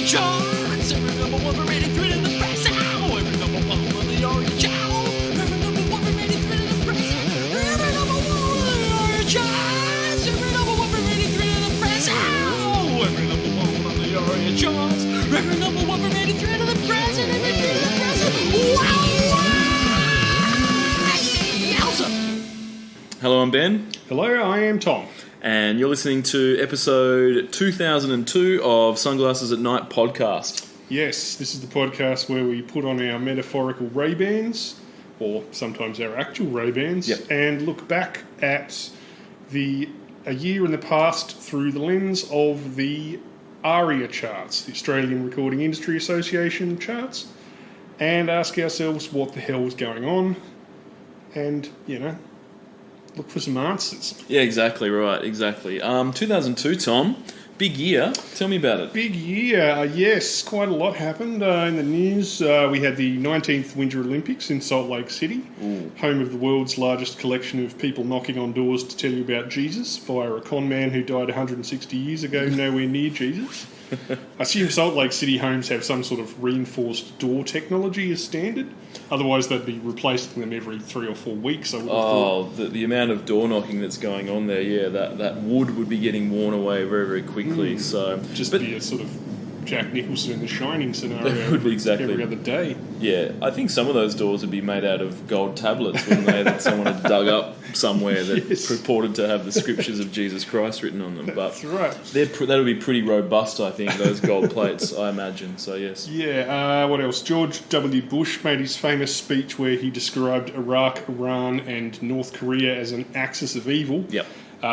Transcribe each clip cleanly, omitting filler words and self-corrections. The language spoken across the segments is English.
charts. Every number one for rated thread in the press. Ow! Every number one on the orange owl. Every number one for rated thread in the press. Every number one on the orange charts. Every number one for rated thread in the press. Ow! Every number one on the orange charts. Every number one for rated thread in the press. And every thread in the press. Wow! Yowza! Hello, I'm Ben. Hello, I am Tom. And you're listening to episode 2002 of Sunglasses at Night podcast. Yes, this is the podcast where we put on our metaphorical Ray-Bans, or sometimes our actual Ray-Bans, Yep. and look back at a year in the past through the lens of the ARIA charts, the Australian Recording Industry Association charts, and ask ourselves what the hell was going on, and, look for some answers. Yeah, exactly right, exactly. 2002, Tom, big year. Tell me about it. Big year, yes. Quite a lot happened in the news. We had the 19th Winter Olympics in Salt Lake City, home of the world's largest collection of people knocking on doors to tell you about Jesus via a con man who died 160 years ago, nowhere near Jesus. I assume Salt Lake City homes have some sort of reinforced door technology as standard. Otherwise, they'd be replacing them every 3 or 4 weeks. I would have thought. The amount of door knocking that's going on there, yeah, that wood would be getting worn away very, very quickly. So Be a sort of Jack Nicholson in The Shining scenario. That would be exactly every other day. Yeah, I think some of those doors would be made out of gold tablets, wouldn't they, that someone had dug up somewhere that Yes. purported to have the scriptures of Jesus Christ written on them. That's But right. that would be pretty robust, I think, those gold plates, I imagine. So, yes. Yeah, what else? George W. Bush made his famous speech where he described Iraq, Iran and North Korea as an axis of evil. Yep.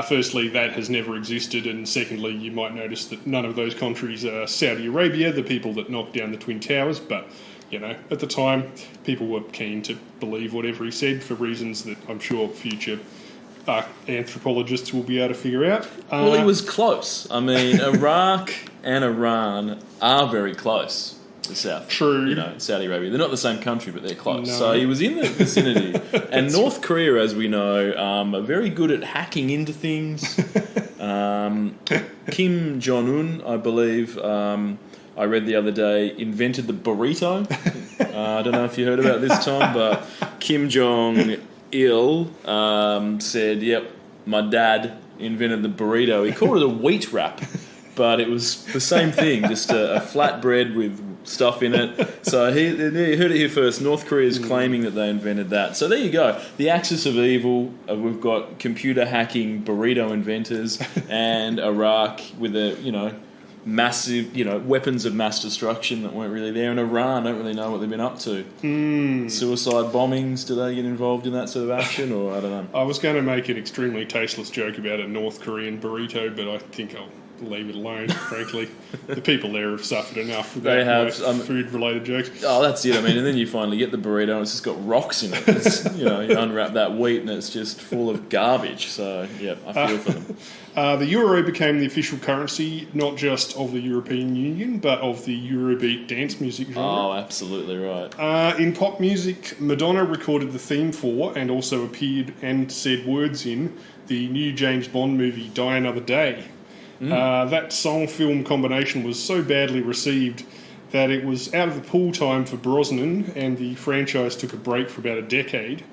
Firstly, that has never existed, and secondly, you might notice that none of those countries are Saudi Arabia, the people that knocked down the Twin Towers, but, at the time, people were keen to believe whatever he said for reasons that I'm sure future anthropologists will be able to figure out. Well, he was close. I mean, Iraq and Iran are very close. The South. True. Saudi Arabia. They're not the same country, but they're close. No. So he was in the vicinity. And North Korea, as we know, are very good at hacking into things. Kim Jong-un, I believe, I read the other day, invented the burrito. I don't know if you heard about this, Tom, but Kim Jong-il said, yep, my dad invented the burrito. He called it a wheat wrap. But it was the same thing, just a flat bread with stuff in it. So you heard it here first. North Korea is claiming that they invented that. So there you go. The axis of evil. We've got computer hacking burrito inventors, and Iraq with massive, weapons of mass destruction that weren't really there. And Iran, don't really know what they've been up to. Suicide bombings. Do they get involved in that sort of action, or I don't know? I was going to make an extremely tasteless joke about a North Korean burrito, but I think I'll leave it alone, frankly. The people there have suffered enough without food-related jokes. Oh, that's it. I mean, and then you finally get the burrito and it's just got rocks in it. It's, you unwrap that wheat and it's just full of garbage. So, yeah, I feel for them. The euro became the official currency, not just of the European Union, but of the Eurobeat dance music genre. Oh, absolutely right. In pop music, Madonna recorded the theme for and also appeared and said words in the new James Bond movie Die Another Day. That song-film combination was so badly received that it was out of the pool time for Brosnan, and the franchise took a break for about a decade.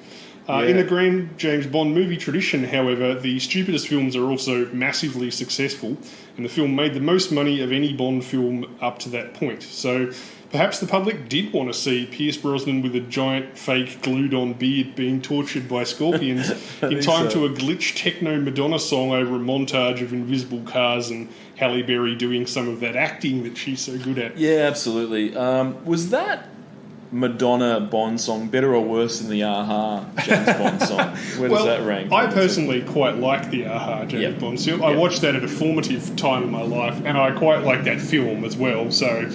In the grand James Bond movie tradition, however, the stupidest films are also massively successful, and the film made the most money of any Bond film up to that point. So perhaps the public did want to see Pierce Brosnan with a giant fake glued-on beard being tortured by scorpions in time to a glitch techno Madonna song over a montage of invisible cars and Halle Berry doing some of that acting that she's so good at. Yeah, absolutely. Was that Madonna Bond song better or worse than the Aha James Bond song? Where does that rank? I personally quite like the Aha James Bond film. I watched that at a formative time in my life, and I quite like that film as well. So,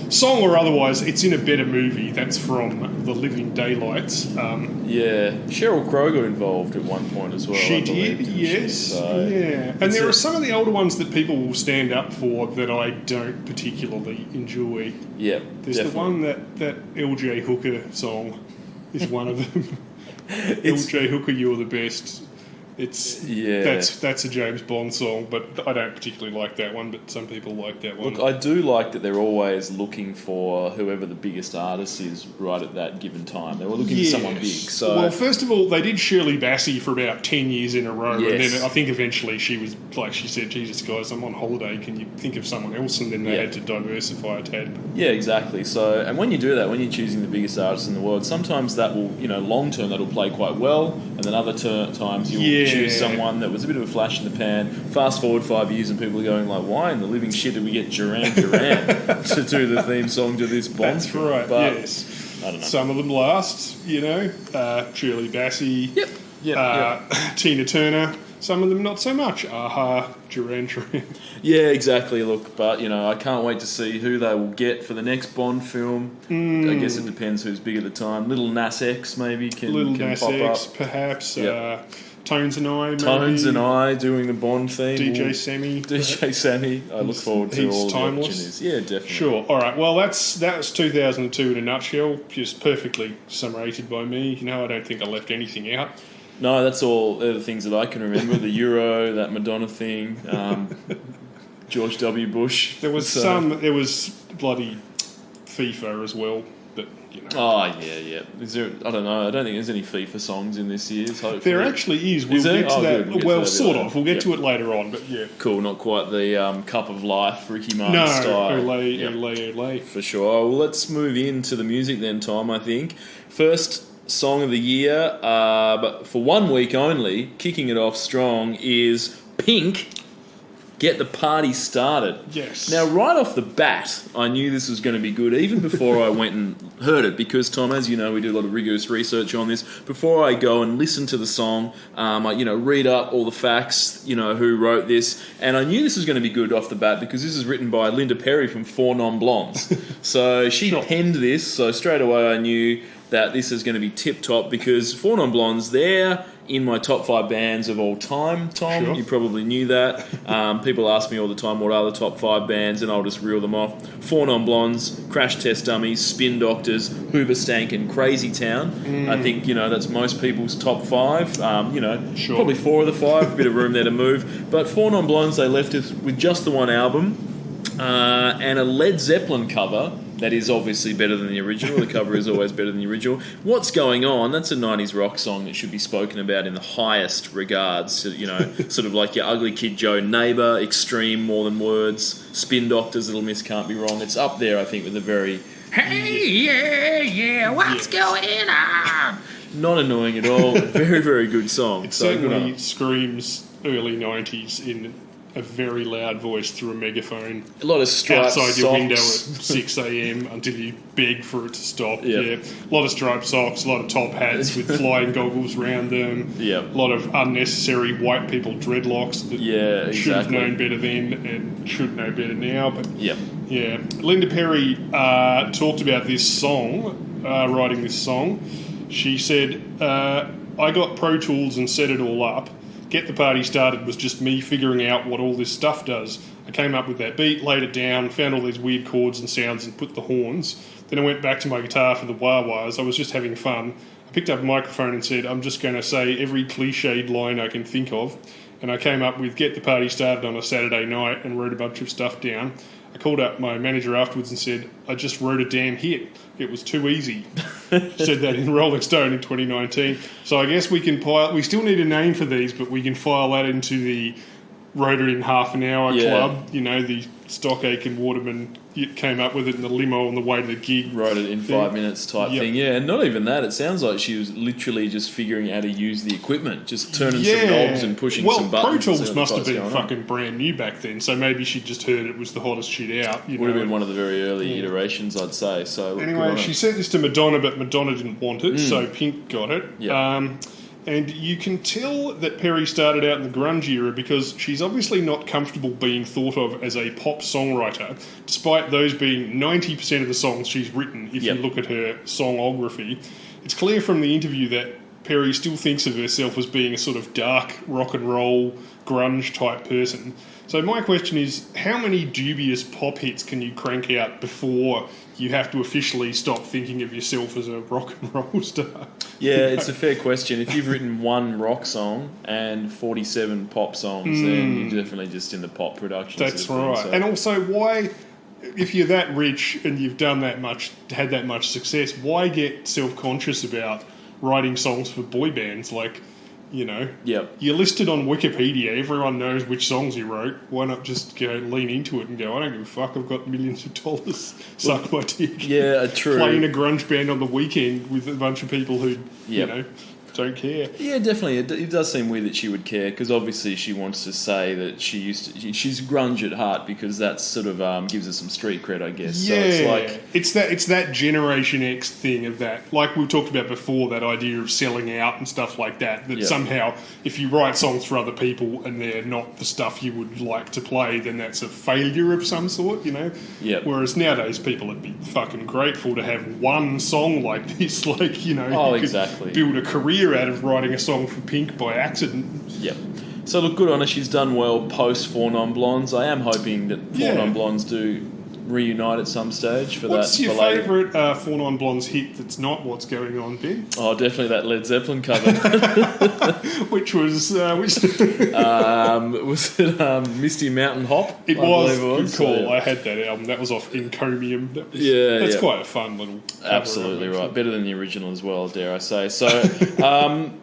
song or otherwise, it's in a better movie. That's from The Living Daylights. Sheryl Crow got involved at one point as well. She did, yes. So and there are some of the older ones that people will stand up for that I don't particularly enjoy. Yeah, There's definitely. the one that LJ Hooker song is one of them. LJ Hooker, you're the best. That's a James Bond song, but I don't particularly like that one. But some people like that one. Look, I do like that they're always looking for whoever the biggest artist is right at that given time. They were looking for someone big. So, well, first of all, they did Shirley Bassey for about 10 years in a row, and Yes. then I think eventually she was like, she said, "Jesus, guys, I'm on holiday. Can you think of someone else?" And then they had to diversify a tad. yeah, exactly. So, and when you do that, when you're choosing the biggest artists in the world, sometimes that will, long term, that'll play quite well, and then other times you'll choose someone that was a bit of a flash in the pan. Fast forward 5 years, and people are going like, "Why in the living shit did we get Duran Duran to do the theme song to this Bond?" That's right. But, yes. I don't know. Some of them last. Shirley Bassey. Yep. Tina Turner. Some of them not so much. Aha, Duran Duran. Yeah, exactly. Look, but I can't wait to see who they will get for the next Bond film. I guess it depends who's big at the time. Little Nas X maybe can Nas pop X, up. perhaps. Yep. Tones and I, maybe. Tones and I doing the Bond theme. DJ Sammy. DJ Sammy. I look forward to He's all the timeless. opportunities. Yeah, definitely. Sure. All right. Well, that was 2002 in a nutshell. Just perfectly summated by me. I don't think I left anything out. No, that's all. They're the things that I can remember. The Euro, that Madonna thing, George W. Bush. There was There was bloody FIFA as well. But Oh yeah. Is there? I don't know. I don't think there's any FIFA songs in this year's. Hopefully. There actually is. We'll there? get to that. Good. We'll get to that Sort later. of. We'll get to it later on. But yeah. Cool. Not quite the Cup of Life, Ricky Martin No. style. Olé. For sure. Well, let's move into the music then, Tom. I think first song of the year, but for 1 week only, kicking it off strong is Pink. Get the Party Started. Yes. Now, right off the bat, I knew this was going to be good, even before I went and heard it, because, Tom, as you know, we do a lot of rigorous research on this. Before I go and listen to the song, I read up all the facts, who wrote this, and I knew this was going to be good off the bat, because this is written by Linda Perry from Four Non Blondes. So she penned this, so straight away I knew that this is going to be tip-top, because Four Non Blondes, they're in my top 5 bands of all time, Tom. Sure. You probably knew that. People ask me all the time, what are the top 5 bands, and I'll just reel them off. Four Non Blondes, Crash Test Dummies, Spin Doctors, Hoobastank, and Crazy Town. I think, that's most people's top 5. Sure. Probably 4 of the 5, a bit of room there to move. But Four Non Blondes, they left us with just the one album and a Led Zeppelin cover. That is obviously better than the original. The cover is always better than the original. What's Going On? That's a 90s rock song that should be spoken about in the highest regards. Sort of like your Ugly Kid Joe Neighbour, Extreme, More Than Words, Spin Doctors, Little Miss Can't Be Wrong. It's up there, I think, with a very, hey, what's going on? Not annoying at all. Very, very good song. It So good on certainly it. screams early 90s in a very loud voice through a megaphone A lot of striped outside your socks. window at 6 a.m. until you beg for it to stop. Yep. Yeah, a lot of striped socks, a lot of top hats with flying goggles around them. Yep. A lot of unnecessary white people dreadlocks that should have exactly. known better then and should know better now. But Yep. yeah, Linda Perry talked about this song, writing this song. She said, I got Pro Tools and set it all up. Get the Party Started was just me figuring out what all this stuff does. I came up with that beat, laid it down, found all these weird chords and sounds and put the horns. Then I went back to my guitar for the wah-wahs. I was just having fun. I picked up a microphone and said, I'm just going to say every cliched line I can think of. And I came up with Get the Party Started on a Saturday night and wrote a bunch of stuff down. I called up my manager afterwards and said, I just wrote a damn hit. It was too easy. Said that in Rolling Stone in 2019. So I guess we can we still need a name for these, but we can file that into the wrote it in half an hour club. The Stockake and Waterman came up with it in the limo on the way to the gig. Wrote it in 5 minutes type thing. Yeah, and not even that. It sounds like she was literally just figuring out how to use the equipment, just turning some knobs and pushing some buttons. Pro Tools must have been going on. fucking brand new back then, so maybe she just heard it was the hottest shit out. Would have been one of the very early iterations, I'd say. So anyway, she sent this to Madonna, but Madonna didn't want it, so Pink got it. Yeah. And you can tell that Perry started out in the grunge era because she's obviously not comfortable being thought of as a pop songwriter, despite those being 90% of the songs she's written, if you look at her songography. It's clear from the interview that Perry still thinks of herself as being a sort of dark rock and roll grunge type person. So my question is, how many dubious pop hits can you crank out before you have to officially stop thinking of yourself as a rock and roll star? Yeah, it's a fair question. If you've written one rock song and 47 pop songs, then you're definitely just in the pop production. That's sort of right. thing, so. And also, why, if you're that rich and you've done that much, had that much success, why get self-conscious about writing songs for boy bands? Like, you know, Yep. you're listed on Wikipedia. Everyone knows which songs you wrote. Why not just go lean into it and go, I don't give a fuck, I've got millions of dollars. Suck my dick. Yeah, true. Playing a grunge band on the weekend with a bunch of people who, you Yep. know, don't care. Yeah, definitely. It does seem weird that she would care, because obviously she wants to say that she's grunge at heart, because that sort of gives her some street cred, I guess. Yeah, So it's like, it's that Generation X thing of that, like we talked about before, that idea of selling out and stuff like that. That Yeah. somehow, if you write songs for other people and they're not the stuff you would like to play, then that's a failure of some sort, you know. Yep. Whereas nowadays, people would be fucking grateful to have one song like this, like, you know, Oh, you could exactly. build a career out of writing a song for Pink by accident. Yep. So look, good on her. She's done well post Four Non Blondes. I am hoping that Four Yeah. Non Blondes do reunite at some stage for What's that. your belated- favourite Four Non Blondes hit that's not What's Going On, Ben? Oh, definitely that Led Zeppelin cover. Which was Was it Misty Mountain Hop? It I was. believe Good call. So, I had that album. That was off Encomium. That was, Yeah, that's yeah. quite a fun little cover, Absolutely actually. right. Better than the original as well, dare I say. So,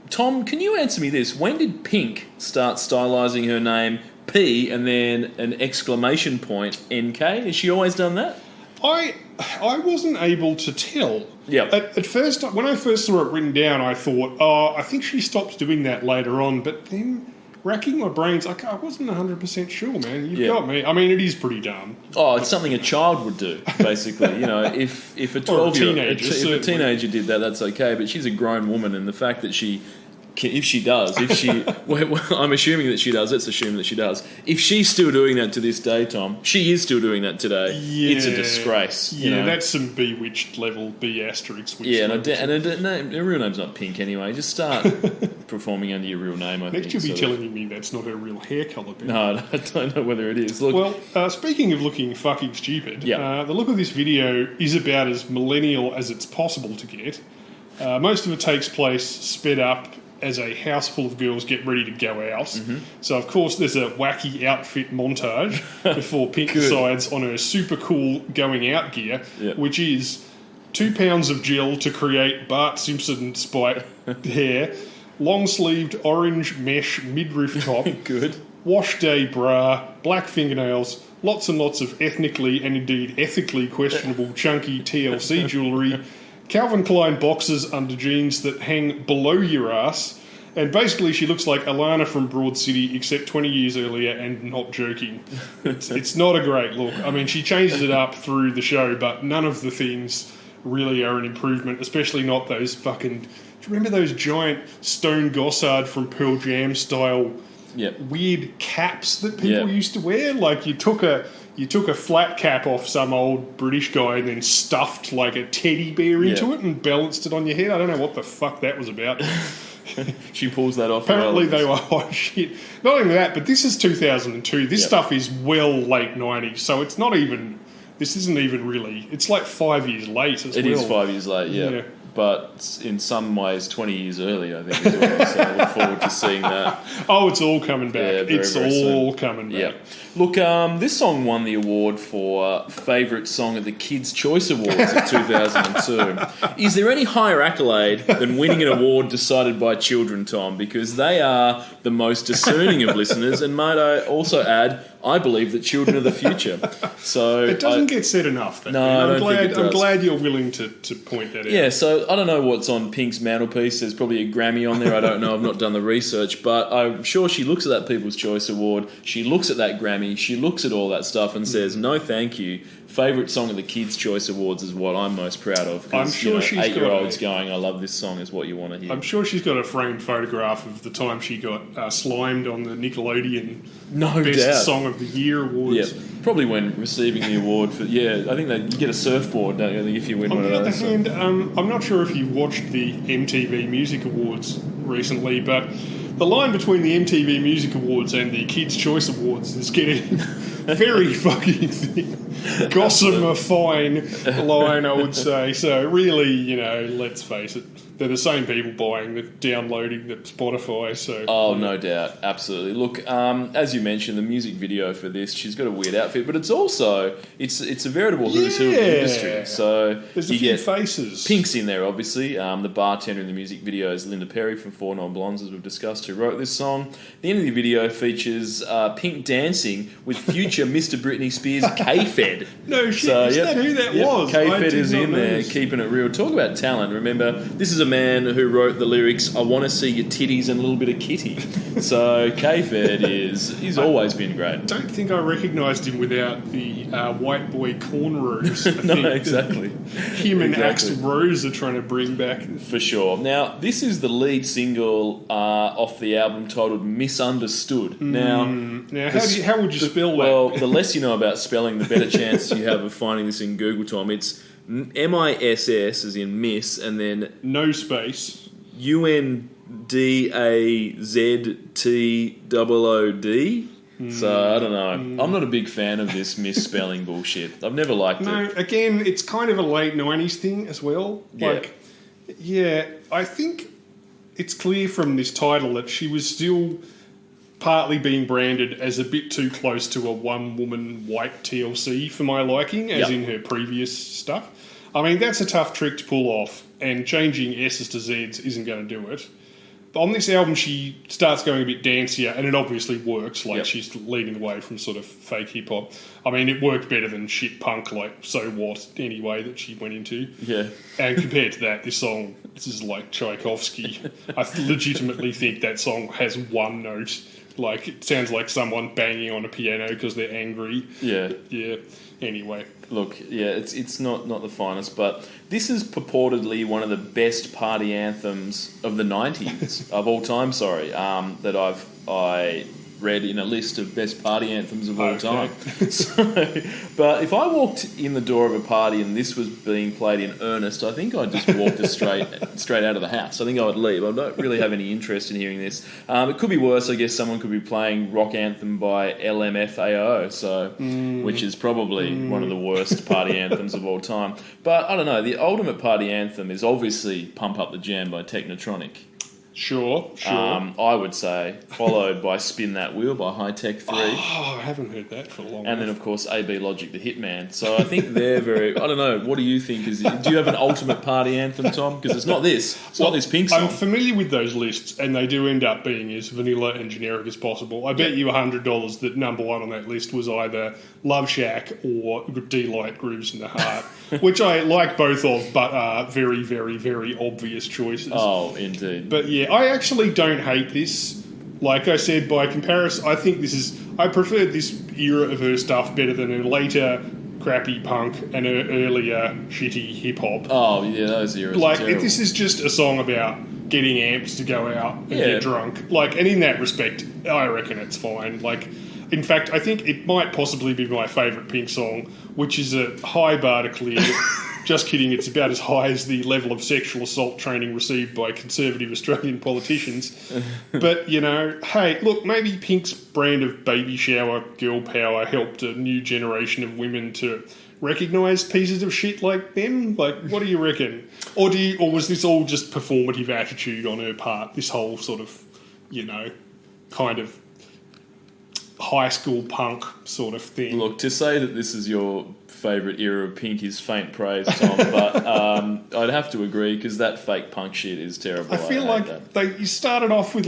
Tom, can you answer me this? When did Pink start stylising her name P and then an exclamation point NK? Has she always done that? I wasn't able to tell. Yep. At first, when I first saw it written down, I thought, oh, I think she stopped doing that later on. But then, racking my brains, I wasn't 100% sure, man. You've Yeah. got me. I mean, it is pretty dumb. Oh, it's something a child would do, basically. You know, if a Or a 12-year-old, teenager, if a certainly. teenager did that, that's okay. But she's a grown woman, and the fact that she, well, I'm assuming that she does. Let's assume that she does. If she's still doing that to this day, Tom, she is still doing that today. It's a disgrace. Yeah, you know? that's some Bewitched level B asterisk. Which Yeah, and her real name's not Pink anyway. Just start performing under your real name, I Next think. you'll be sort of. telling me that's not her real hair colour, Ben. No, I don't know whether it is. Look, Well, speaking of looking fucking stupid, Yeah. the look of this video is about as millennial as it's possible to get. Most of it takes place sped up as a house full of girls get ready to go out. Mm-hmm. So, of course, there's a wacky outfit montage before Pink Good. decides on her super cool going out gear, Yeah. which is 2 pounds of gel to create Bart Simpson spike hair, long-sleeved orange mesh midriff top, good. wash day bra, black fingernails, lots and lots of ethnically and indeed ethically questionable chunky TLC jewellery, Calvin Klein boxes under jeans that hang below your ass, and basically she looks like Alana from Broad City except 20 years earlier, and not joking. It's not a great look. I mean, she changes it up through the show, but none of the things really are an improvement, especially not those fucking... Do you remember those giant Stone Gossard from Pearl Jam style Yep. weird caps that people Yeah. used to wear? Like you took a flat cap off some old British guy and then stuffed like a teddy bear into Yeah. it and balanced it on your head. I don't know what the fuck that was about. She pulls that off. Apparently well. they were oh shit. Not only that, but this is 2002. This Yep. stuff is well late 90s, so it's not even. This isn't even really. It's like 5 years late as It well. is 5 years late, yeah. Yeah. But in some ways, 20 years early, I think, as well. So I look forward to seeing that. Oh, it's all coming back. Yeah, very, it's very all soon. coming back. Yeah. Look, this song won the award for Favourite Song at the Kids' Choice Awards of 2002. Is there any higher accolade than winning an award decided by children, Tom? Because they are the most discerning of listeners, and might I also add, I believe that children are the future. So It doesn't get said enough. Though, No, man. I I'm don't glad. think it I'm does. glad you're willing to point that out. Yeah, so I don't know what's on Pink's mantelpiece. There's probably a Grammy on there. I don't know. I've not done the research, but I'm sure she looks at that People's Choice Award. She looks at that Grammy. She looks at all that stuff and says, "No, thank you." Favourite song of the Kids' Choice Awards is what I'm most proud of. 'Cause, I'm sure she's got 8-year-olds a- going, "I love this song," is what you want to hear. I'm sure she's got a framed photograph of the time she got slimed on the Nickelodeon No Best doubt. Song of the Year awards. Yeah, probably when receiving the award for. Yeah, I think that you get a surfboard, don't you? I think if you win On one the of other those. hand, I'm not sure if you watched the MTV Music Awards recently, but the line between the MTV Music Awards and the Kids' Choice Awards is getting very fucking thin. Gossamer fine line, I would say. So really, let's face it, they're the same people downloading the Spotify. So no doubt, absolutely. Look, as you mentioned, the music video for this, she's got a weird outfit, but it's also it's a veritable who's who of the industry. So there's a few faces. Pink's in there, obviously. The bartender in the music video is Linda Perry from Four Non Blondes, as we've discussed, who wrote this song. The end of the video features Pink dancing with future Mr. Britney Spears K-Fed. No shit, is that who that was? K-Fed is in there, keeping it real. Talk about talent. Remember, this is a man who wrote the lyrics, I want to see your titties and a little bit of kitty. So K-Fed he's always been great. I don't think I recognised him without the white boy cornrows. No, exactly. Him and Axl Rose are trying to bring back. For sure. Now, this is the lead single off the album titled Misunderstood. Now how would you spell that? Well, the less you know about spelling, the better chance you have of finding this in Google, Tom. It's MISS, as in miss, and then... no space. UNDAZTOOD. So, I don't know. I'm not a big fan of this misspelling bullshit. I've never liked it. No, again, it's kind of a late 90s thing as well. I think it's clear from this title that she was still partly being branded as a bit too close to a one-woman white TLC for my liking, as in her previous stuff. I mean, that's a tough trick to pull off, and changing S's to Z's isn't going to do it. But on this album, she starts going a bit dancier, and it obviously works. She's leading away from sort of fake hip-hop. I mean, it worked better than shit punk, So What, anyway, that she went into. Yeah. And compared to that, this is like Tchaikovsky. I legitimately think that song has one note. It sounds like someone banging on a piano because they're angry. Yeah. Yeah. Anyway. Look, it's not the finest, but this is purportedly one of the best party anthems of the 90s, of all time, that I read in a list of best party anthems of all time. But if I walked in the door of a party and this was being played in earnest, I think I'd just walk straight out of the house. I think I would leave. I don't really have any interest in hearing this. It could be worse. I guess someone could be playing Rock Anthem by LMFAO, which is probably one of the worst party anthems of all time. But I don't know. The ultimate party anthem is obviously Pump Up the Jam by Technotronic. Sure. I would say, followed by Spin That Wheel by High Tech 3. Oh, I haven't heard that for a long time. And then, of course, AB Logic, The Hitman. So I think they're very... I don't know, what do you think? Do you have an ultimate party anthem, Tom? Because it's not this. It's not this Pink song. I'm familiar with those lists, and they do end up being as vanilla and generic as possible. I bet you $100 that number one on that list was either Love Shack or D-Light Grooves in the Heart, which I like both of, but are very, very, very obvious choices. Oh, indeed. But yeah, I actually don't hate this. Like I said, by comparison, I think I prefer this era of her stuff better than her later crappy punk and her earlier shitty hip-hop. Oh, yeah, those eras are terrible. This is just a song about getting amped to go out and get drunk. And in that respect, I reckon it's fine. In fact, I think it might possibly be my favourite Pink song, which is a high bar to clear. Just kidding, it's about as high as the level of sexual assault training received by conservative Australian politicians. But, hey, look, maybe Pink's brand of baby shower girl power helped a new generation of women to recognise pieces of shit like them. What do you reckon? Or was this all just performative attitude on her part, this whole sort of, kind of high school punk sort of thing? Look, to say that this is your favourite era of Pink is faint praise, Tom, but I'd have to agree because that fake punk shit is terrible. I feel you started off with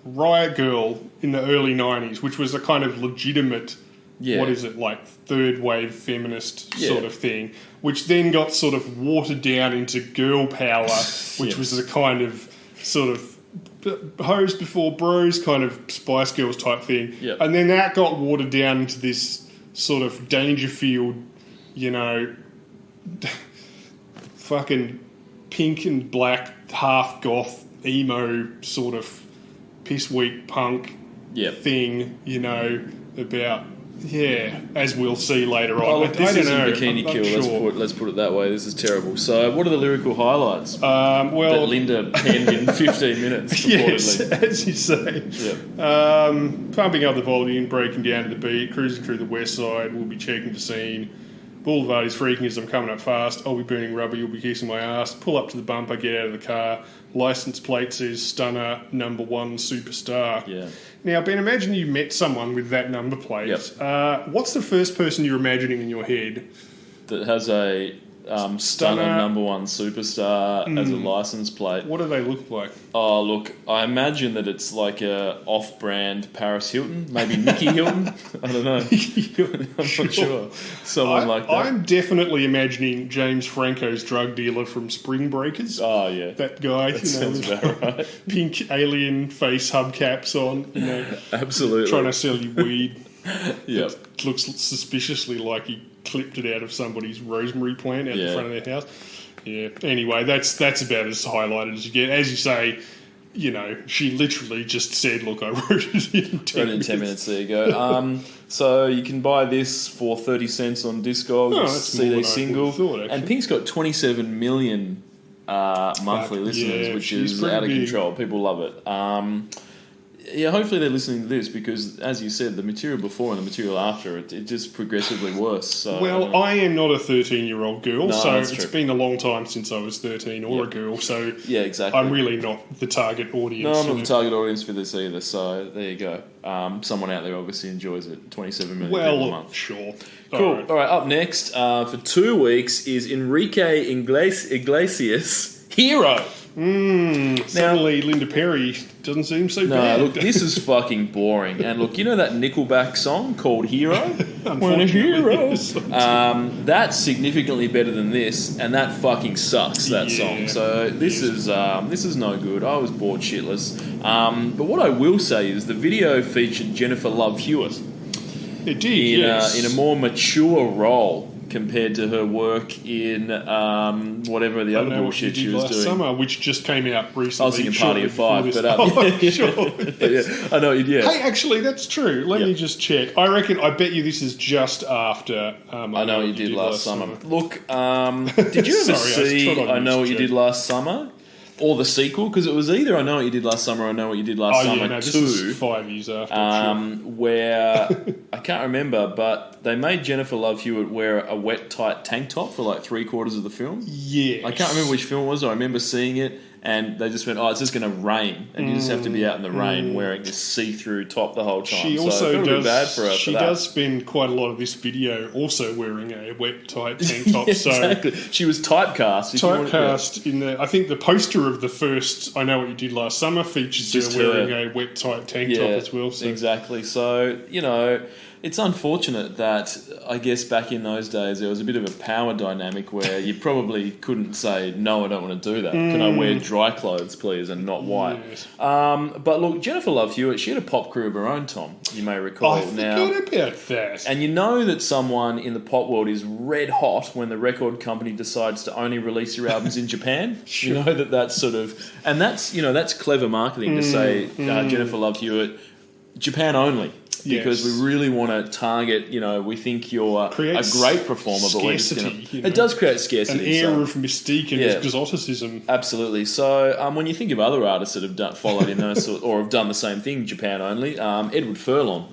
Riot Girl in the early 90s, which was a kind of legitimate, third wave feminist sort of thing, which then got sort of watered down into girl power, which was a kind of sort of hose before bros kind of Spice Girls type thing. Yep. And then that got watered down into this sort of Dangerfield, fucking pink and black, half goth, emo sort of piss weak punk thing, about Yeah, as we'll see later on. Oh, look, this I don't isn't know. Bikini I'm Kill. not sure. Let's put it that way. This is terrible. So, what are the lyrical highlights that Well, Linda penned in 15 minutes? yes, Reportedly. as you say. Yeah. Pumping up the volume, breaking down to the beat, cruising through the west side, we'll be checking the scene. Boulevard is freaking as I'm coming up fast. I'll be burning rubber, you'll be kissing my ass. Pull up to the bumper, get out of the car. License plate says stunner, number one superstar. Yeah. Now, Ben, imagine you met someone with that number plate. Yep. What's the first person you're imagining in your head? That has a stunner number one superstar as a license plate. What do they look like? Oh, look, I imagine that it's like a off-brand Paris Hilton, maybe Nikki Hilton. I don't know. I'm not sure. Someone like that. I'm definitely imagining James Franco's drug dealer from Spring Breakers. Oh, yeah. That guy, That sounds with about right. pink alien face hubcaps on, Absolutely. trying to sell you weed. Yep. It looks suspiciously like he clipped it out of somebody's rosemary plant out the front of their house. Yeah. Anyway, that's about as highlighted as you get. As you say, she literally just said, "Look, I wrote it in 10 minutes." 10 minutes. There you go. So you can buy this for 30 cents on Discogs. Oh, that's more than I CD single. would've thought, actually. And Pink's got 27 million monthly listeners, yeah, which she's is pretty out of big. control. People love it. Hopefully they're listening to this because, as you said, the material before and the material after it just progressively worse. So, Well, I am not a 13-year-old girl, No, so that's it's true. been a long time since I was 13 or a girl, so yeah, exactly. I'm really not the target audience. No, I'm not the target audience for this either. So there you go. Someone out there obviously enjoys it. 27 million people a month. Sure. Cool. All All right. Up next for 2 weeks is Enrique Iglesias' Hero. Suddenly, Linda Perry doesn't seem so No, bad. look, this is fucking boring. And look, you know that Nickelback song called Hero? Unfortunately, Hero. yes. That's significantly better than this, and that fucking sucks. That Yeah. song. So this is no good. I was bored shitless. But what I will say is the video featured Jennifer Love Hewitt It did, in yes. in a more mature role compared to her work in whatever the I other know what you bullshit did she was last doing. summer, which just came out recently. I was thinking Party of Five, but sure. yeah, I know you did. Hey, actually, that's true. Let me just check. I bet you this is just after. I know what you did last summer. Look, did you ever Sorry, I see trod on I Know you, What You Jake. Did Last Summer? Or the sequel? Because it was either I Know What You Did Last Summer or I Know What You Did Last Summer this 2. is 5 years after. I'm sure. Where I can't remember, but they made Jennifer Love Hewitt wear a wet, tight tank top for like 3/4 of the film. Yes. I can't remember which film it was. I remember seeing it, and they just went, "Oh, it's just going to rain," and you just have to be out in the rain wearing this see-through top the whole time. She so also I feel a bit does. bad for her. She for that. does spend quite a lot of this video also wearing a wet, tight tank top. Yeah, So exactly. She was typecast. if you want to- typecast in the. I think the poster of the first "I Know What You Did Last Summer" features Just her wearing her. a wet, tight tank top as well. So exactly. So, it's unfortunate that I guess back in those days there was a bit of a power dynamic where you probably couldn't say, no, I don't want to do that. Can I wear dry clothes, please, and not white? Yes. But look, Jennifer Love Hewitt, she had a pop career of her own, Tom, you may recall. I forgot about that. And you know that someone in the pop world is red hot when the record company decides to only release your albums in Japan. Sure. You know that's sort of, and that's clever marketing to say Jennifer Love Hewitt, Japan only. Because Yes. we really want to target, we think you're a Creates great performer, but we're just scarcity, going to. It does create scarcity. An air so- of mystique and Yeah. exoticism. Absolutely. So when you think of other artists that have followed in those or have done the same thing, Japan only, Edward Furlong,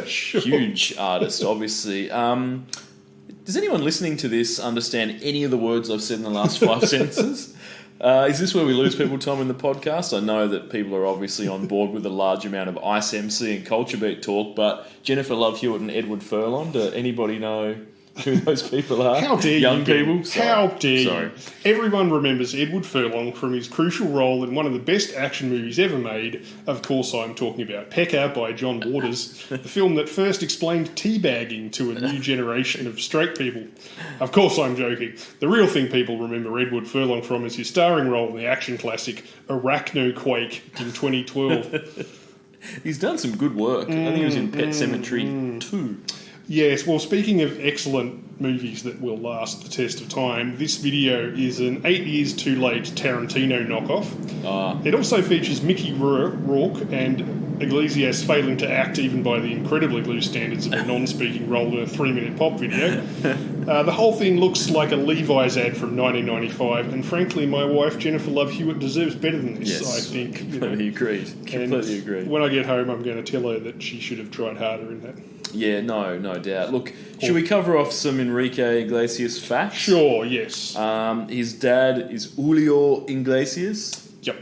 Sure. huge artist, obviously. Does anyone listening to this understand any of the words I've said in the last 5 sentences? Is this where we lose people, Tom, in the podcast? I know that people are obviously on board with a large amount of Ice MC and Culture Beat talk, but Jennifer Love Hewitt and Edward Furlong, do anybody know who those people are? How dare Young you? Ben? people? Sorry. How dare Sorry. you? Everyone remembers Edward Furlong from his crucial role in one of the best action movies ever made. Of course, I'm talking about Pecker by John Waters, the film that first explained teabagging to a new generation of straight people. Of course, I'm joking. The real thing people remember Edward Furlong from is his starring role in the action classic Arachnoquake in 2012. He's done some good work. I think he was in Pet Sematary 2. Yes, well, speaking of excellent movies that will last the test of time, this video is an 8 years too late Tarantino knockoff. It also features Mickey Rourke and Iglesias failing to act even by the incredibly loose standards of a non-speaking role in a 3-minute pop video. The whole thing looks like a Levi's ad from 1995, and frankly, my wife, Jennifer Love Hewitt, deserves better than this, Yes, I think. completely agreed. Completely agreed. When I get home, I'm going to tell her that she should have tried harder in that. Yeah, no doubt. Look, should we cover off some Enrique Iglesias facts? Sure, yes. His dad is Julio Iglesias. Yep.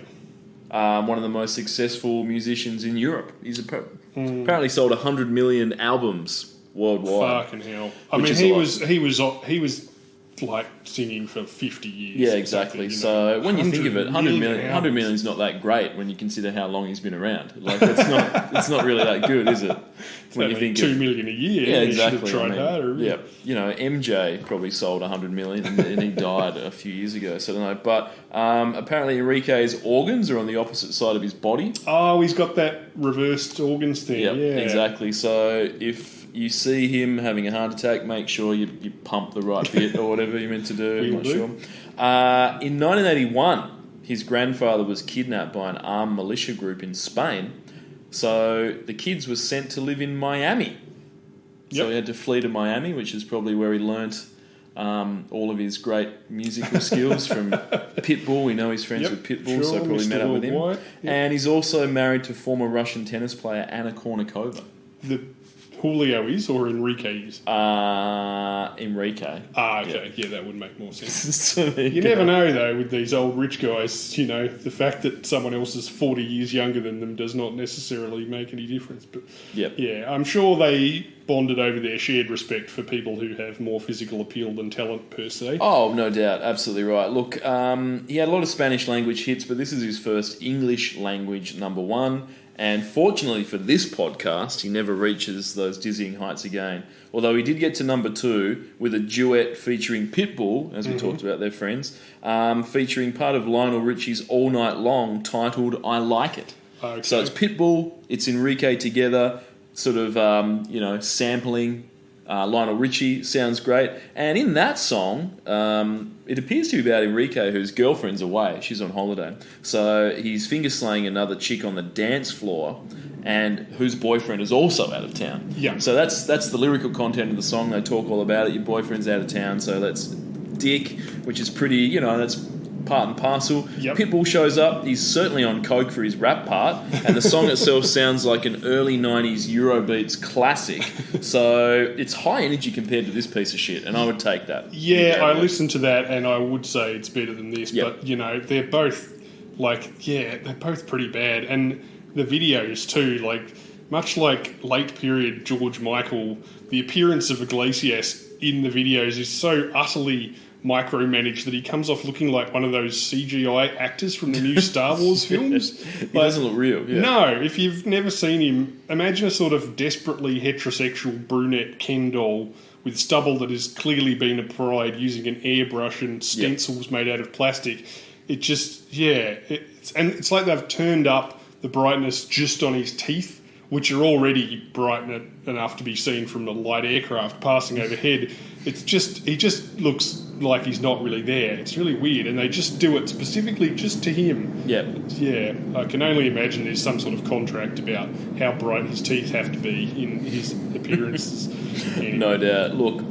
One of the most successful musicians in Europe. He's apparently sold 100 million albums worldwide. Fucking hell! I mean, he was like singing for 50 years. Yeah, exactly. So when you think of it, 100 million is albums. not that great when you consider how long he's been around. Like it's not really that good, is it? When you think 2 million a year. Yeah, He exactly. should have tried harder. Yeah, MJ probably sold 100 million and he died a few years ago. So I don't know. But apparently Enrique's organs are on the opposite side of his body. Oh, he's got that reversed organs thing. Yep, yeah, exactly. So if you see him having a heart attack, make sure you pump the right bit or whatever you're meant to do. I'm not sure. In 1981, his grandfather was kidnapped by an armed militia group in Spain. So the kids were sent to live in Miami. So he had to flee to Miami, which is probably where he learnt all of his great musical skills from Pitbull. We know he's friends with Pitbull, so probably Mr. met up with him. Worldwide. Yep. And he's also married to former Russian tennis player Anna Kournikova. The Julio is or Enrique is? Enrique. Okay. Yeah, that would make more sense. So You never know, though, with these old rich guys, the fact that someone else is 40 years younger than them does not necessarily make any difference. But yeah, I'm sure they bonded over their shared respect for people who have more physical appeal than talent, per se. Oh, no doubt. Absolutely right. Look, he had a lot of Spanish language hits, but this is his first English language number one. And fortunately for this podcast, he never reaches those dizzying heights again. Although he did get to number 2 with a duet featuring Pitbull, as we talked about, their friends, featuring part of Lionel Richie's All Night Long titled I Like It. Okay. So it's Pitbull, it's Enrique together, sort of, sampling Lionel Richie. Sounds great. And in that song, it appears to be about Enrique, whose girlfriend's away. She's on holiday. So he's finger-slaying another chick on the dance floor, and whose boyfriend is also out of town. Yeah. So that's the lyrical content of the song. They talk all about it. Your boyfriend's out of town, so that's dick, which is pretty, that's part and parcel. Yep. Pitbull shows up. He's certainly on coke for his rap part, and the song itself sounds like an early 90s Eurobeats classic. So it's high energy compared to this piece of shit, and I would take that. Yeah, I listened to that, and I would say it's better than this. Yep. But, they're both, they're both pretty bad. And the videos, too, much like late period George Michael, the appearance of Iglesias in the videos is so utterly micromanaged that he comes off looking like one of those CGI actors from the new Star Wars films. He doesn't look real. Yeah. No, if you've never seen him, imagine a sort of desperately heterosexual brunette Ken doll with stubble that has clearly been applied using an airbrush and stencils made out of plastic. It just, it's like they've turned up the brightness just on his teeth, which are already bright enough to be seen from the light aircraft passing overhead. He just looks like he's not really there. It's really weird, and they just do it specifically just to him. Yeah. Yeah, I can only imagine there's some sort of contract about how bright his teeth have to be in his appearances. Anyway. No doubt. Look,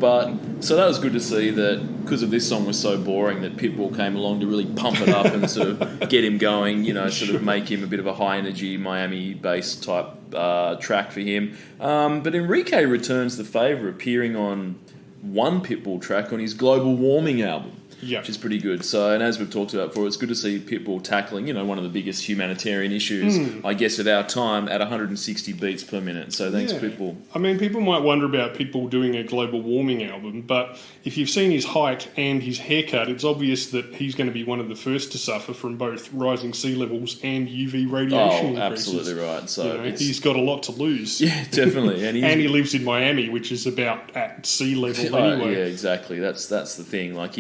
so that was good to see that because of this song was so boring that Pitbull came along to really pump it up and sort of get him going, sort of make him a bit of a high energy Miami-based type track for him. But Enrique returns the favour, appearing on one Pitbull track on his Global Warming album, which is pretty good. So, and as we've talked about before, it's good to see Pitbull tackling, one of the biggest humanitarian issues, I guess, of our time at 160 beats per minute. So thanks, Pitbull. I mean, people might wonder about Pitbull doing a Global Warming album, but if you've seen his height and his haircut, it's obvious that he's going to be one of the first to suffer from both rising sea levels and UV radiation increases. Absolutely right. So he's got a lot to lose. Yeah, definitely. And he lives in Miami, which is about at sea level anyway. Yeah, exactly. That's the thing. Like,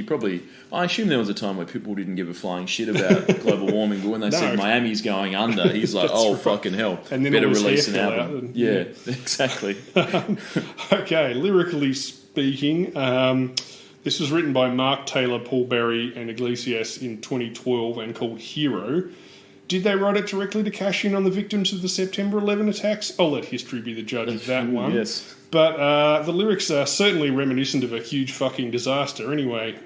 I assume there was a time where people didn't give a flying shit about global warming, but when they said Miami's going under, he's like, oh, fucking hell, and then better release an album. Yeah, exactly. Okay, lyrically speaking, this was written by Mark Taylor, Paul Barry, and Iglesias in 2012 and called Hero. Did they write it directly to cash in on the victims of the September 11 attacks? I'll let history be the judge of that one. Yes. But the lyrics are certainly reminiscent of a huge fucking disaster anyway.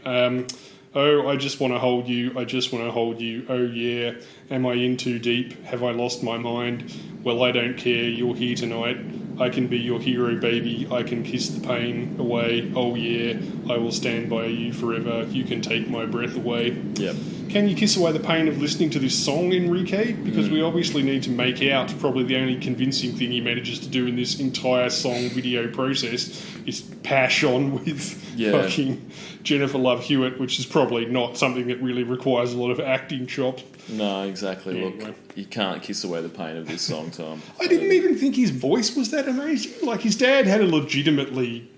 Oh, I just want to hold you, I just want to hold you, oh yeah. Am I in too deep? Have I lost my mind? Well, I don't care, you're here tonight. I can be your hero, baby. I can kiss the pain away, oh yeah. I will stand by you forever. You can take my breath away. Yep. Can you kiss away the pain of listening to this song, Enrique? Because we obviously need to make out probably the only convincing thing he manages to do in this entire song video process is pash on with fucking Jennifer Love Hewitt, which is probably not something that really requires a lot of acting chops. No, exactly. Anyway. Look, you can't kiss away the pain of this song, Tom. I didn't even think his voice was that amazing. Like, his dad had a legitimately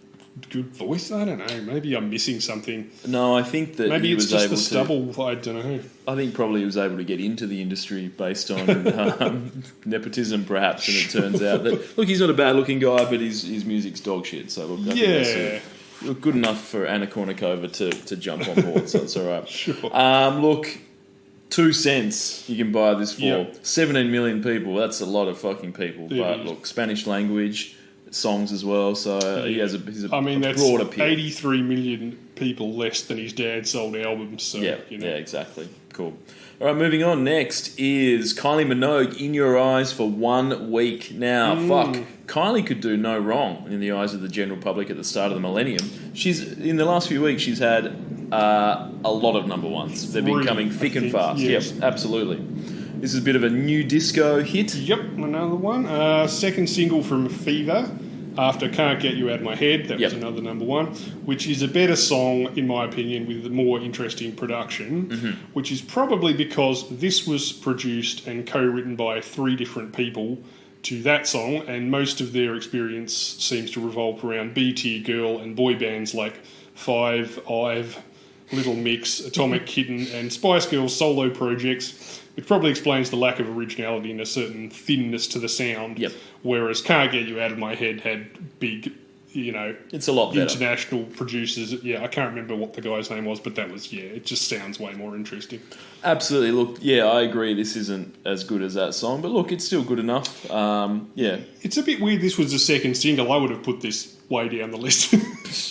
good voice. I don't know. Maybe I'm missing something. No, I think that Maybe he it's was just able the stubble. I don't know. I think probably he was able to get into the industry based on nepotism, perhaps. And it turns out that, look, he's not a bad-looking guy, but his music's dog shit. So, look, I think that's sort of good enough for Anna Kournikova to jump on board, so it's all right. Sure. Look, 2 cents you can buy this for. Yep. 17 million people, that's a lot of fucking people. It But, is. look, Spanish language, songs as well, so he's a That's broad appeal. 83 million people less than his dad sold albums. So, Yeah, you know. yeah, exactly. Cool. All right, moving on. Next is Kylie Minogue, In Your Eyes for 1 week. Now, fuck, Kylie could do no wrong in the eyes of the general public at the start of the millennium. In the last few weeks, she's had a lot of number ones. They've been 3, coming thick and fast. yes. Yep, absolutely. This is a bit of a new disco hit. Yep, another one. Second single from Fever after Can't Get You Out of My Head. That was another number one, which is a better song, in my opinion, with a more interesting production, which is probably because this was produced and co-written by 3 different people to that song, and most of their experience seems to revolve around B-tier girl and boy bands like Five, Ive, Little Mix, Atomic Kitten, and Spice Girls solo projects, which probably explains the lack of originality and a certain thinness to the sound. Yep. Whereas Can't Get You Out of My Head had big, It's a lot better. international producers. Yeah, I can't remember what the guy's name was, but that was, it just sounds way more interesting. Absolutely. Look, yeah, I agree. This isn't as good as that song, but look, it's still good enough. It's a bit weird this was the second single. I would have put this way down the list.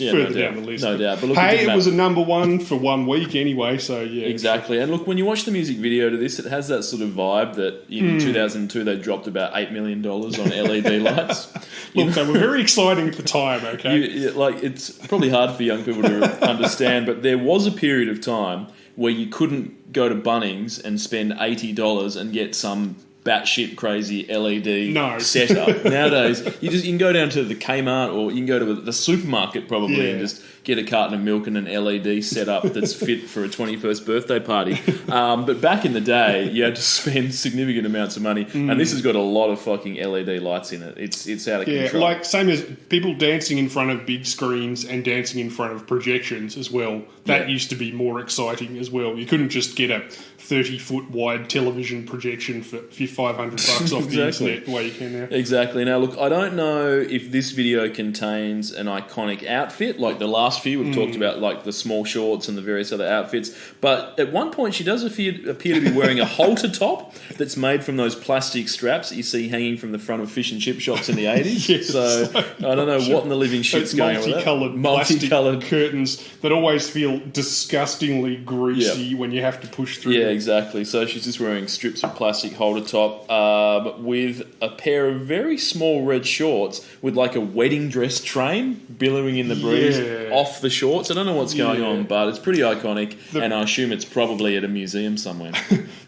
Yeah, Further no down doubt. the list. No doubt. But look, Hey, it was a number one for 1 week anyway, so yeah. Exactly. And look, when you watch the music video to this, it has that sort of vibe that in 2002 they dropped about $8 million on LED lights. Look, they were very exciting at the time, okay? It's probably hard for young people to understand, but there was a period of time where you couldn't go to Bunnings and spend $80 and get some batshit crazy LED setup. Nowadays, you can go down to the Kmart or you can go to the supermarket probably and just get a carton of milk and an LED setup that's fit for a 21st birthday party. But back in the day, you had to spend significant amounts of money, and this has got a lot of fucking LED lights in it. It's out of control. Like same as people dancing in front of big screens and dancing in front of projections as well. That used to be more exciting as well. You couldn't just get a 30-foot wide television projection for $500 off the internet the way you can now. Exactly. Now, look, I don't know if this video contains an iconic outfit, like the last few we've talked about, like the small shorts and the various other outfits, but at one point she does appear to be wearing a halter top that's made from those plastic straps that you see hanging from the front of fish and chip shops in the 80s. Yes. So I don't know what in the living shit's going on with that. Multicolored curtains that always feel disgustingly greasy when you have to push through them. Exactly. So she's just wearing strips of plastic halter top with a pair of very small red shorts with like a wedding dress train billowing in the breeze off the shorts. I don't know what's going on, but it's pretty iconic, and I assume it's probably at a museum somewhere.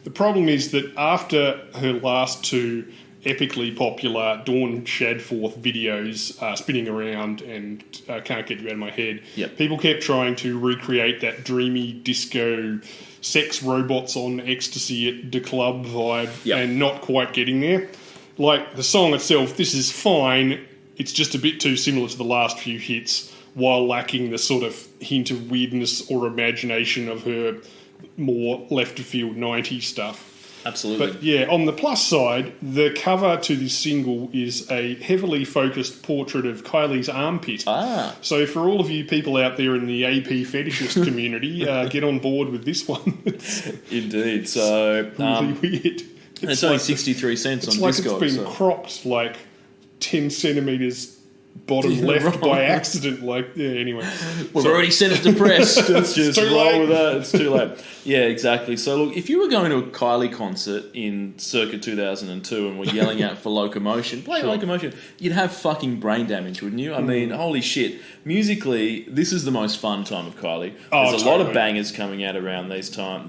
The problem is that after her last 2 epically popular Dawn Shadforth videos, Spinning Around and Can't Get You Out of My Head, people kept trying to recreate that dreamy disco sex robots on ecstasy at the club vibe and not quite getting there. Like the song itself, this is fine. It's just a bit too similar to the last few hits while lacking the sort of hint of weirdness or imagination of her more left-of-field 90s stuff. Absolutely. But yeah, on the plus side, the cover to this single is a heavily focused portrait of Kylie's armpit. So for all of you people out there in the AP fetishist community, get on board with this one. Indeed. So really weird. And it's only 63 cents on like Discord. it's been cropped like 10 centimetres bottom left by accident. Like, yeah, anyway. We've already sent it to press. Let's just too roll late. with that. It's too late. Yeah, exactly. So, look, if you were going to a Kylie concert in circa 2002 and were yelling out for Locomotion, play Locomotion, you'd have fucking brain damage, wouldn't you? I mean, holy shit. Musically, this is the most fun time of Kylie. There's a lot of bangers coming out around this time.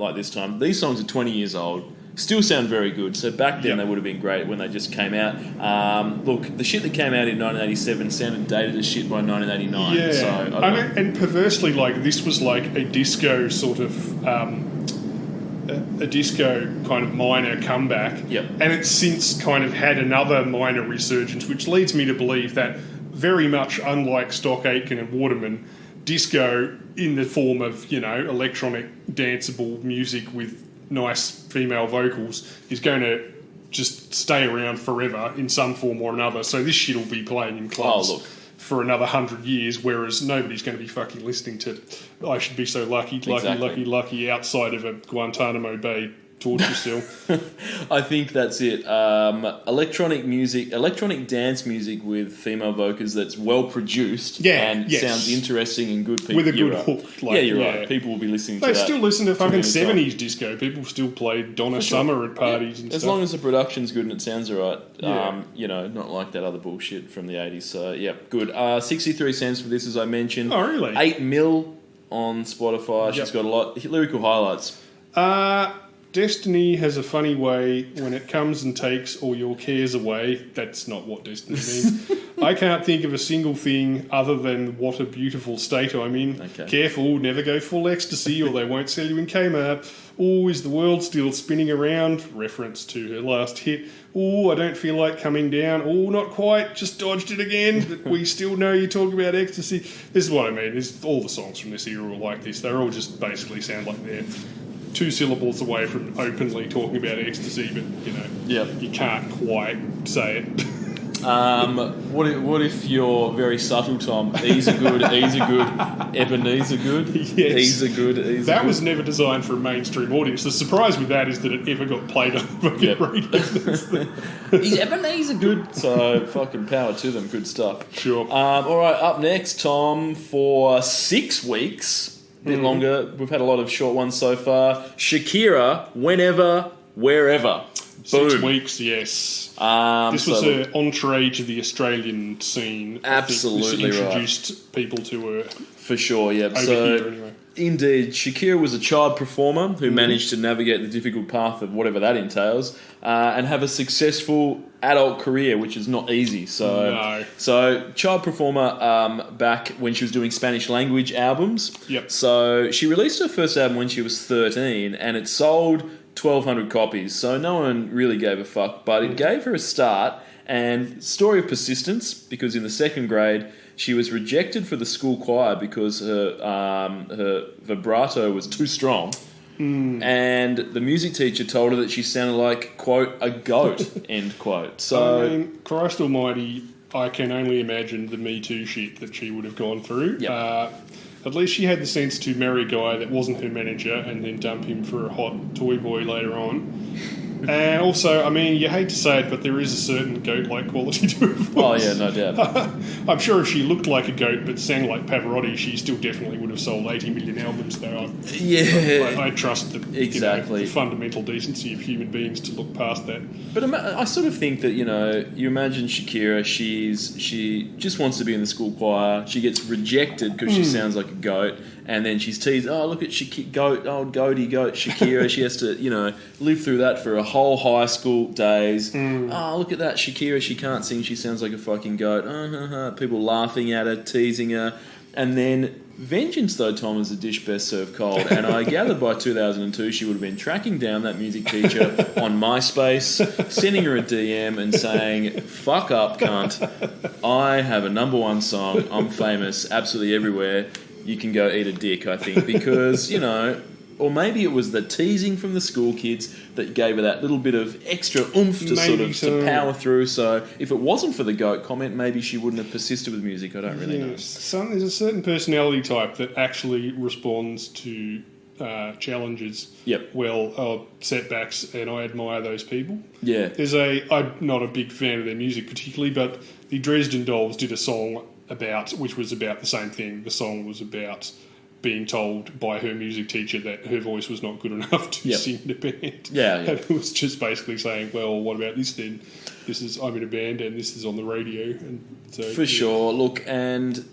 These songs are 20 years old. Still sound very good. So back then they would have been great when they just came out. Look, the shit that came out in 1987 sounded dated as shit by 1989. Yeah, so, I don't know. and perversely, like, this was like a disco sort of a disco kind of minor comeback. Yep. And it's since kind of had another minor resurgence, which leads me to believe that, very much unlike Stock Aitken and Waterman, disco in the form of, electronic danceable music with nice female vocals is going to just stay around forever in some form or another. So this shit will be playing in clubs for another 100 years, whereas nobody's going to be fucking listening to I Should Be So Lucky, lucky outside of a Guantanamo Bay torture cell. I think that's it. Electronic dance music with female vocals that's well produced and sounds interesting and good. With a good hook. You're right. People will be listening to They that. still listen to fucking 70s disco. People still play Donna Summer at parties and as stuff. long as the production's good and it sounds alright. Not like that other bullshit from the 80s. So, yeah, good. 63 cents for this, as I mentioned. Oh, really? 8 mil on Spotify. She's got a lot. Lyrical highlights. Destiny has a funny way when it comes and takes all your cares away. That's not what destiny means. I can't think of a single thing other than what a beautiful state I'm in. Okay. Careful, never go full ecstasy or they won't sell you in Kmart. Oh, is the world still spinning around? Reference to her last hit. Oh, I don't feel like coming down. Oh, not quite. Just dodged it again. But we still know you talk about ecstasy. This is what I mean. All the songs from this era are like this. They're all just basically sound like they're 2 syllables away from openly talking about ecstasy, but you can't quite say it. What if you're very subtle, Tom? E's are good, E's are good, Ebenezer good, Yes. E's are good, E's That are was good. never designed for a mainstream audience. The surprise with that is that it ever got played on fucking radio. Is Ebenezer good? So fucking power to them. Good stuff. Sure. All right, up next, Tom, for 6 weeks. A bit longer. We've had a lot of short ones so far. Shakira, Whenever, Wherever. 6 Boom. weeks, yes. This so was look, her entree to the Australian scene. Absolutely This right. introduced people to her for sure, yeah. over So, here anyway. indeed, Shakira was a child performer who managed to navigate the difficult path of whatever that entails and have a successful adult career, which is not easy. So child performer back when she was doing Spanish language albums. Yep. So she released her first album when she was 13 and it sold 1,200 copies. So no one really gave a fuck, but it gave her a start and story of persistence because in the 2nd grade she was rejected for the school choir because her vibrato was too strong. And the music teacher told her that she sounded like, quote, a goat, end quote. So, I mean, Christ almighty, I can only imagine the Me Too shit that she would have gone through. Yep. At least she had the sense to marry a guy that wasn't her manager and then dump him for a hot toy boy later on. And also, I mean, you hate to say it, but there is a certain goat-like quality to her voice. oh yeah, no doubt. I'm sure if she looked like a goat but sang like Pavarotti, she still definitely would have sold 80 million albums, though. I trust the fundamental decency of human beings to look past that. But I sort of think that, you imagine Shakira, she just wants to be in the school choir. She gets rejected because she sounds like a goat. And then she's teased, oh, look at old goaty goat Shakira. She has to, live through that for a whole high school days. Oh, look at that Shakira. She can't sing. She sounds like a fucking goat. People laughing at her, teasing her. And then vengeance, though, Tom, is a dish best served cold. And I gathered by 2002 she would have been tracking down that music teacher on MySpace, sending her a DM and saying, fuck up, cunt. I have a #1 song. I'm famous absolutely everywhere. You can go eat a dick, I think, because, or maybe it was the teasing from the school kids that gave her that little bit of extra oomph to to power through. So if it wasn't for the goat comment, maybe she wouldn't have persisted with music. I don't really know. There's a certain personality type that actually responds to challenges, Yep. setbacks, and I admire those people. Yeah. I'm not a big fan of their music particularly, but the Dresden Dolls did a song which was about the same thing. The song was about being told by her music teacher that her voice was not good enough to sing in a band. Yeah. And it was just basically saying, well, what about this then? I'm in a band and this is on the radio. And so, For sure. Look, and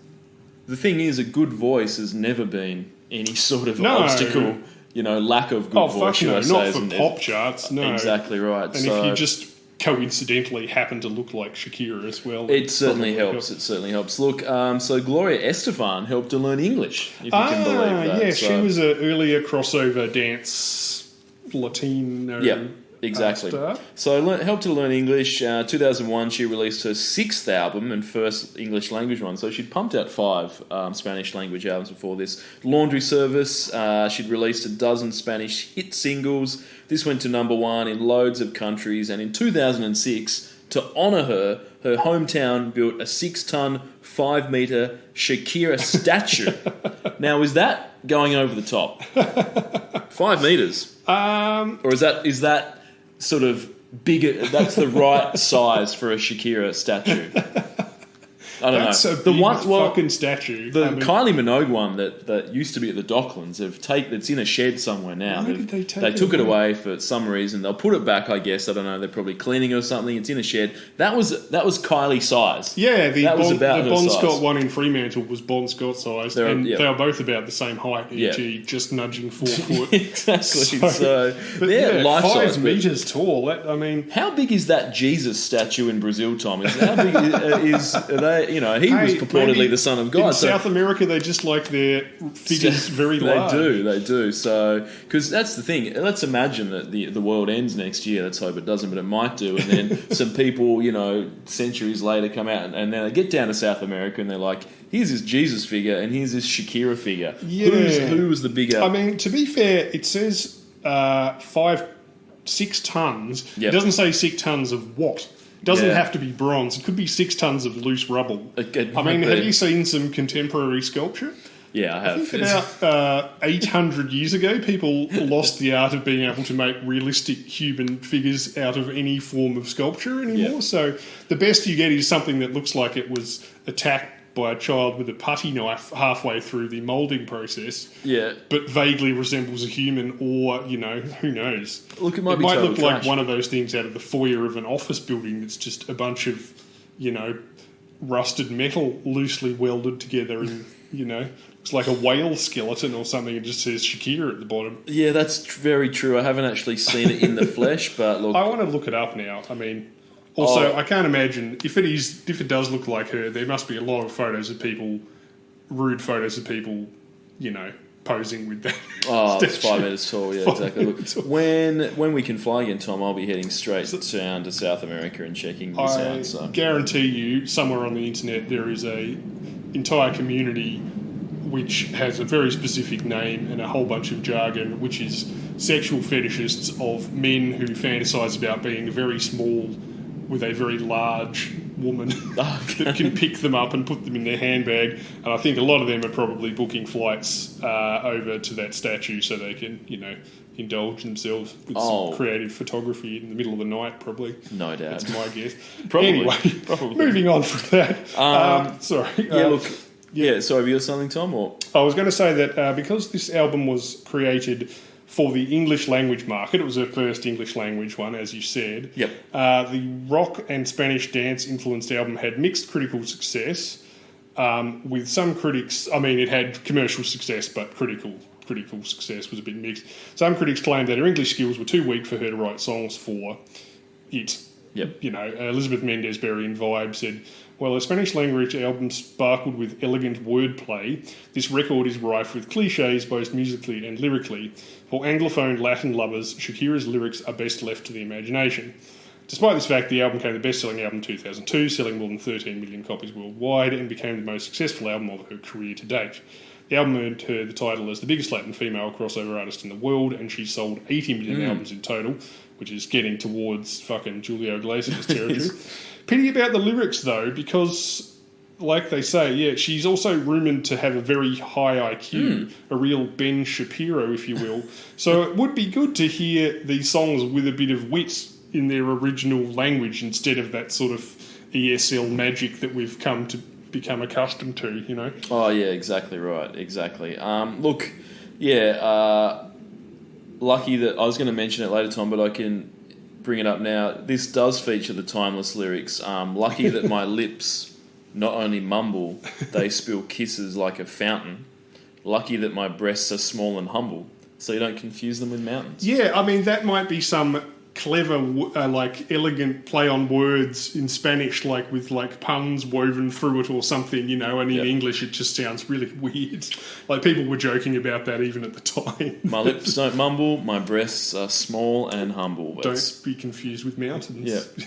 the thing is, a good voice has never been any sort of obstacle, lack of good voice, should I say. Not for pop charts, no. Exactly right. And if you just coincidentally happen to look like Shakira as well. It certainly helps. It certainly helps. Look, so Gloria Estefan helped her learn English, if you can believe that. Yeah, she was an earlier crossover dance Latino. Yep, exactly. Star. So helped her learn English. 2001, she released her 6th album and first English language one. So she'd pumped out 5 Spanish language albums before this. Laundry Service, she'd released a dozen Spanish hit singles. This went to number 1 in loads of countries. And in 2006, to honour her, her hometown built a 6-ton, 5-metre Shakira statue. Now, is that going over the top? 5 metres? Or is that sort of bigger? That's the right size for a Shakira statue. I don't That's know. a big fucking statue. The Kylie Minogue one that used to be at the Docklands, it's in a shed somewhere now. Why did they take they it took it away? away for some reason. They'll put it back, I guess. I don't know. They're probably cleaning or something. It's in a shed. That was Kylie size. Yeah, the Bon size. Scott one in Fremantle was Bon Scott size, they were both about the same height, e.g. just nudging 4 foot. Exactly. Life 5 size. metres tall. How big is that Jesus statue in Brazil, Tom? How big are they? He was purportedly the son of God. In South America, they just like their figures very large. They do. So, because that's the thing. Let's imagine that the world ends next year. Let's hope it doesn't, but it might do. And then some people, centuries later come out and then they get down to South America and they're like, here's this Jesus figure and here's this Shakira figure. Yeah. Who was the bigger? To be fair, it says 6 tons. Yep. It doesn't say 6 tons of what. It doesn't have to be bronze. It could be 6 tons of loose rubble. Have you seen some contemporary sculpture? Yeah, I have. I think about 800 years ago, people lost the art of being able to make realistic human figures out of any form of sculpture anymore. Yeah. So the best you get is something that looks like it was attacked by a child with a putty knife halfway through the moulding process. Yeah. But vaguely resembles a human, or, who knows. Look, it might might look like trash. one of those things out of the foyer of an office building that's just a bunch of, rusted metal loosely welded together and, it's like a whale skeleton or something. It just says Shakira at the bottom. Yeah, that's very true. I haven't actually seen it in the flesh, but look... I want to look it up now. I can't imagine, if it does look like her, there must be a lot of rude photos of people, posing with that. Oh, it's 5 metres tall, yeah, exactly. Look, when we can fly again, Tom, I'll be heading straight down to South America and checking this out. So. Guarantee you, somewhere on the internet, there is a entire community which has a very specific name and a whole bunch of jargon, which is sexual fetishists of men who fantasize about being very small with a very large woman that can pick them up and put them in their handbag. And I think a lot of them are probably booking flights over to that statue so they can, indulge themselves with some creative photography in the middle of the night, probably. No doubt. That's my guess. Probably. Anyway, moving on from that. Sorry. So have you got something, Tom? Or? I was going to say that because this album was created for the English language market, it was her first English language one, as you said. Yep. The rock and Spanish dance influenced album had mixed critical success, with some critics... it had commercial success, but critical success was a bit mixed. Some critics claimed that her English skills were too weak for her to write songs for it. Yep. Elizabeth Mendez-Berry in Vibe said, "While a Spanish language album sparkled with elegant wordplay, this record is rife with cliches both musically and lyrically. For Anglophone Latin lovers, Shakira's lyrics are best left to the imagination." Despite this fact, the album became the best-selling album in 2002, selling more than 13 million copies worldwide, and became the most successful album of her career to date. The album earned her the title as the biggest Latin female crossover artist in the world, and she sold 80 million albums in total, which is getting towards fucking Julio Iglesias territory. Pity about the lyrics, though, because like they say, yeah, she's also rumoured to have a very high IQ, a real Ben Shapiro, if you will. So it would be good to hear these songs with a bit of wit in their original language instead of that sort of ESL magic that we've come to become accustomed to, you know? Oh, yeah, exactly right. Exactly. Look, lucky that I was going to mention it later, Tom, but I can bring it up now. This does feature the timeless lyrics. Lucky that my lips not only mumble, they spill kisses like a fountain. Lucky that my breasts are small and humble, so you don't confuse them with mountains. Yeah, I mean, that might be some clever, like, elegant play on words in Spanish, like, with, like, puns woven through it or something, you know, and in English it just sounds really weird. Like, people were joking about that even at the time. My lips don't mumble, my breasts are small and humble. Don't be confused with mountains. Yeah.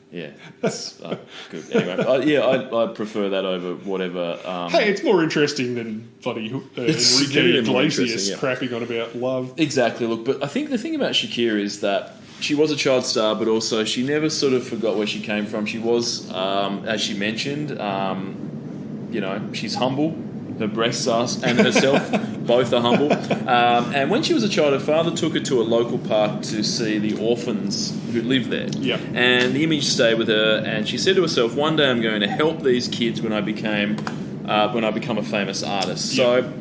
Yeah, that's good. Anyway, I prefer that over whatever. Hey, it's more interesting than bloody Enrique Iglesias yeah. crapping on about love. Exactly. Look, but I think the thing about Shakira is that she was a child star, but also she never sort of forgot where she came from. She was, as she mentioned, she's humble. Her breasts are, and herself, both are humble. And when she was a child, her father took her to a local park to see the orphans who lived there. Yeah. And the image stayed with her, and she said to herself, one day I'm going to help these kids when I become a famous artist. So,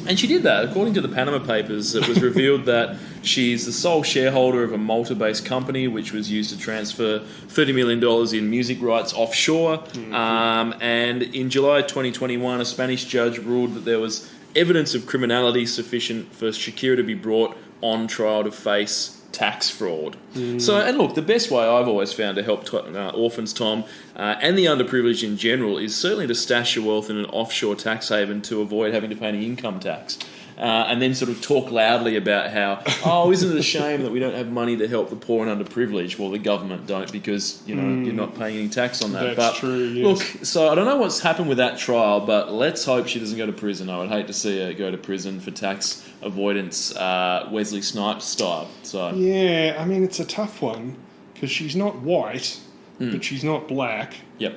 and she did that. According to the Panama Papers, it was revealed that she's the sole shareholder of a Malta-based company which was used to transfer $30 million in music rights offshore. And in July 2021, a Spanish judge ruled that there was evidence of criminality sufficient for Shakira to be brought on trial to face tax fraud. So, and look, the best way I've always found to help orphans, Tom, and the underprivileged in general, is certainly to stash your wealth in an offshore tax haven to avoid having to pay any income tax. And then sort of talk loudly about how, isn't it a shame that we don't have money to help the poor and underprivileged? Well, the government don't because, you're not paying any tax on that. That's true, yes. Look, so I don't know what's happened with that trial, but let's hope she doesn't go to prison. I would hate to see her go to prison for tax avoidance, Wesley Snipes style. So yeah, I mean, it's a tough one because she's not white, but she's not black. Yep.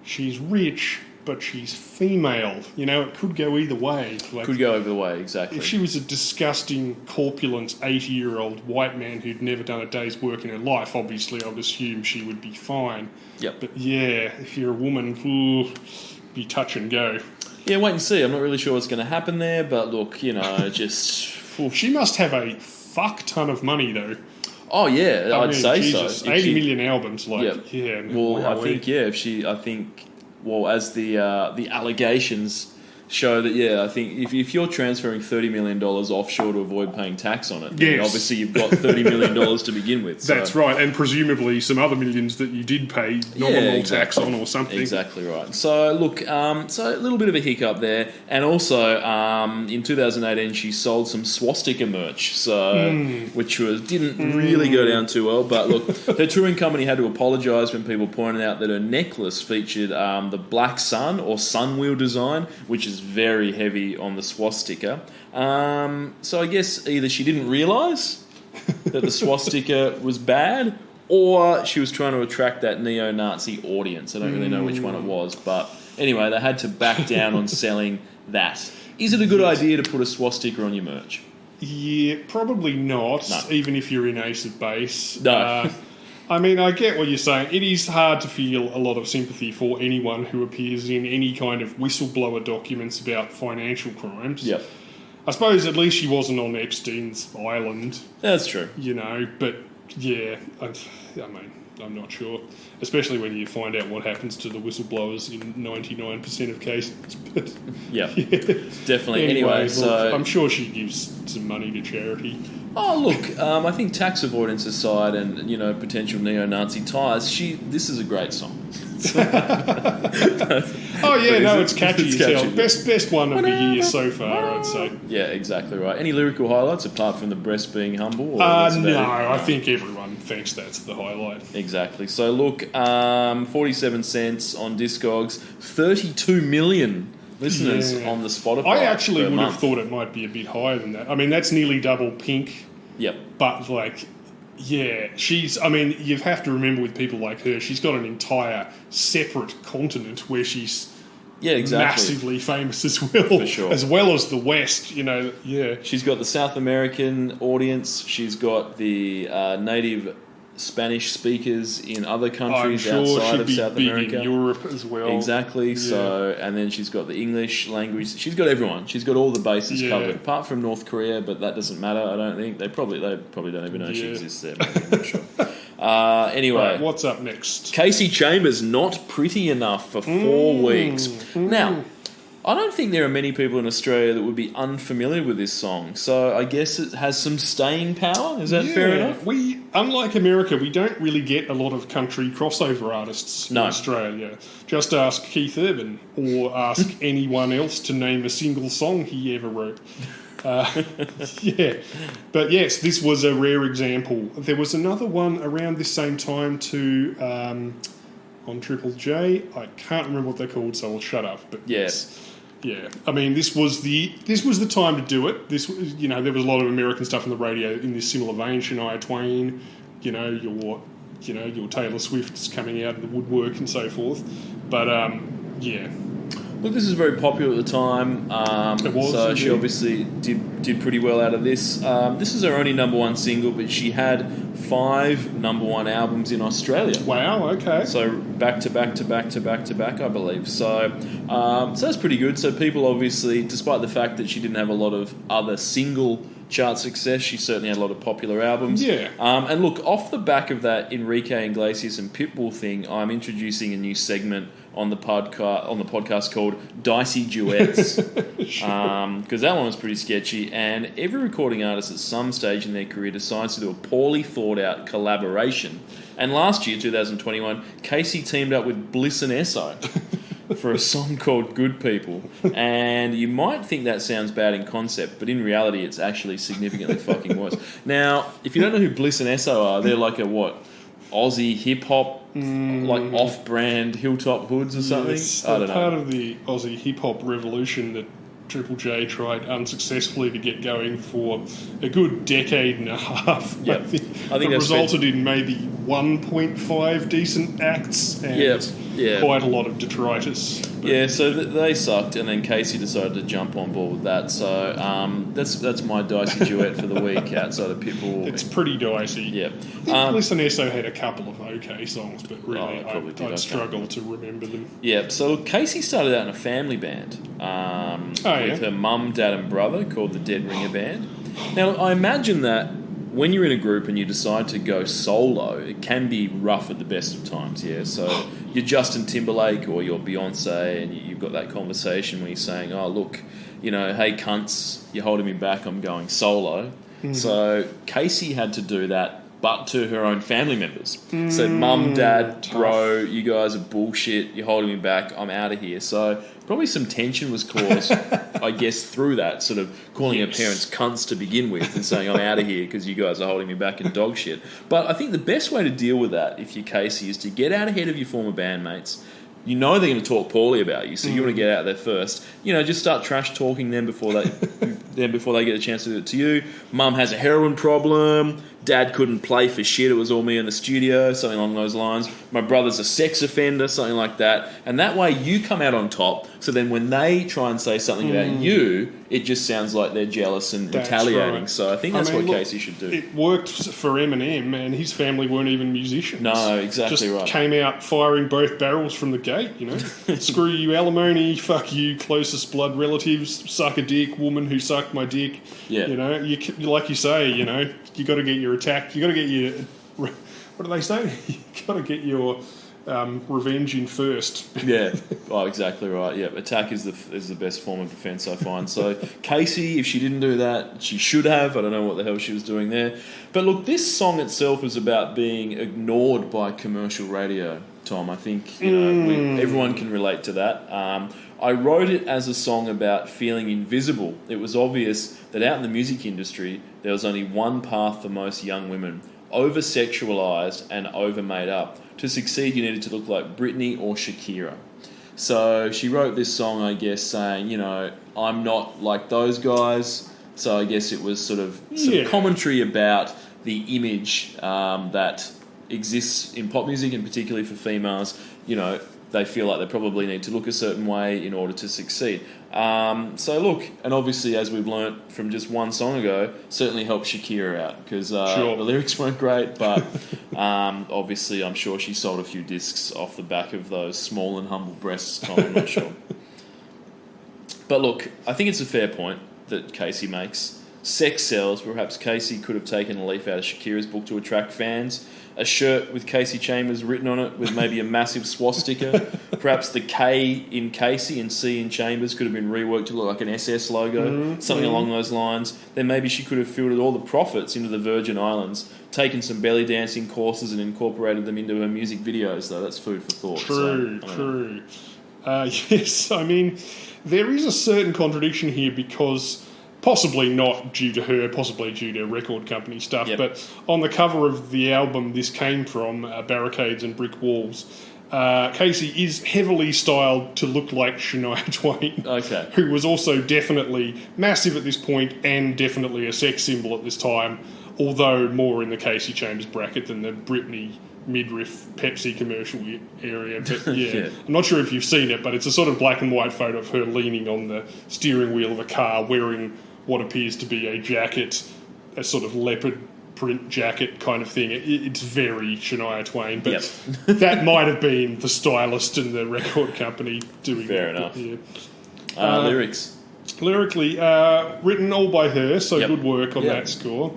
She's rich, but she's female. You know, it could go either way. Like, could go either way, exactly. if she was a disgusting, corpulent 80-year-old white man who'd never done a day's work in her life, obviously I would assume she would be fine. Yep. But yeah, if you're a woman, be touch and go. Yeah, wait and see. I'm not really sure what's going to happen there, but look, just... She must have a fuck ton of money, though. Oh, yeah, I I'd mean, say Jesus, so. 80 million albums, like, Yep. yeah. Well, wow, I think, as the allegations show that, I think if you're transferring $30 million offshore to avoid paying tax on it, then Yes. obviously you've got $30 million to begin with. So. That's right, and presumably some other millions that you did pay nominal tax on or something. Exactly right. So, look, so a little bit of a hiccup there. And also, in 2018, she sold some swastika merch, which didn't really go down too well. But look, her touring company had to apologise when people pointed out that her necklace featured the black sun or sun wheel design, which is very heavy on the swastika. So I guess either she didn't realise that the swastika was bad, or she was trying to attract that neo-Nazi audience. I don't really know which one it was, but anyway, they had to back down on selling that. Is it a good idea to put a swastika on your merch? Yeah, probably not, No. even if you're in Ace of Base. No. I mean, I get what you're saying. It is hard to feel a lot of sympathy for anyone who appears in any kind of whistleblower documents about financial crimes. Yep. I suppose at least she wasn't on Epstein's island, That's true. but yeah, I mean, I'm not sure. Especially when you find out what happens to the whistleblowers in 99% of cases. But Yeah, definitely. Anyway, look, so... I'm sure she gives some money to charity. Oh, look, I think tax avoidance aside and, potential neo-Nazi ties, this is a great song. Oh yeah, no, it's catchy It's as hell. catchy. Best one of the year so far, I'd say. Yeah, exactly right. Any lyrical highlights apart from the breast being humble? Or that's about No, it? I think everyone thinks that's the highlight. Exactly. So look, 47 cents on Discogs, 32 million listeners Yeah. on the Spotify. I actually per would have month. thought it might be a bit higher than that. I mean, that's nearly double Pink, Yep. but like Yeah, I mean, you have to remember with people like her, she's got an entire separate continent where she's massively famous as well. For sure. As well as the West, yeah. She's got the South American audience. She's got the native Spanish speakers in other countries outside of South America. In Europe as well. Exactly. Yeah. So, and then she's got the English language. She's got everyone. She's got all the bases covered, apart from North Korea. But that doesn't matter. I don't think they probably don't even know she exists there. Maybe, I'm not sure. Anyway, right, what's up next? Casey Chambers, Not Pretty Enough for 4 weeks. Now, I don't think there are many people in Australia that would be unfamiliar with this song, so I guess it has some staying power. Is that fair enough? Unlike America, we don't really get a lot of country crossover artists in Australia. Just ask Keith Urban, or ask anyone else to name a single song he ever wrote. But yes, this was a rare example. There was another one around this same time too, on Triple J. I can't remember what they're called, so I'll shut up. But yes. Yeah, I mean, this was the time to do it. This was, there was a lot of American stuff on the radio in this similar vein. Shania Twain, your Taylor Swift's coming out of the woodwork and so forth. But yeah. Look, this is very popular at the time. It was, so she obviously did pretty well out of this. This is her only number one single, but she had 5 number one albums in Australia. Wow, okay. So back to back to back to back to back, I believe. So that's pretty good. So people obviously, despite the fact that she didn't have a lot of other single chart success, she certainly had a lot of popular albums. Yeah. And look, off the back of that Enrique Iglesias and Pitbull thing, I'm introducing a new segment on the podcast called Dicey Duets, because that one was pretty sketchy. And every recording artist at some stage in their career decides to do a poorly thought out collaboration. And last year, 2021, Casey teamed up with Bliss and Esso for a song called Good People. And you might think that sounds bad in concept, but in reality, it's actually significantly fucking worse. Now, if you don't know who Bliss and Esso are, they're like a Aussie hip-hop, like off-brand Hilltop Hoods or something? Yes, I don't know. Part of the Aussie hip-hop revolution that Triple J tried unsuccessfully to get going for a good decade and a half. Yep. I think it resulted in maybe 1.5 decent acts and quite a lot of detritus. Yeah, so they sucked, and then Casey decided to jump on board with that. So that's my dicey duet for the week outside of Pitbull. It's pretty dicey. Yeah. I think Bliss and Esso had a couple of okay songs, but really I'd struggle to remember them. Yeah, so Casey started out in a family band with her mum, dad and brother called the Dead Ringer Band. Now, I imagine that when you're in a group and you decide to go solo, it can be rough at the best of times, yeah? So you're Justin Timberlake or you're Beyonce and you've got that conversation where you're saying, oh, look, hey, cunts, you're holding me back, I'm going solo. Mm-hmm. So Casey had to do that, but to her own family members. So mum, dad, bro, you guys are bullshit, you're holding me back, I'm out of here. So probably some tension was caused, I guess, through that, sort of calling her parents cunts to begin with and saying, I'm out of here because you guys are holding me back in dog shit. But I think the best way to deal with that, if you're Casey, is to get out ahead of your former bandmates. You know they're going to talk poorly about you, so you want to get out there first. Just start trash talking them before they get a chance to do it to you. Mum has a heroin problem. Dad couldn't play for shit. It was all me in the studio, something along those lines. My brother's a sex offender, something like that. And that way you come out on top. So then when they try and say something about you, it just sounds like they're jealous and retaliating. Right. So I think that's what Casey should do. It worked for Eminem, and his family weren't even musicians. No, exactly just right. Came out firing both barrels from the gate, Screw you, alimony, fuck you, closest blood relatives, suck a dick, woman who sucked my dick. Yeah. You like you say, you got to get your attack. You got to get your, what do they say? You got to get your revenge in first. Yeah. Oh, exactly right. Yeah. Attack is the best form of defence, I find. So Casey, if she didn't do that, she should have. I don't know what the hell she was doing there. But look, this song itself is about being ignored by commercial radio, Tom. I think everyone can relate to that. I wrote it as a song about feeling invisible. It was obvious that out in the music industry, there was only one path for most young women: over-sexualised and over-made up. To succeed, you needed to look like Britney or Shakira. So she wrote this song, I guess, saying, I'm not like those guys. So I guess it was sort of commentary about the image that exists in pop music, and particularly for females, they feel like they probably need to look a certain way in order to succeed. So look, and obviously, as we've learnt from just one song ago, certainly helped Shakira out, because the lyrics weren't great, but obviously I'm sure she sold a few discs off the back of those small and humble breasts, Tom, I'm not sure. But look, I think it's a fair point that Casey makes. Sex sells. Perhaps Casey could have taken a leaf out of Shakira's book to attract fans. A shirt with Casey Chambers written on it with maybe a massive swastika. Perhaps the K in Casey and C in Chambers could have been reworked to look like an SS logo, something along those lines. Then maybe she could have filtered all the profits into the Virgin Islands, taken some belly dancing courses and incorporated them into her music videos, though. That's food for thought. True. Yes, I mean, there is a certain contradiction here because... possibly not due to her, possibly due to record company stuff, but on the cover of the album this came from, Barricades and Brick Walls, Casey is heavily styled to look like Shania Twain, who was also definitely massive at this point and definitely a sex symbol at this time, although more in the Casey Chambers bracket than the Britney midriff Pepsi commercial area. But I'm not sure if you've seen it, but it's a sort of black and white photo of her leaning on the steering wheel of a car wearing what appears to be a jacket, a sort of leopard print jacket kind of thing. It's very Shania Twain, but that might have been the stylist and the record company doing Fair it. enough. Lyrics. Lyrically, written all by her, so good work on that score.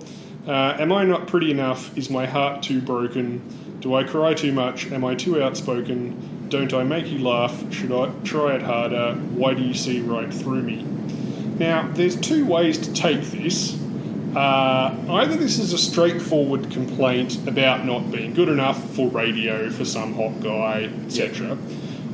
Am I not pretty enough? Is my heart too broken? Do I cry too much? Am I too outspoken? Don't I make you laugh? Should I try it harder? Why do you see right through me? Now, there's two ways to take this. Either this is a straightforward complaint about not being good enough for radio for some hot guy, etc.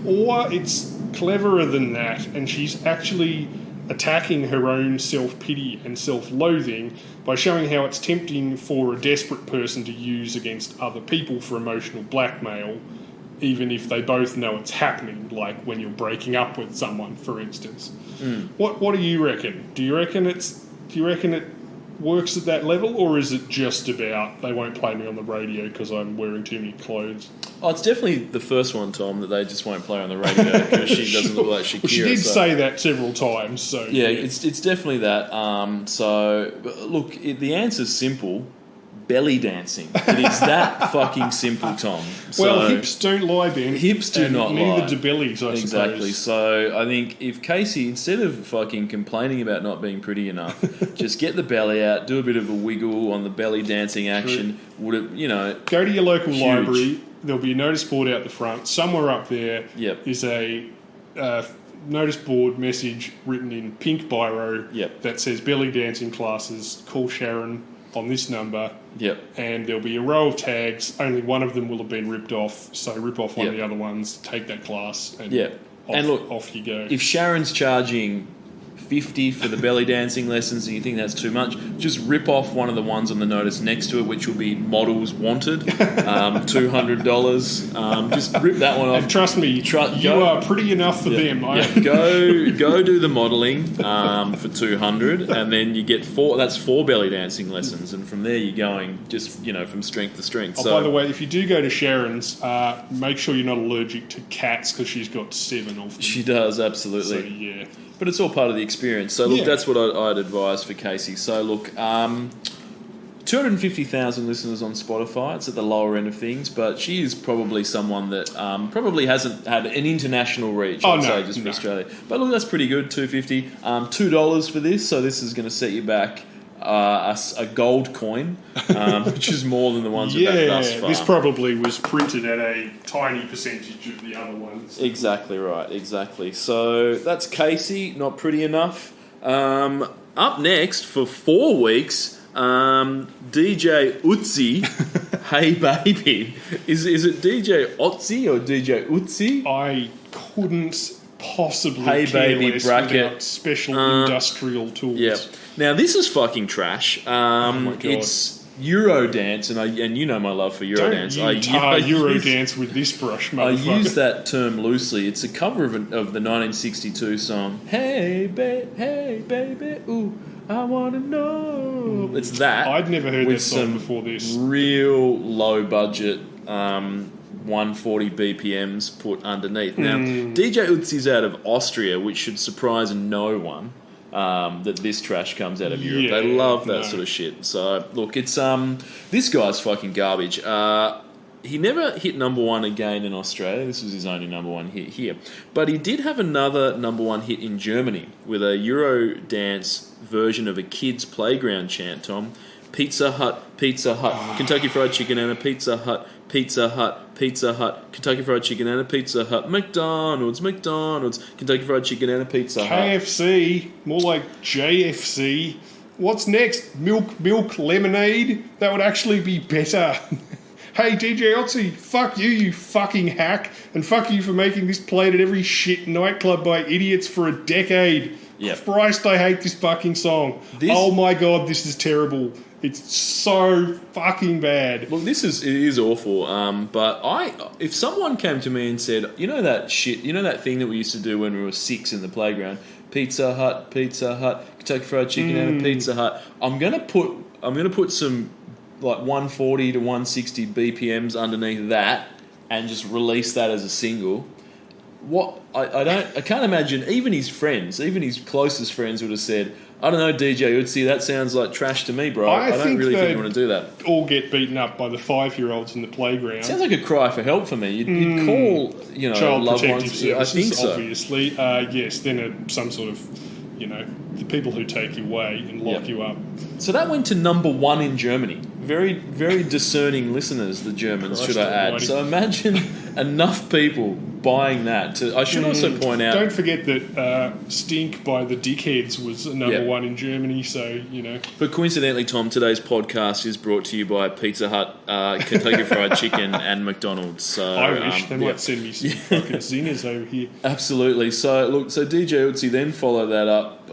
Or it's cleverer than that, and she's actually attacking her own self-pity and self-loathing by showing how it's tempting for a desperate person to use against other people for emotional blackmail, even if they both know it's happening, like when you're breaking up with someone, for instance. What do you reckon? Do you reckon it works at that level, or is it just about they won't play me on the radio because I'm wearing too many clothes? Oh, it's definitely the first one, Tom, that they just won't play on the radio because she doesn't look like Shakira. Well, she did say that several times, so... Yeah, it's definitely that. Look, the answer's simple. Belly dancing. It is that fucking simple, Tom. Well, hips don't lie, Ben. Hips do not lie. Neither do bellies, I Exactly. suppose. So I think if Casey, instead of fucking complaining about not being pretty enough, just get the belly out, do a bit of a wiggle on the belly dancing action. Would it, go to your local library. There'll be a notice board out the front. Somewhere up there is a notice board message written in pink biro that says belly dancing classes. Call Sharon on this number. And there'll be a row of tags. Only one of them will have been ripped off. So rip off one of the other ones, take that class, and off you go. If Sharon's charging $50 for the belly dancing lessons and you think that's too much, just rip off one of the ones on the notice next to it, which will be models wanted, $200. Just rip that one off. And trust me, you are pretty enough for them. Go do the modelling for $200, and then you get four belly dancing lessons, and from there you're going just from strength to strength. By the way, if you do go to Sharon's, make sure you're not allergic to cats because she's got 7 of them. She does, absolutely. So, but it's all part of the experience. So, look, that's what I'd advise for Casey. So, look, 250,000 listeners on Spotify. It's at the lower end of things, but she is probably someone that probably hasn't had an international reach, for Australia. But, look, that's pretty good, 250. $2 for this, so this is going to set you back a gold coin, which is more than the ones we've had thus far. This probably was printed at a tiny percentage of the other ones. Exactly right, exactly. So that's Casey, not pretty enough. Up next for 4 weeks, DJ Utsi, Hey Baby. Is it DJ Otzi or DJ Utsi? I couldn't possibly Hey Baby less bracket without special industrial tools. Yeah. Now this is fucking trash. Oh my God. It's Eurodance, and you know my love for Eurodance. Don't tar Eurodance with this brush, motherfucker. I use that term loosely. It's a cover of the 1962 song Hey Baby, ooh. I wanna know. It's that. I'd never heard with that song some before this. Real low budget 140 BPMs put underneath. Now, DJ Utzi's out of Austria, which should surprise no one. That this trash comes out of Europe. Yeah, They love that no. sort of shit. So look, it's this guy's fucking garbage. He never hit number one again in Australia. This was his only number one hit here. But he did have another number one hit in Germany with a Euro dance version of a kid's playground chant, Tom. Pizza Hut, Kentucky Fried Chicken and a Pizza Hut, Kentucky Fried Chicken and a Pizza Hut, McDonald's, Kentucky Fried Chicken and a Pizza Hut. KFC, more like JFC. What's next? Milk lemonade? That would actually be better. Hey, DJ Otzi, fuck you, you fucking hack, and fuck you for making this played at every shit nightclub by idiots for a decade. Yep. Christ, I hate this fucking song. Oh my god, this is terrible. It's so fucking bad. Look, it is awful. But if someone came to me and said, you know that shit, you know that thing that we used to do when we were 6 in the playground, Pizza Hut, Kentucky Fried Chicken and a Pizza Hut. I'm gonna put some like 140 to 160 BPMs underneath that and just release that as a single. What I can't imagine even his closest friends would have said, I don't know, DJ Utzi, that sounds like trash to me, bro. I don't really think you want to do that. All get beaten up by the 5-year-olds in the playground. Sounds like a cry for help for me. You'd call, Child loved Protective ones. Services, I think so. Obviously, yes. Then some sort of, the people who take you away and lock you up. So that went to number one in Germany. Very, very discerning listeners, the Germans, Christ should I add. almighty. So imagine enough people buying that. I should also point out... Don't forget that Stink by the Dickheads was number one in Germany, so, But coincidentally, Tom, today's podcast is brought to you by Pizza Hut, Kentucky Fried Chicken and McDonald's. So, I wish they might send me some fucking zingers over here. Absolutely. So DJ Utzi then followed that up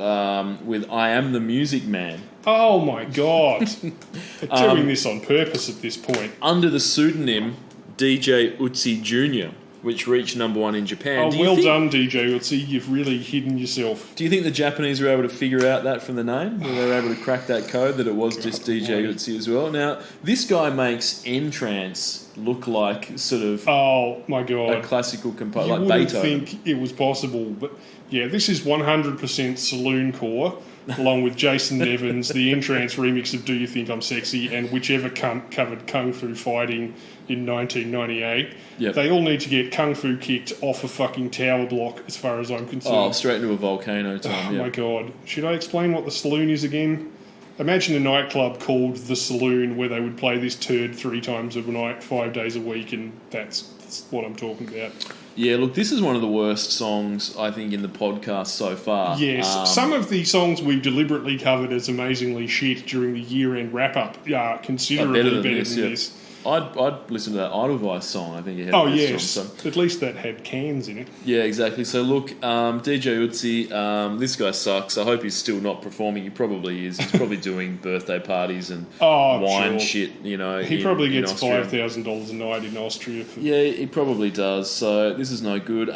with I Am the Music Man. Oh my god. They're doing this on purpose at this point. Under the pseudonym DJ Utzi Jr., which reached number one in Japan. Done, DJ Utzi. You've really hidden yourself. Do you think the Japanese were able to figure out that from the name? Were they able to crack that code that it was just DJ Utzi as well? Now, this guy makes N-Trance look like sort of oh my god, a classical composer, like you wouldn't Beethoven. think it was possible, but yeah, this is 100% Saloon Core, along with Jason Nevins, the N-Trance remix of Do You Think I'm Sexy, and whichever cunt covered Kung Fu Fighting in 1998. Yep. They all need to get Kung Fu kicked off a fucking tower block, as far as I'm concerned. Oh, straight into a volcano, Tom. Oh my god. Should I explain what the Saloon is again? Imagine a nightclub called The Saloon where they would play this turd 3 times a night, 5 days a week, and that's what I'm talking about. Yeah, look, this is one of the worst songs, I think, in the podcast so far. Yes, some of the songs we've deliberately covered as amazingly shit during the year-end wrap-up are considerably better than this. I'd listen to that Edelweiss song, I think it had Oh, this yes. song, so. At least that had cans in it. Yeah, exactly. So, look, DJ Utzi, this guy sucks. I hope he's still not performing. He probably is. He's probably doing birthday parties and wine shit, He probably gets Austria. $5,000 a night in Austria. Yeah, he probably does. So, this is no good.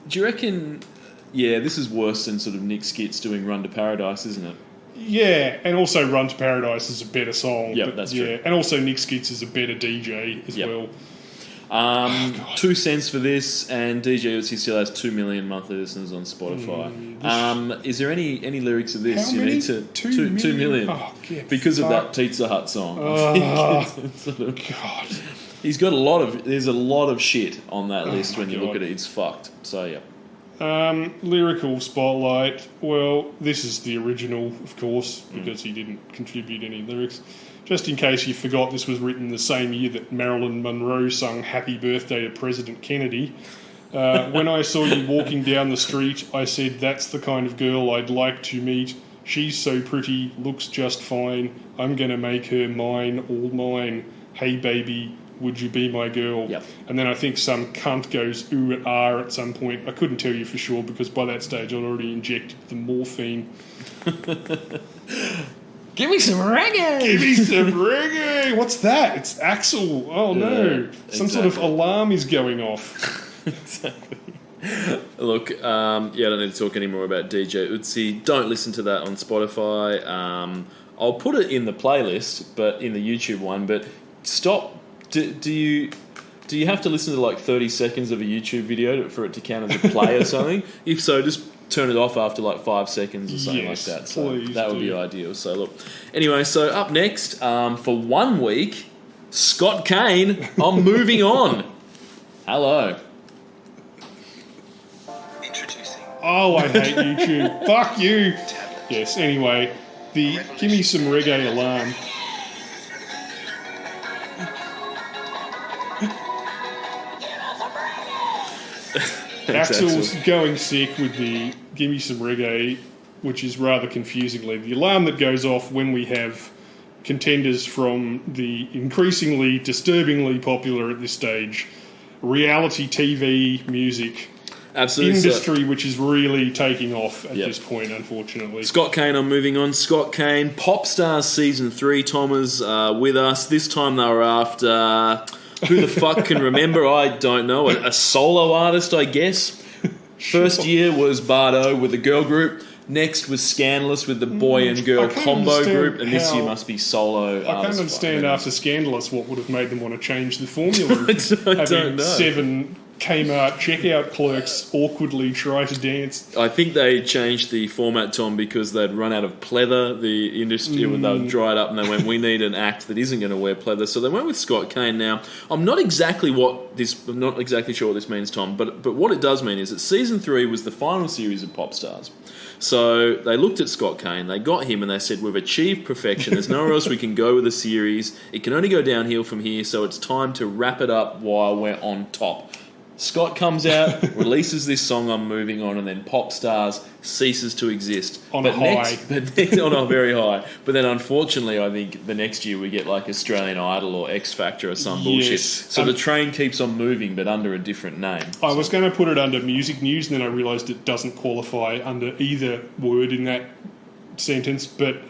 Do you reckon... Yeah, this is worse than sort of Nick Skitz doing Run to Paradise, isn't it? Yeah, and also Run to Paradise is a better song. Yeah, that's true. And also Nick Skitz is a better DJ as well. 2 cents for this, and DJ Utzi still has 2 million monthly listeners on Spotify. Is there any lyrics of this? How many? 2 million. Oh, because of that Pizza Hut song. God. He's got there's a lot of shit on that list when you look at it. It's fucked. So, yeah. Lyrical spotlight. Well, this is the original, of course, because he didn't contribute any lyrics. Just in case you forgot, this was written the same year that Marilyn Monroe sung Happy Birthday to President Kennedy. When I saw you walking down the street, I said, that's the kind of girl I'd like to meet. She's so pretty, looks just fine. I'm going to make her mine, all mine. Hey, baby, would you be my girl? Yep. And then I think some cunt goes ooh and ah at some point. I couldn't tell you for sure because by that stage I'd already injected the morphine. Give me some reggae! Give me some reggae! What's that? It's Axel. Oh no. Some sort of alarm is going off. Exactly. Look, I don't need to talk anymore about DJ Ötzi. Don't listen to that on Spotify. I'll put it in the playlist, but in the YouTube one. But stop. Do you have to listen to like 30 seconds of a YouTube video for it to count as a play or something? If so, just turn it off after like 5 seconds or something like that. So that would be ideal. So look. Anyway, so up next, for 1 week, Scott Kane, I'm moving on. Hello. Introducing. Oh, I hate YouTube. Fuck you. Yes, anyway, the Give Me Some Reggae alarm. Axel's going sick with the Give Me Some Reggae, which is rather confusingly the alarm that goes off when we have contenders from the increasingly disturbingly popular at this stage reality TV music industry, which is really taking off at this point, unfortunately. Scott Kane, I'm moving on. Scott Kane, Pop Stars Season 3. Tom is with us. This time they were after... who the fuck can remember? I don't know. A solo artist, I guess. First year was Bardo with the girl group. Next was Scandalous with the boy and girl combo group. And this year must be solo artists. I can't understand after Scandalous what would have made them want to change the formula. I don't know. 7 Kmart checkout clerks awkwardly try to dance. I think they changed the format, Tom, because they'd run out of pleather. The industry, they were dried up, and they went, we need an act that isn't going to wear pleather. So they went with Scott Kane. Now, I'm not exactly sure what this means, Tom, but what it does mean is that Season 3 was the final series of Pop Stars. So they looked at Scott Kane, they got him, and they said, we've achieved perfection. There's nowhere else we can go with the series. It can only go downhill from here, so it's time to wrap it up while we're on top. Scott comes out, releases this song, I'm moving on, and then Pop Stars ceases to exist. On a high. On a very high. But then unfortunately, I think the next year we get like Australian Idol or X Factor or some bullshit. So the train keeps on moving, but under a different name. I was going to put it under music news, and then I realised it doesn't qualify under either word in that sentence. But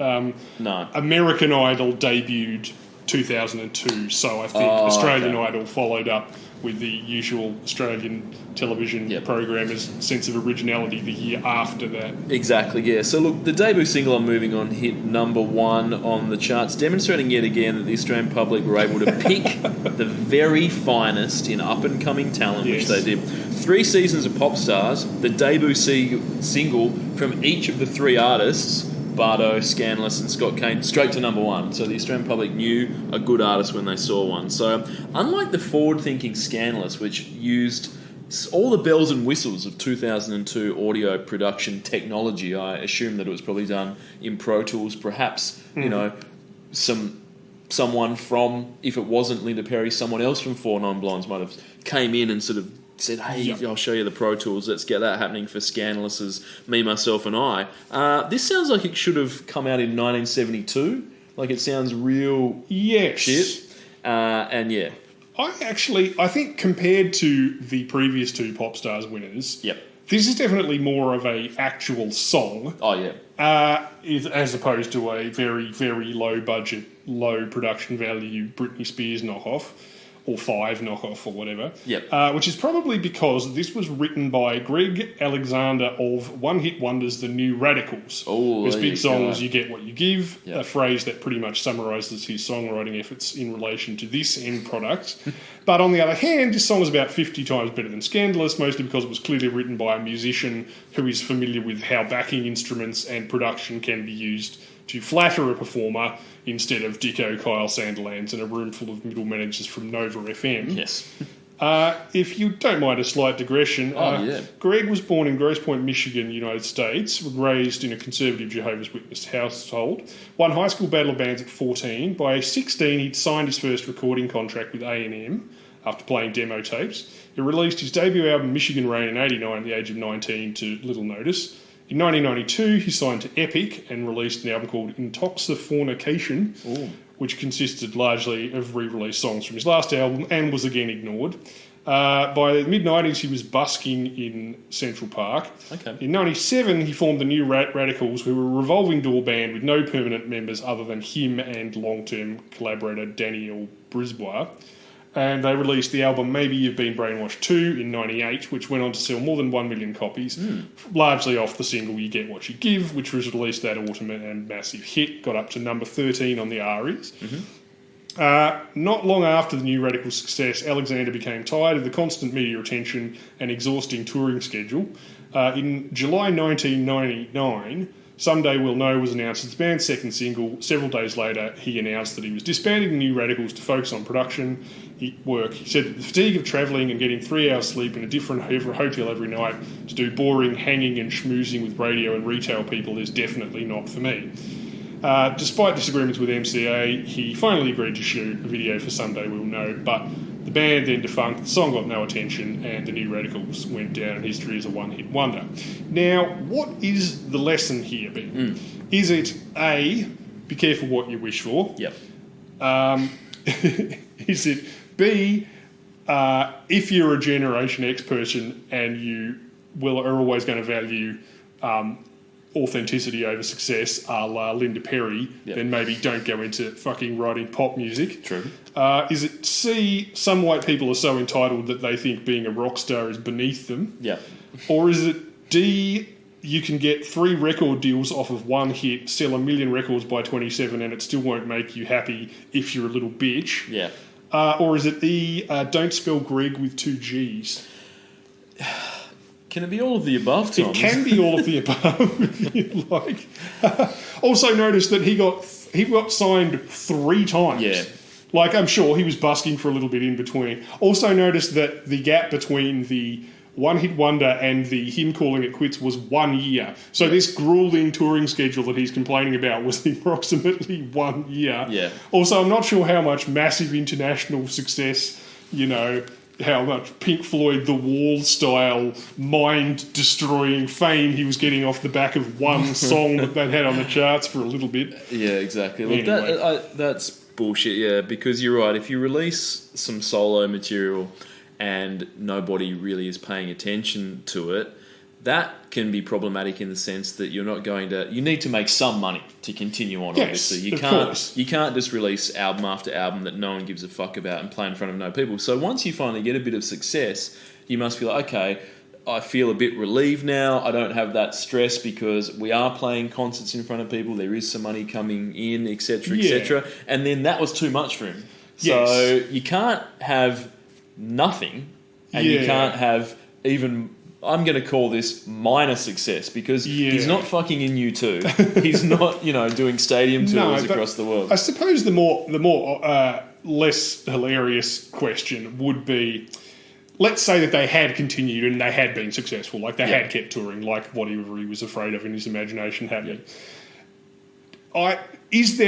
no. American Idol debuted 2002, so I think Australian Idol followed up with the usual Australian television programmer's sense of originality the year after that. Exactly, yeah. So look, the debut single I'm moving on hit number 1 on the charts, demonstrating yet again that the Australian public were able to pick the very finest in up-and-coming talent, which they did. 3 seasons of Pop Stars, the debut single from each of the 3 artists, Bardo, Scandalous and Scott Kane, straight to number 1. So the Australian public knew a good artist when they saw one. So unlike the forward-thinking Scandalous, which used all the bells and whistles of 2002 audio production technology, I assume that it was probably done in Pro Tools, perhaps, you know, someone from, if it wasn't Linda Perry, someone else from 4 Non-Blondes might have came in and sort of said, hey, I'll show you the Pro Tools, let's get that happening for Scandalous's Me, Myself and I. This sounds like it should have come out in 1972. Like it sounds real shit. And yeah. I think compared to the previous 2 Pop Stars winners, this is definitely more of a actual song. Oh, yeah. As opposed to a very, very low budget, low production value Britney Spears knockoff. Or 5 knockoff or whatever. Which is probably because this was written by Greg Alexander of One Hit Wonders, The New Radicals. His big song was You Get What You Give, a phrase that pretty much summarises his songwriting efforts in relation to this end product. But on the other hand, this song is about 50 times better than Scandalous, mostly because it was clearly written by a musician who is familiar with how backing instruments and production can be used to flatter a performer instead of Dicko, Kyle Sanderlands and a room full of middle managers from Nova FM. Yes. If you don't mind a slight digression, Greg was born in Grosse Pointe, Michigan, United States, raised in a conservative Jehovah's Witness household, won high school Battle of Bands at 14. By 16, he'd signed his first recording contract with A&M after playing demo tapes. He released his debut album, Michigan Rain, in 89 at the age of 19 to little notice. In 1992, he signed to Epic and released an album called Intoxifornication, which consisted largely of re-released songs from his last album and was again ignored. By the mid-90s, he was busking in Central Park. In 97, he formed the New Radicals, who were a revolving door band with no permanent members other than him and long-term collaborator Daniel Brisbois. And they released the album Maybe You've Been Brainwashed 2 in 98, which went on to sell more than 1 million copies, largely off the single You Get What You Give, which was released that autumn and massive hit, got up to number 13 on the ARIAs. Not long after the New Radical's success, Alexander became tired of the constant media attention and exhausting touring schedule. In July 1999, Someday We'll Know was announced as the band's second single. Several days later, he announced that he was disbanding the New Radicals to focus on production work. He said that the fatigue of travelling and getting 3 hours sleep in a different hotel every night to do boring hanging and schmoozing with radio and retail people is definitely not for me. Despite disagreements with MCA, he finally agreed to shoot a video for Someday We'll Know, but the band then defunct, the song got no attention, and the New Radicals went down in history as a one-hit wonder. Now, what is the lesson here, Ben? Is it A, be careful what you wish for? Yep. Is it B, if you're a Generation X person and you are always going to value authenticity over success, a la Linda Perry, then maybe don't go into fucking writing pop music. True. Is it C, some white people are so entitled that they think being a rock star is beneath them? Yeah. Or is it D, you can get 3 record deals off of one hit, sell 1 million records by 27 and it still won't make you happy if you're a little bitch? Yeah. Or is it E, don't spell Greg with 2 Gs? Can it be all of the above, Tom? It can be all of the above, if you like. Also notice that he got signed 3 times. Yeah. Like, I'm sure he was busking for a little bit in between. Also notice that the gap between the one-hit wonder and the him calling it quits was 1 year. So this grueling touring schedule that he's complaining about was approximately 1 year. Yeah. Also, I'm not sure how much massive international success, how much Pink Floyd The Wall style mind-destroying fame he was getting off the back of one song that they'd had on the charts for a little bit. Yeah, exactly. Look, Anyway. that's bullshit, yeah, because you're right. If you release some solo material and nobody really is paying attention to it, that can be problematic in the sense that you're not going to... You need to make some money to continue on, Yes, obviously. of course. You can't just release album after album that no one gives a fuck about and play in front of no people. So once you finally get a bit of success, you must be like, okay, I feel a bit relieved now. I don't have that stress because we are playing concerts in front of people. There is some money coming in, etc., etc. And then that was too much for him. Yes. So you can't have nothing and you can't have even... I'm going to call this minor success because he's not fucking in U2. He's not, doing stadium tours across the world. I suppose the more less hilarious question would be, let's say that they had continued and they had been successful, like they had kept touring, like whatever he was afraid of in his imagination happening. Is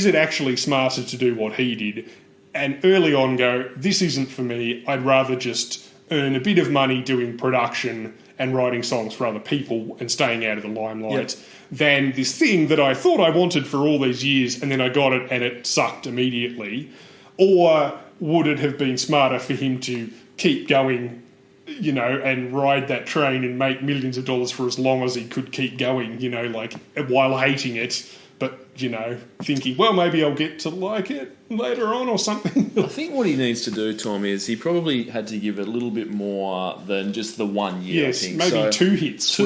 it actually smarter to do what he did? And early on go, this isn't for me, I'd rather just earn a bit of money doing production and writing songs for other people and staying out of the limelight than this thing that I thought I wanted for all these years and then I got it and it sucked immediately? Or would it have been smarter for him to keep going, and ride that train and make millions of dollars for as long as he could keep going, while hating it, but, thinking, well, maybe I'll get to like it later on or something? I think what he needs to do, Tom, is he probably had to give it a little bit more than just the 1 year, yes, I think. Maybe so 2 hits.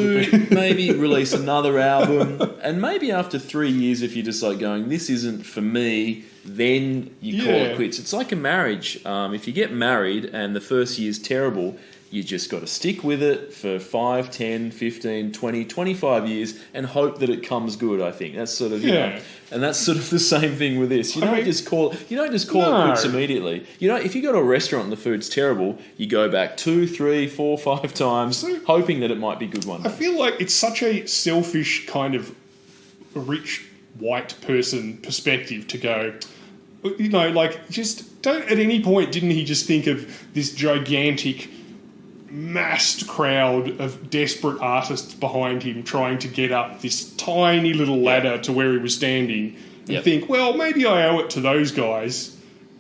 Maybe release another album, and maybe after 3 years, if you're just like going, this isn't for me, then you call it quits. It's like a marriage. If you get married and the first year's terrible, you just got to stick with it for 5, 10, 15, 20, 25 years and hope that it comes good, I think. That's sort of, and that's sort of the same thing with this. You don't just call it quits immediately. If you go to a restaurant and the food's terrible, you go back 2, 3, 4, 5 times, hoping that it might be good one day. I feel like it's such a selfish kind of rich white person perspective to go, just don't, at any point, didn't he just think of this gigantic massed crowd of desperate artists behind him trying to get up this tiny little ladder to where he was standing and think, well, maybe I owe it to those guys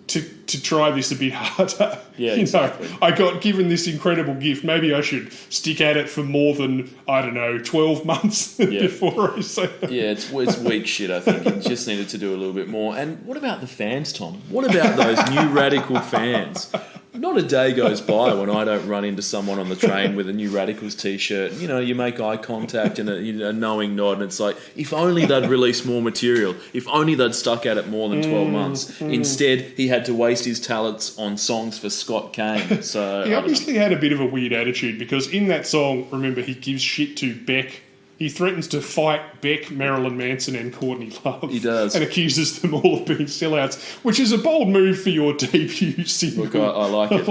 to try this a bit harder. Yeah, exactly. I got given this incredible gift. Maybe I should stick at it for more than, I don't know, 12 months before I say that. Yeah, it's weak shit, I think. It just needed to do a little bit more. And what about the fans, Tom? What about those New Radical fans? Not a day goes by when I don't run into someone on the train with a New Radicals T-shirt. You know, you make eye contact and a knowing nod, and it's like, if only they'd released more material. If only they'd stuck at it more than 12 months. Instead, he had to waste his talents on songs for Scott Kane. So he obviously had a bit of a weird attitude, because in that song, remember, he gives shit to Beck. He threatens to fight Beck, Marilyn Manson, and Courtney Love. He does. And accuses them all of being sellouts, which is a bold move for your debut single. Look, I like it.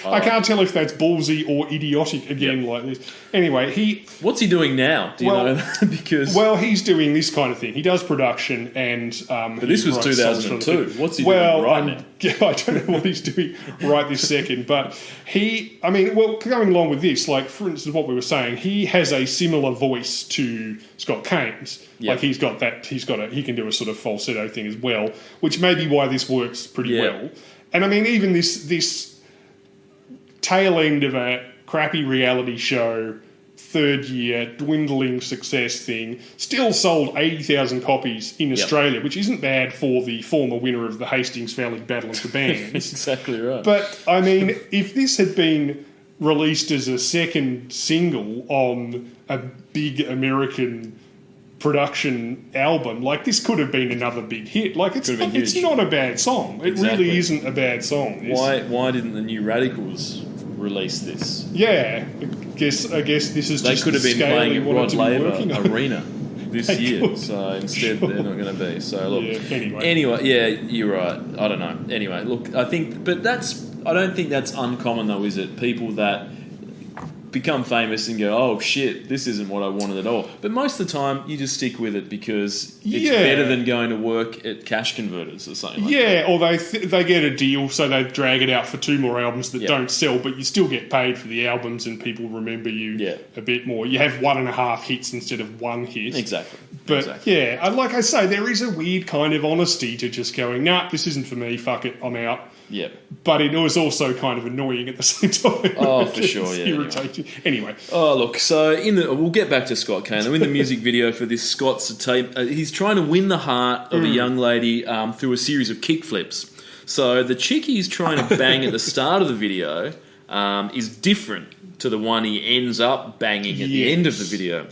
I can't tell if that's ballsy or idiotic again like this. Anyway, what's he doing now? Do you know that? Because he's doing this kind of thing. He does production and... but this was 2002. What's he doing right now? I don't know what he's doing right this second, but going along with this, like, for instance, what we were saying, he has a similar voice to Scott Kane's. Yep. Like, he can do a sort of falsetto thing as well, which may be why this works pretty well. And I mean, even this tail end of a crappy reality show, third year, dwindling success thing, still sold 80,000 copies in Australia, which isn't bad for the former winner of the Hastings Valley Battle of the Bands. Exactly right. But, I mean, if this had been released as a second single on a big American production album, like, this could have been another big hit. Like, it's not a bad song. It really isn't a bad song. Why didn't the New Radicals release this? Yeah, I guess this is they just could have been playing at Rod Laver Arena this year, could. so instead they're not going to be. So look, anyway, yeah, you're right. I don't know. Anyway, look, I don't think that's uncommon though, is it? People that become famous and go, oh shit, this isn't what I wanted at all. But most of the time, you just stick with it because it's better than going to work at cash converters or something like that. Or they get a deal, so they drag it out for 2 more albums that don't sell, but you still get paid for the albums and people remember you a bit more. You have 1.5 hits instead of 1 hit. Exactly. But like I say, there is a weird kind of honesty to just going, nah, this isn't for me, fuck it, I'm out. Yeah. But it was also kind of annoying at the same time. Oh, for sure, yeah. Irritating. Anyway. Oh, look, so we'll get back to Scott Kane. In the music video for this, Scott's tape, he's trying to win the heart of a young lady through a series of kickflips. So the chick he's trying to bang at the start of the video is different to the one he ends up banging at the end of the video,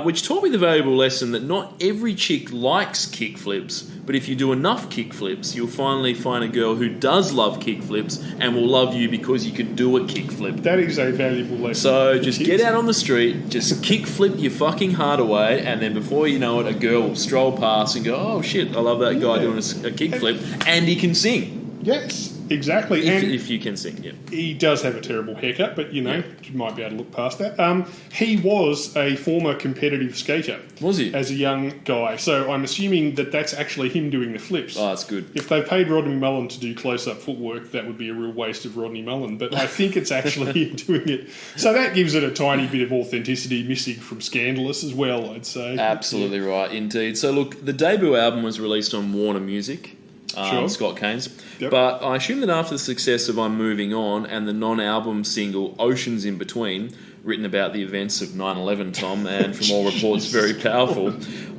which taught me the valuable lesson that not every chick likes kickflips, but if you do enough kickflips, you'll finally find a girl who does love kickflips and will love you because you could do a kickflip. That is a valuable lesson. So just get out on the street, just kickflip your fucking heart away, and then before you know it, a girl will stroll past and go, oh shit, I love that guy doing a kickflip, and he can sing. Yes. Exactly. If you can sing, yeah. He does have a terrible haircut, but, you might be able to look past that. He was a former competitive skater. Was he? As a young guy. So I'm assuming that that's actually him doing the flips. Oh, that's good. If they paid Rodney Mullen to do close-up footwork, that would be a real waste of Rodney Mullen. But I think it's actually him doing it. So that gives it a tiny bit of authenticity missing from Scandalous as well, I'd say. Absolutely right, indeed. So look, the debut album was released on Warner Music. Scott Kane's. Yep. But I assume that after the success of I'm Moving On and the non-album single Oceans in Between, written about the events of 9/11, Tom, and from all reports very powerful,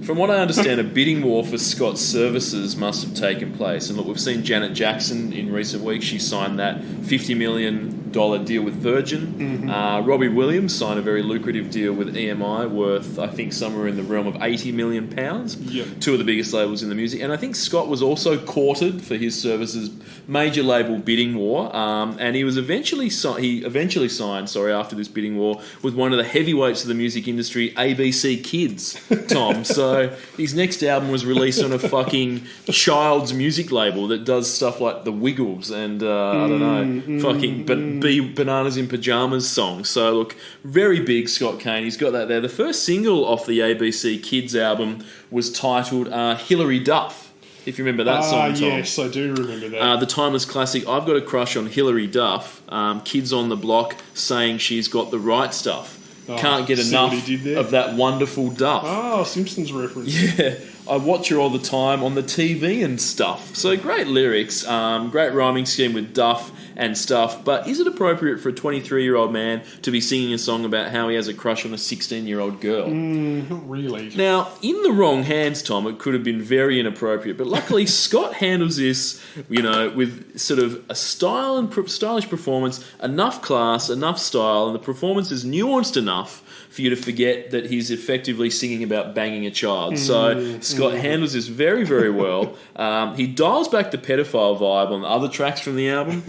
from what I understand, a bidding war for Scott's services must have taken place. And look, we've seen Janet Jackson in recent weeks. She signed that $50 million deal with Virgin. Mm-hmm. Robbie Williams signed a very lucrative deal with EMI worth, I think, somewhere in the realm of £80 million. Yep. 2 of the biggest labels in the music. And I think Scott was also courted for his services, major label bidding war. And he was eventually signed after this bidding war with one of the heavyweights of the music industry, ABC Kids, Tom. So his next album was released on a fucking child's music label that does stuff like The Wiggles and, I don't know, fucking Bananas in Pyjamas songs. So look, very big Scott Kane. He's got that there. The first single off the ABC Kids album was titled Hillary Duff. If you remember that song, Tom. Yes, I do remember that. The timeless classic, I've got a crush on Hillary Duff, Kids on the Block saying she's got the right stuff. Can't get see enough what he did there? of that wonderful Duff. Oh, Simpsons reference. Yeah, I watch her all the time on the TV and stuff. So great lyrics, great rhyming scheme with Duff and stuff. But is it appropriate for a 23-year-old man to be singing a song about how he has a crush on a 16-year-old girl? Not really. Now, in the wrong hands, Tom, it could have been very inappropriate. But luckily, Scott handles this, with sort of a style and stylish performance, enough class, enough style, and the performance is nuanced enough for you to forget that he's effectively singing about banging a child. So Scott handles this very, very well. He dials back the pedophile vibe on the other tracks from the album.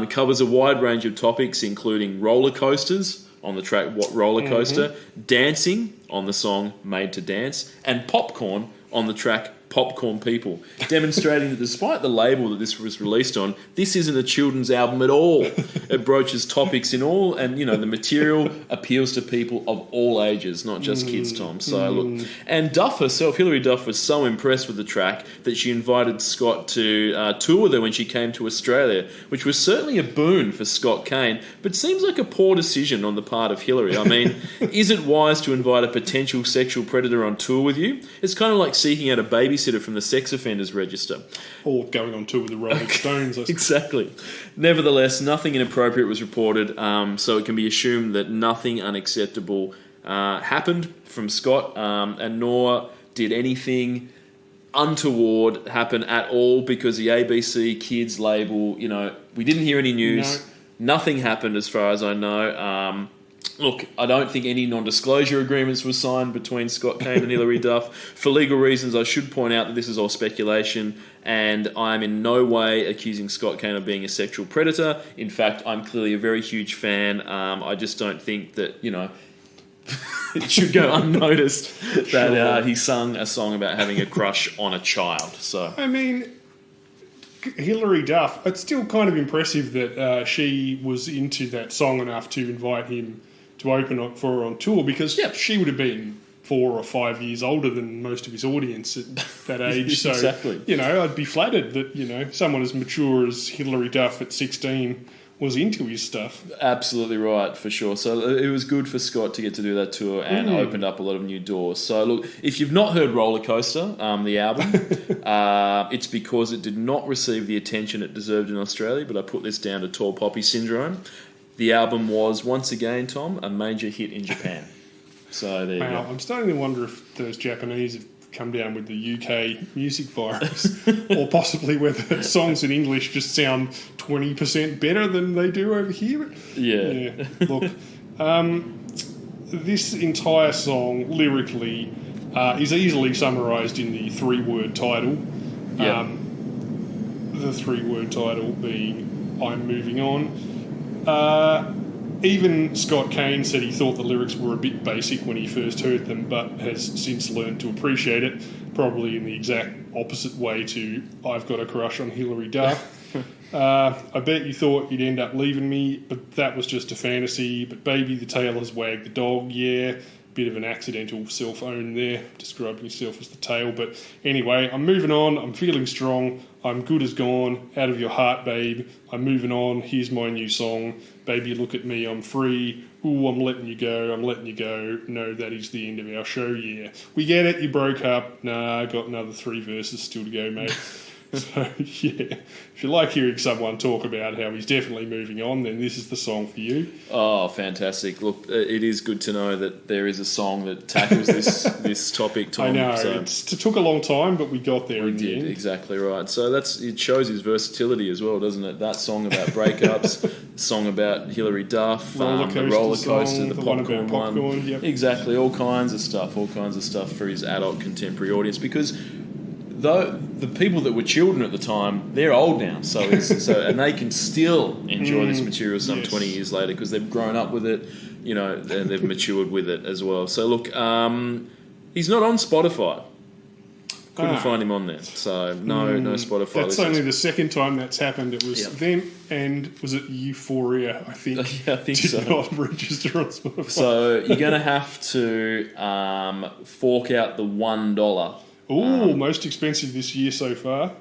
He covers a wide range of topics, including roller coasters on the track What Roller Coaster, dancing on the song Made to Dance, and popcorn on the track Popcorn People, demonstrating that despite the label that this was released on, this isn't a children's album at all. It broaches topics in all, and the material appeals to people of all ages, not just kids, Tom. So look, and Duff herself, Hilary Duff, was so impressed with the track that she invited Scott to tour with her when she came to Australia, which was certainly a boon for Scott Kane, but seems like a poor decision on the part of Hilary. I mean, is it wise to invite a potential sexual predator on tour with you? It's kind of like seeking out a babysitter from the sex offenders register. Or going on tour with the Rolling Stones. Exactly. Nevertheless, nothing inappropriate was reported, so it can be assumed that nothing unacceptable happened from Scott, and nor did anything untoward happen at all, because the ABC Kids label, we didn't hear any news. No. Nothing happened as far as I know. Look, I don't think any non-disclosure agreements were signed between Scott Kane and Hilary Duff. For legal reasons, I should point out that this is all speculation, and I'm in no way accusing Scott Kane of being a sexual predator. In fact, I'm clearly a very huge fan. I just don't think that, it should go unnoticed that he sung a song about having a crush on a child. So, I mean, Hilary Duff, it's still kind of impressive that she was into that song enough to invite him to open up for her on tour, because she would have been 4 or 5 years older than most of his audience at that age. So, exactly. I'd be flattered that, someone as mature as Hilary Duff at 16 was into his stuff. Absolutely right, for sure. So it was good for Scott to get to do that tour and opened up a lot of new doors. So look, if you've not heard Roller Coaster, the album, it's because it did not receive the attention it deserved in Australia, but I put this down to tall poppy syndrome. The album was, once again, Tom, a major hit in Japan. So there you go. I'm starting to wonder if those Japanese have come down with the UK music virus, or possibly whether songs in English just sound 20% better than they do over here. Yeah. Look, this entire song lyrically is easily summarised in the 3-word title. Yep. The 3-word title being "I'm Moving On." Even Scott Kane said he thought the lyrics were a bit basic when he first heard them, but has since learned to appreciate it, probably in the exact opposite way to "I've Got a Crush on Hilary Duff." I bet you thought you'd end up leaving me, but that was just a fantasy. But baby, the tail has wagged the dog, yeah. Bit of an accidental self-own there, describing yourself as the tail. But anyway, I'm moving on. I'm feeling strong. I'm good as gone. Out of your heart, babe. I'm moving on. Here's my new song. Baby, look at me. I'm free. Ooh, I'm letting you go. I'm letting you go. No, that is the end of our show, yeah. We get it. You broke up. Nah, I got another 3 verses still to go, mate. So, yeah, if you like hearing someone talk about how he's definitely moving on, then this is the song for you. Oh, fantastic. Look, it is good to know that there is a song that tackles this topic, Tom. I know. So It took a long time, but we got there in the did, end. exactly right. So it shows his versatility as well, doesn't it? That song about breakups, song about Hilary Duff, the roller coaster, the popcorn one. Yep. Exactly, all kinds of stuff for his adult contemporary audience, because though the people that were children at the time, they're old now, and they can still enjoy this material some 20 years later because they've grown up with it, and they've matured with it as well. So look, he's not on Spotify. Couldn't find him on there, so no Spotify. That's only the second time that's happened. It was them, and was it Euphoria? I think. Yeah, I think did so. not register on Spotify. So you're going to have to fork out the $1. Ooh, most expensive this year so far.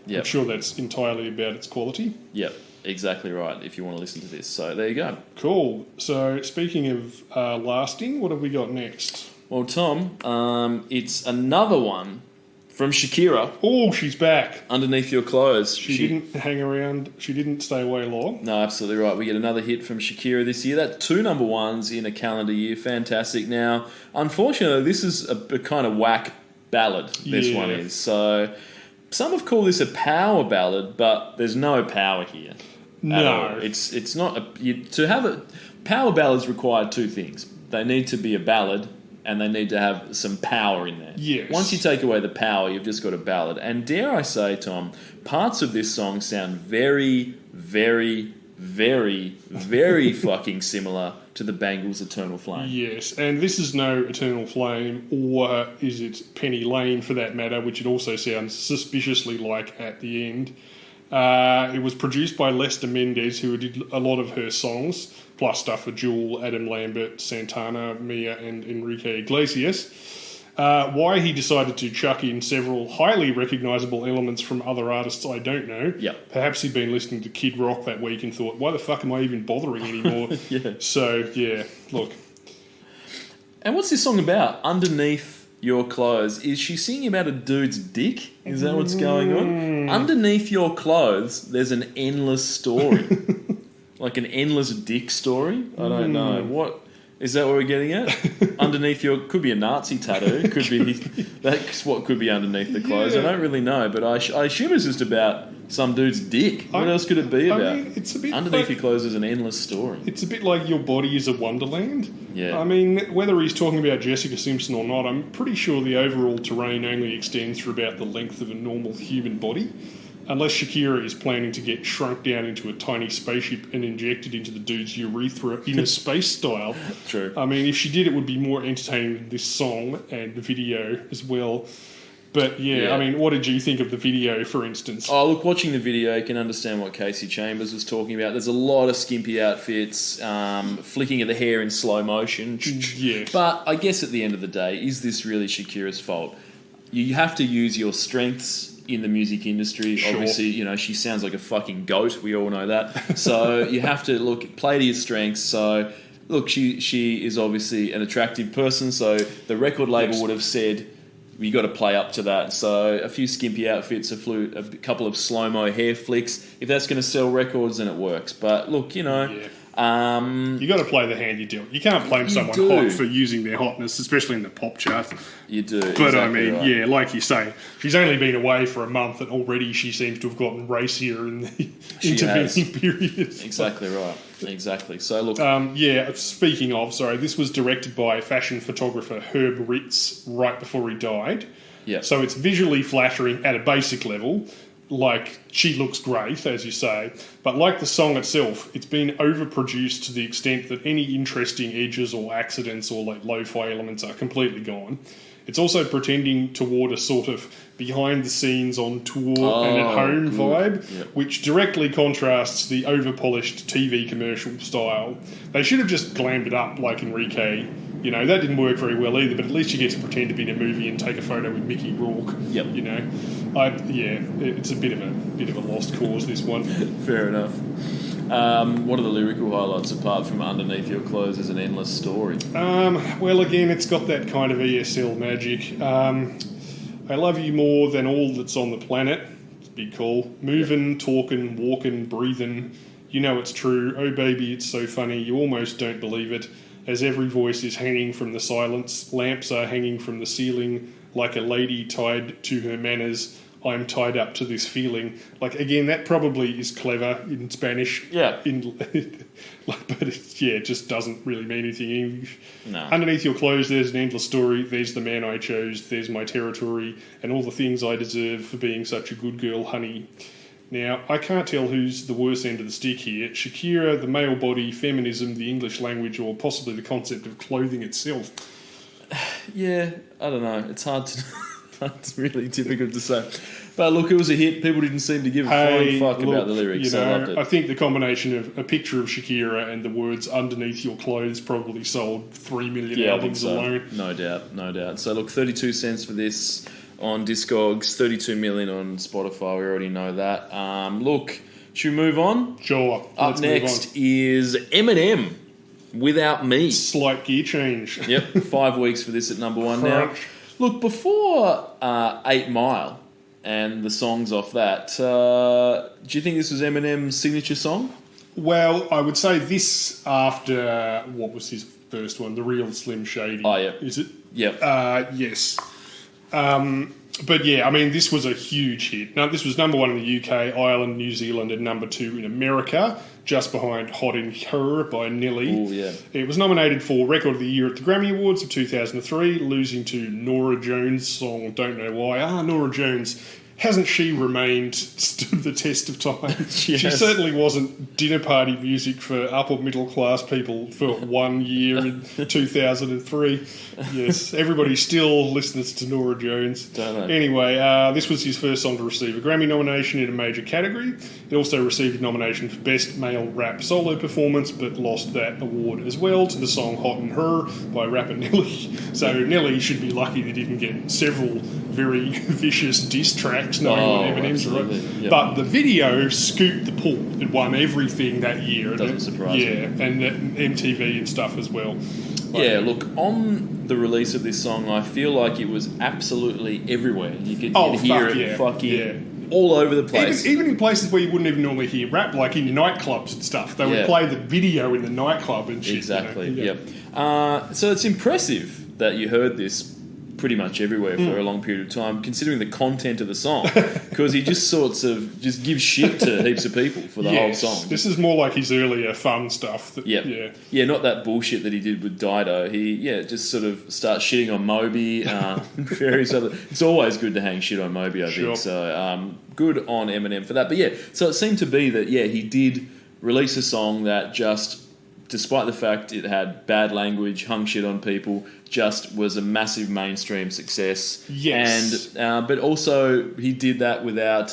Yep. I'm sure that's entirely about its quality. Yep. exactly right, if you want to listen to this. So there you go. Cool. So speaking of lasting, what have we got next? Well, Tom, it's another one from Shakira, Oh, she's back. Underneath Your Clothes. She didn't hang around. She didn't stay away long. No, absolutely right. We get another hit from Shakira this year. That's 2 number ones in a calendar year. Fantastic. Now, unfortunately, this is a kind of whack ballad, this one is. So, some have called this a power ballad, but there's no power here. No. It's not... to have a... Power ballads require 2 things. They need to be a ballad, and they need to have some power in there. Yes. Once you take away the power, you've just got a ballad. And dare I say, Tom, parts of this song sound very, very, very, very fucking similar to the Bangles' Eternal Flame. Yes, and this is no Eternal Flame, or is it Penny Lane for that matter, which it also sounds suspiciously like at the end. It was produced by Lester Mendez, who did a lot of her songs, plus stuff for Jewel, Adam Lambert, Santana, Mia, and Enrique Iglesias. Why he decided to chuck in several highly recognisable elements from other artists, I don't know. Yep. Perhaps he'd been listening to Kid Rock that week and thought, why the fuck am I even bothering anymore? Yeah. So, yeah, look. And what's this song about? Underneath Your Clothes. Is she singing about a dude's dick? Is that what's going on? Underneath your clothes, there's an endless story. Like an endless dick story? I don't know. What... Is that what we're getting at? Underneath your... Could be a Nazi tattoo. Could be... That's what could be underneath the clothes. Yeah. I don't really know, but I assume it's just about some dude's dick. What else could it be about? I mean, it's a bit Underneath like, your clothes is an endless story. it's a bit like your body is a wonderland. Yeah. I mean, whether he's talking about Jessica Simpson or not, I'm pretty sure the overall terrain only extends for about the length of a normal human body. Unless Shakira is planning to get shrunk down into a tiny spaceship and injected into the dude's urethra in a space style. True. I mean, if she did, it would be more entertaining than this song and the video as well. But yeah, I mean, what did you think of the video, for instance? Oh, look, watching the video, you can understand what Casey Chambers was talking about. There's a lot of skimpy outfits, flicking of the hair in slow motion. Yes. But I guess at the end of the day, is this really Shakira's fault? You have to use your strengths in the music industry. Sure. Obviously, you know, she sounds like a fucking goat. We all know that. So you have to play to your strengths. So look, she is obviously an attractive person. So the record label would have said, you got to play up to that. So a few skimpy outfits, a couple of slow-mo hair flicks. If that's going to sell records, then it works. But look, you know... Yeah. You got to play the hand you dealt. You can't blame someone do. hot for using their hotness, especially in the pop chart. You do. But exactly I mean, right. yeah, like you say, she's only been away for a month, and already she seems to have gotten racier in the intervening period. Exactly right. Exactly. So look, Yeah. Speaking of, sorry, this was directed by fashion photographer Herb Ritz right before he died. yeah. So it's visually flattering at a basic level. Like, she looks great, as you say, but like the song itself, it's been overproduced to the extent that any interesting edges or accidents or like lo-fi elements are completely gone. It's also pretending toward a sort of behind-the-scenes on tour and at home vibe, which directly contrasts the over-polished TV commercial style. They should have just glammed it up like Enrique. You know, that didn't work very well either, but at least you get to pretend to be in a movie and take a photo with Mickey Rourke. Yep. You know, it's a bit of a lost cause, this one. Fair enough. What are the lyrical highlights apart from Underneath Your Clothes is an endless story? Well, again, it's got that kind of ESL magic. I love you more than all that's on the planet. It's a big call. Moving, talking, walking, breathing. You know it's true. Oh, baby, it's so funny. You almost don't believe it. As every voice is hanging from the silence, lamps are hanging from the ceiling, like a lady tied to her manners. I'm tied up to this feeling. Like, again, that probably is clever in Spanish. Yeah. But it just doesn't really mean anything in English. No. Underneath your clothes, there's an endless story. There's the man I chose. There's my territory. And all the things I deserve for being such a good girl, honey. Now, I can't tell who's the worst end of the stick here. Shakira, the male body, feminism, the English language, or possibly the concept of clothing itself. Yeah, I don't know. It's hard to... It's really difficult to say. But look, it was a hit. People didn't seem to give a flying fuck about the lyrics. You know, I loved it. I think the combination of a picture of Shakira and the words underneath your clothes probably sold 3 million albums alone. No doubt. So look, 32 cents for this on Discogs, 32 million on Spotify. We already know that. Look, Should we move on? Sure. Up let's move next is Eminem, Without Me. on. Slight gear change. Yep, 5 weeks for this at number 1 now. Crunch. Look, before 8 Mile and the songs off that, do you think this was Eminem's signature song? Well, I would say this after, what was his first one? The Real Slim Shady. Oh, yeah. Is it? Yep. Yes. But yeah, I mean, this was a huge hit. Now, this was number 1 in the UK, Ireland, New Zealand, and number 2 in America, just behind Hot in Her by Nelly. Oh, yeah. It was nominated for Record of the Year at the Grammy Awards of 2003, losing to Norah Jones' song Don't Know Why. Norah Jones. Hasn't she stood the test of time? She Yes. certainly wasn't dinner party music for upper middle class people for 1 year in 2003. Yes, everybody still listens to Norah Jones. Don't they? Anyway, this was his first song to receive a Grammy nomination in a major category. It also received a nomination for Best Male Rap Solo Performance, but lost that award as well to the song Hot in Her by rapper Nelly. So Nelly should be lucky they didn't get several very vicious diss tracks knowing what Eminem's wrote. absolutely, yep. But the video scooped the pool. It won everything that year. Doesn't surprise me. Yeah, and MTV and stuff as well. Yeah, look, on the release of this song, I feel like it was absolutely everywhere. You could hear it fucking all over the place. Even in places where you wouldn't even normally hear rap, like in nightclubs and stuff. They would play the video in the nightclub and shit. Exactly, you know? yep. So it's impressive that you heard this pretty much everywhere for a long period of time, considering the content of the song, because he just just gives shit to heaps of people for the whole song. This is more like his earlier fun stuff. Yeah, not that bullshit that he did with Dido. He just sort of starts shitting on Moby, various other. It's always good to hang shit on Moby, I think. So good on Eminem for that. But yeah, so it seemed to be that he did release a song that just, despite the fact it had bad language, hung shit on people, just was a massive mainstream success. Yes. And but also he did that without,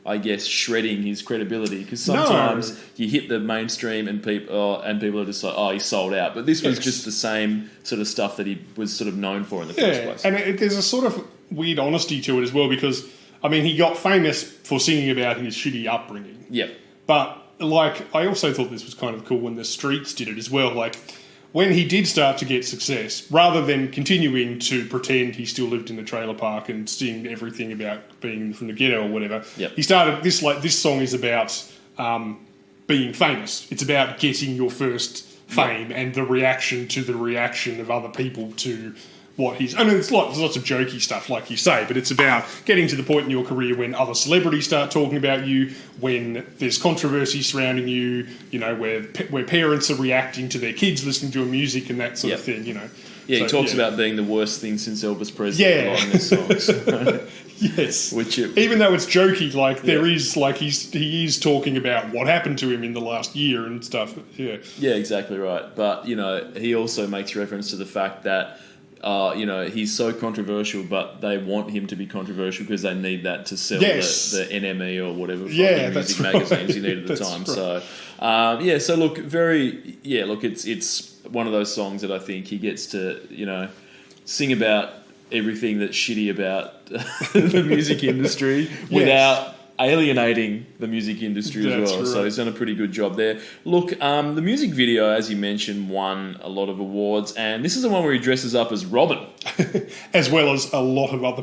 I guess, shredding his credibility, because sometimes you hit the mainstream and people are just like, oh, he's sold out. But this was just the same sort of stuff that he was sort of known for in the first place. And there's a sort of weird honesty to it as well, because I mean, he got famous for singing about his shitty upbringing. Yep. But I also thought this was kind of cool when the Streets did it as well. Like, when he did start to get success, rather than continuing to pretend he still lived in the trailer park and sing everything about being from the ghetto or whatever, he started this. Like, this song is about being famous. It's about getting your first fame and the reaction of other people to what he's... I mean, there's lots of jokey stuff, like you say, but it's about getting to the point in your career when other celebrities start talking about you, when there's controversy surrounding you, you know, where parents are reacting to their kids listening to your music and that sort of thing, you know. Yeah, he talks about being the worst thing since Elvis Presley a lot in his songs. Yes. Even though it's jokey, like, there is, like, he is talking about what happened to him in the last year and stuff. Yeah. Yeah, exactly right. But, you know, he also makes reference to the fact that you know, he's so controversial, but they want him to be controversial because they need that to sell the NME or whatever music magazines he needed at the time. Right. So, so look, it's one of those songs that I think he gets to, you know, sing about everything that's shitty about the music industry without alienating the music industry as well. Right. So he's done a pretty good job there. Look, the music video, as you mentioned, won a lot of awards, and this is the one where he dresses up as Robin. As well as a lot of other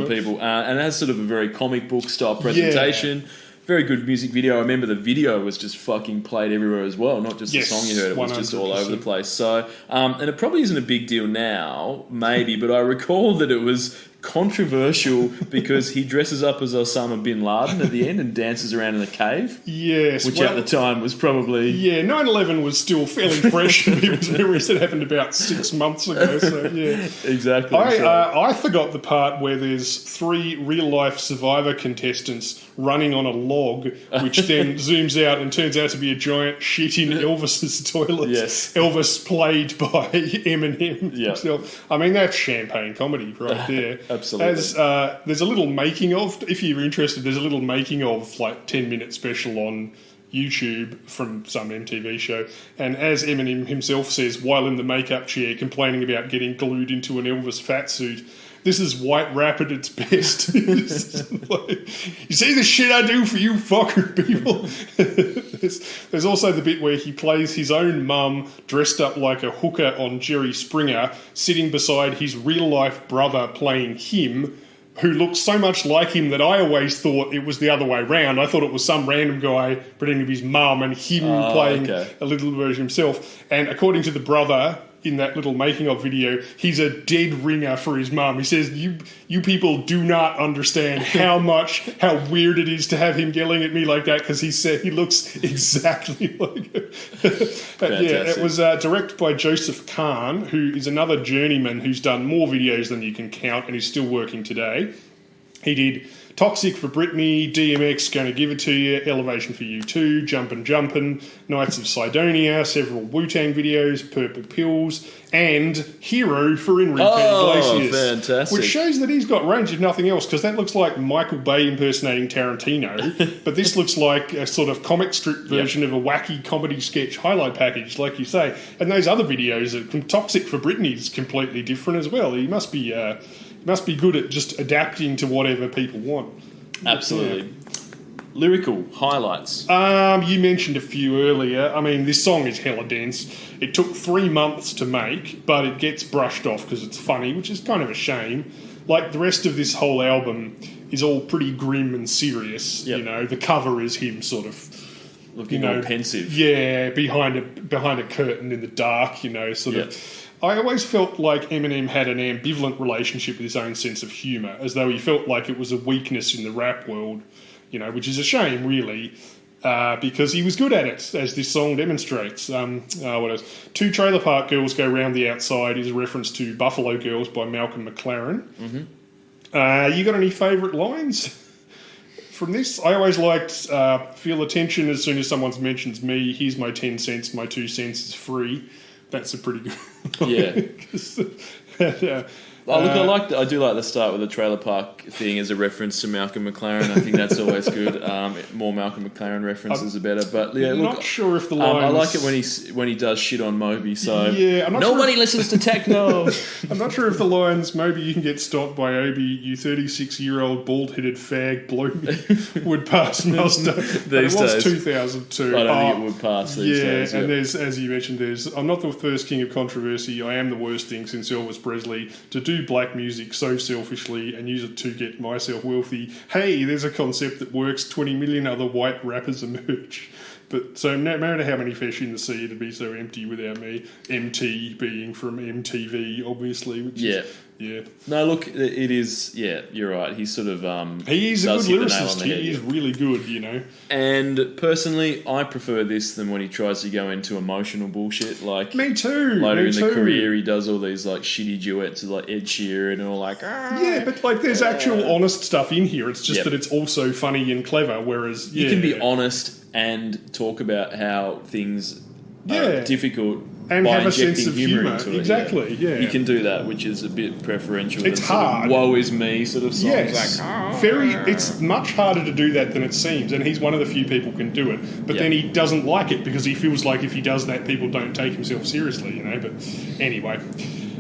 people. And it has sort of a very comic book style presentation. Yeah. Very good music video. I remember the video was just fucking played everywhere as well, not just the song you heard. It was 100%. Just all over the place. So, and it probably isn't a big deal now, maybe, but I recall that it was controversial because he dresses up as Osama bin Laden at the end and dances around in a cave. Yes. Which at the time was probably... Yeah, 9/11 was still fairly fresh in people's memories. It happened about 6 months ago, so yeah. Exactly. I forgot the part where there's 3 real-life Survivor contestants running on a log, which then zooms out and turns out to be a giant shit in Elvis's toilet. Yes. Elvis played by Eminem himself. I mean, that's champagne comedy right there. Absolutely. There's a little making of, if you're interested, there's a little making of, like, 10-minute special on YouTube from some MTV show. And as Eminem himself says, while in the makeup chair complaining about getting glued into an Elvis fat suit, this is white rap at its best. Like, you see the shit I do for you fucking people? There's also the bit where he plays his own mum dressed up like a hooker on Jerry Springer, sitting beside his real-life brother playing him, who looks so much like him that I always thought it was the other way round. I thought it was some random guy pretending to be his mum and him playing a little version himself. And according to the brother in that little making-of video, he's a dead ringer for his mum. He says, you people do not understand how weird it is to have him yelling at me like that, because he said he looks exactly like it. But yeah, it was directed by Joseph Kahn, who is another journeyman who's done more videos than you can count and is still working today. He did Toxic for Britney, DMX, Gonna Give It To You, Elevation for You Too, Jumpin', Knights of Sidonia, several Wu-Tang videos, Purple Pills, and Hero for Enrique Iglesias. Fantastic. Which shows that he's got range if nothing else, because that looks like Michael Bay impersonating Tarantino, but this looks like a sort of comic strip version of a wacky comedy sketch highlight package, like you say. And those other videos, Toxic for Britney is completely different as well. He must be good at just adapting to whatever people want. Absolutely. Lyrical highlights. You mentioned a few earlier. I mean, this song is hella dense. It took 3 months to make, but it gets brushed off because it's funny, which is kind of a shame. Like, the rest of this whole album is all pretty grim and serious. Yep. You know, the cover is him sort of looking all pensive. Yeah, behind a curtain in the dark, sort of. I always felt like Eminem had an ambivalent relationship with his own sense of humour, as though he felt like it was a weakness in the rap world, which is a shame, really, because he was good at it, as this song demonstrates. What else? Two Trailer Park Girls Go Round the Outside is a reference to Buffalo Girls by Malcolm McLaren. Mm-hmm. You got any favourite lines from this? I always liked feel attention as soon as someone mentions me. Here's my 10 cents, my 2 cents is free. That's a pretty good Yeah. I do like the start with the trailer park thing as a reference to Malcolm McLaren. I think that's always good. More Malcolm McLaren references are better. But yeah, I'm not sure if the lines... I like it when he does shit on Moby. So I'm not nobody listens to techno. I'm not sure if the lines "Moby, you can get stopped by Obi, you 36-year-old bald-headed fag, blow me" would pass muster. These it was days, 2002. I don't think it would pass these days. And there's, as you mentioned, I'm not the first king of controversy. I am the worst thing since Elvis Presley to do black music so selfishly and use it to get myself wealthy. Hey, there's a concept that works. 20 million other white rappers emerge. But so no matter how many fish in the sea, it'd be so empty without me. MT being from MTV, obviously. Which is, No, look, it is. Yeah, you're right. He's sort of. He's a good lyricist. He is really good, And personally, I prefer this than when he tries to go into emotional bullshit. Like me too. Later in the career, he does all these like shitty duets with like Ed Sheeran and all like. Yeah, but like there's actual honest stuff in here. It's just that it's also funny and clever. Whereas you can be honest and talk about how things are difficult. And by have a sense of humour. Exactly, yeah. You can do that, which is a bit preferential. It's hard. Sort of woe is me sort of songs. Yes. It's much harder to do that than it seems, and he's one of the few people who can do it. But then he doesn't like it because he feels like if he does that, people don't take himself seriously, But anyway.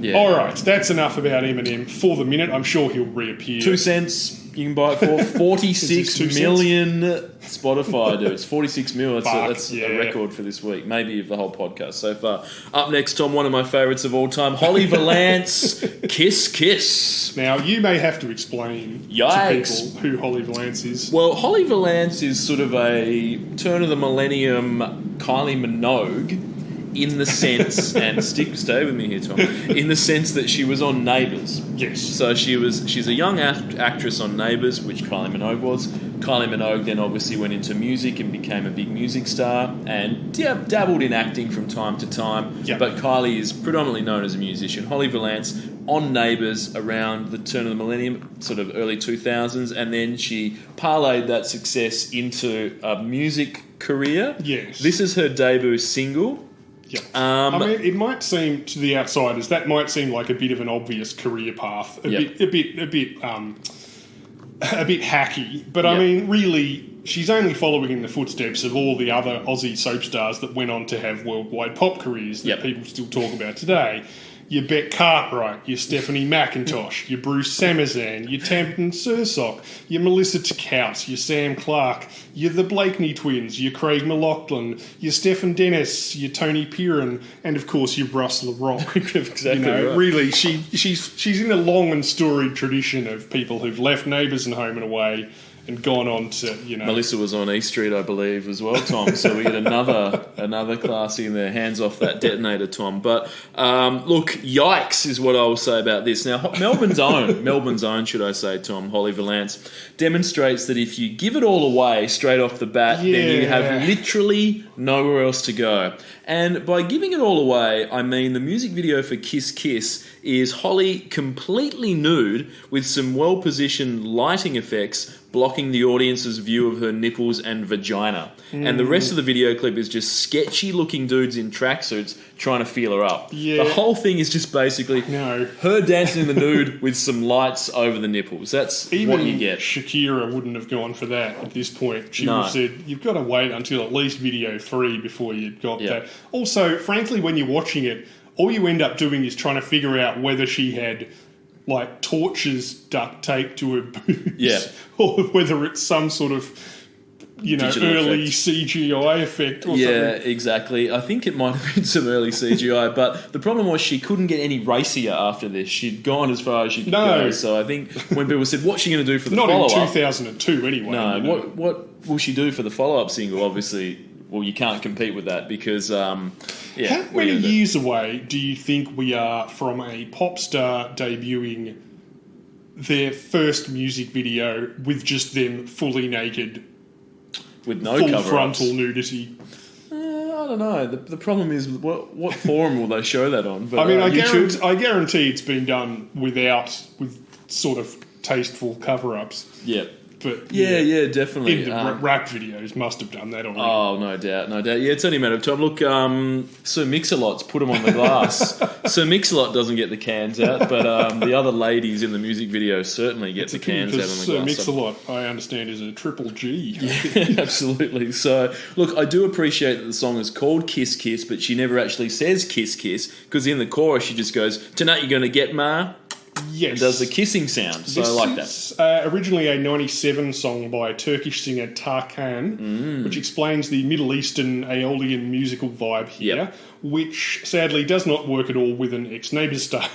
Yeah. All right, that's enough about Eminem for the minute. I'm sure he'll reappear. 2 cents. You can buy it for 46 million Spotify, dude. It's 46 mil. That's a record for this week. Maybe of the whole podcast so far. Up next, Tom, one of my favourites of all time, Holly Valance, Kiss Kiss. Now, you may have to explain to people who Holly Valance is. Well, Holly Valance is sort of a turn of the millennium Kylie Minogue. In the sense, and stay with me here, Tom. In the sense that she was on Neighbours. Yes. So she's a young actress on Neighbours, which Kylie Minogue was. Kylie Minogue then obviously went into music and became a big music star, and dabbled in acting from time to time. Yep. But Kylie is predominantly known as a musician. Holly Valance on Neighbours around the turn of the millennium, sort of early 2000s, and then she parlayed that success into a music career. Yes. This is her debut single. Yeah. I mean, it might seem to the outsiders that might seem like a bit of an obvious career path, a bit hacky. But I mean, really, she's only following in the footsteps of all the other Aussie soap stars that went on to have worldwide pop careers that people still talk about today. your Beck Cartwright, your Stephanie McIntosh, your Bruce Samazan, your Tamsin Sursok, your Melissa Tkaus, your Sam Clark, your the Blakeney twins, your Craig McLaughlin, your Stephen Dennis, your Tony Piran, and of course your Russ LaRock. Exactly right. Really, she's in a long and storied tradition of people who've left Neighbours and Home and Away and gone on to, Melissa was on E Street, I believe, as well, Tom. So we get another classy in there. Hands off that detonator, Tom. But look, yikes is what I will say about this. Now, Melbourne's own, should I say, Tom, Holly Valance, demonstrates that if you give it all away straight off the bat, then you have literally nowhere else to go. And by giving it all away, I mean the music video for Kiss Kiss is Holly completely nude with some well-positioned lighting effects blocking the audience's view of her nipples and vagina. And the rest of the video clip is just sketchy-looking dudes in tracksuits trying to feel her up. Yeah. The whole thing is just basically her dancing in the nude with some lights over the nipples. That's Even what you get. Shakira wouldn't have gone for that at this point. She would have said, you've got to wait until at least video 3 before you've got that. Also, frankly, when you're watching it, all you end up doing is trying to figure out whether she had like torches duct taped to her boobs, or whether it's some sort of digital early effect. CGI effect or something. Yeah, exactly. I think it might have been some early CGI, but the problem was she couldn't get any racier after this. She'd gone as far as she could go. So I think when people said, what's she going to do for the follow-up? Not in 2002 anyway. No, what will she do for the follow-up single? Obviously, well, you can't compete with that because, How many years away do you think we are from a pop star debuting their first music video with just them fully naked, with no full cover-ups? frontal nudity? I don't know. The problem is, what forum will they show that on? But, I mean, YouTube? I guarantee it's been done with sort of tasteful cover-ups. Yeah. But yeah, definitely. In the rap videos must have done that already. Oh, no doubt. Yeah, it's only a matter of time. Look, Sir Mix-a-Lot's put them on the glass. Sir Mix-a-Lot doesn't get the cans out, but the other ladies in the music video certainly get the cans out on the glass. Sir Mix-a-Lot, I understand, is a triple G. Yeah, absolutely. So, look, I do appreciate that the song is called Kiss Kiss, but she never actually says Kiss Kiss, because in the chorus she just goes, "Tonight you're going to get ma." Yes. And does the kissing sound, so I like that. This is originally a 97 song by Turkish singer Tarkan, which explains the Middle Eastern Aeolian musical vibe here, which sadly does not work at all with an ex-Neighbours star.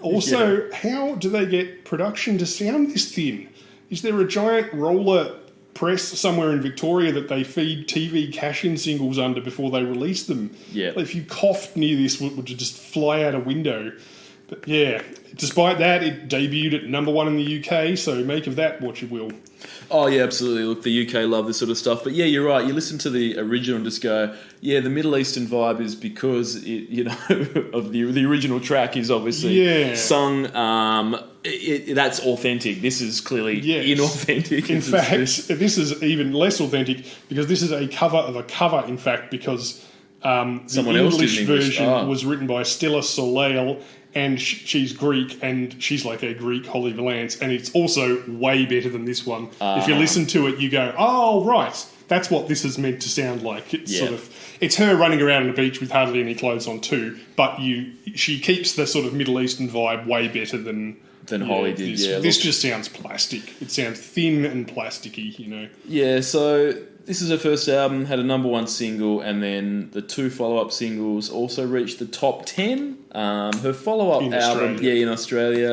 Also, how do they get production to sound this thin? Is there a giant roller press somewhere in Victoria that they feed TV cash-in singles under before they release them? Yeah. If you coughed near this, it would just fly out a window. But yeah, despite that, it debuted at #1 in the UK, so make of that what you will. Oh, yeah, absolutely. Look, the UK love this sort of stuff. But yeah, you're right. You listen to the original and just go, yeah, the Middle Eastern vibe is because, of the original track is obviously sung. That's authentic. This is clearly inauthentic. In fact, this is even less authentic because this is a cover of a cover, in fact, because the English version was written by Stella Soleil, and she's Greek, and she's like a Greek Holly Valance, and it's also way better than this one. If you listen to it, you go, oh, right, that's what this is meant to sound like. It's sort of, it's her running around on the beach with hardly any clothes on too, but she keeps the sort of Middle Eastern vibe way better than Holly did. This just sounds plastic. It sounds thin and plasticky, Yeah, so this is her first album, had a #1 single, and then the 2 follow-up singles also reached the top 10. Her follow-up album, in Australia,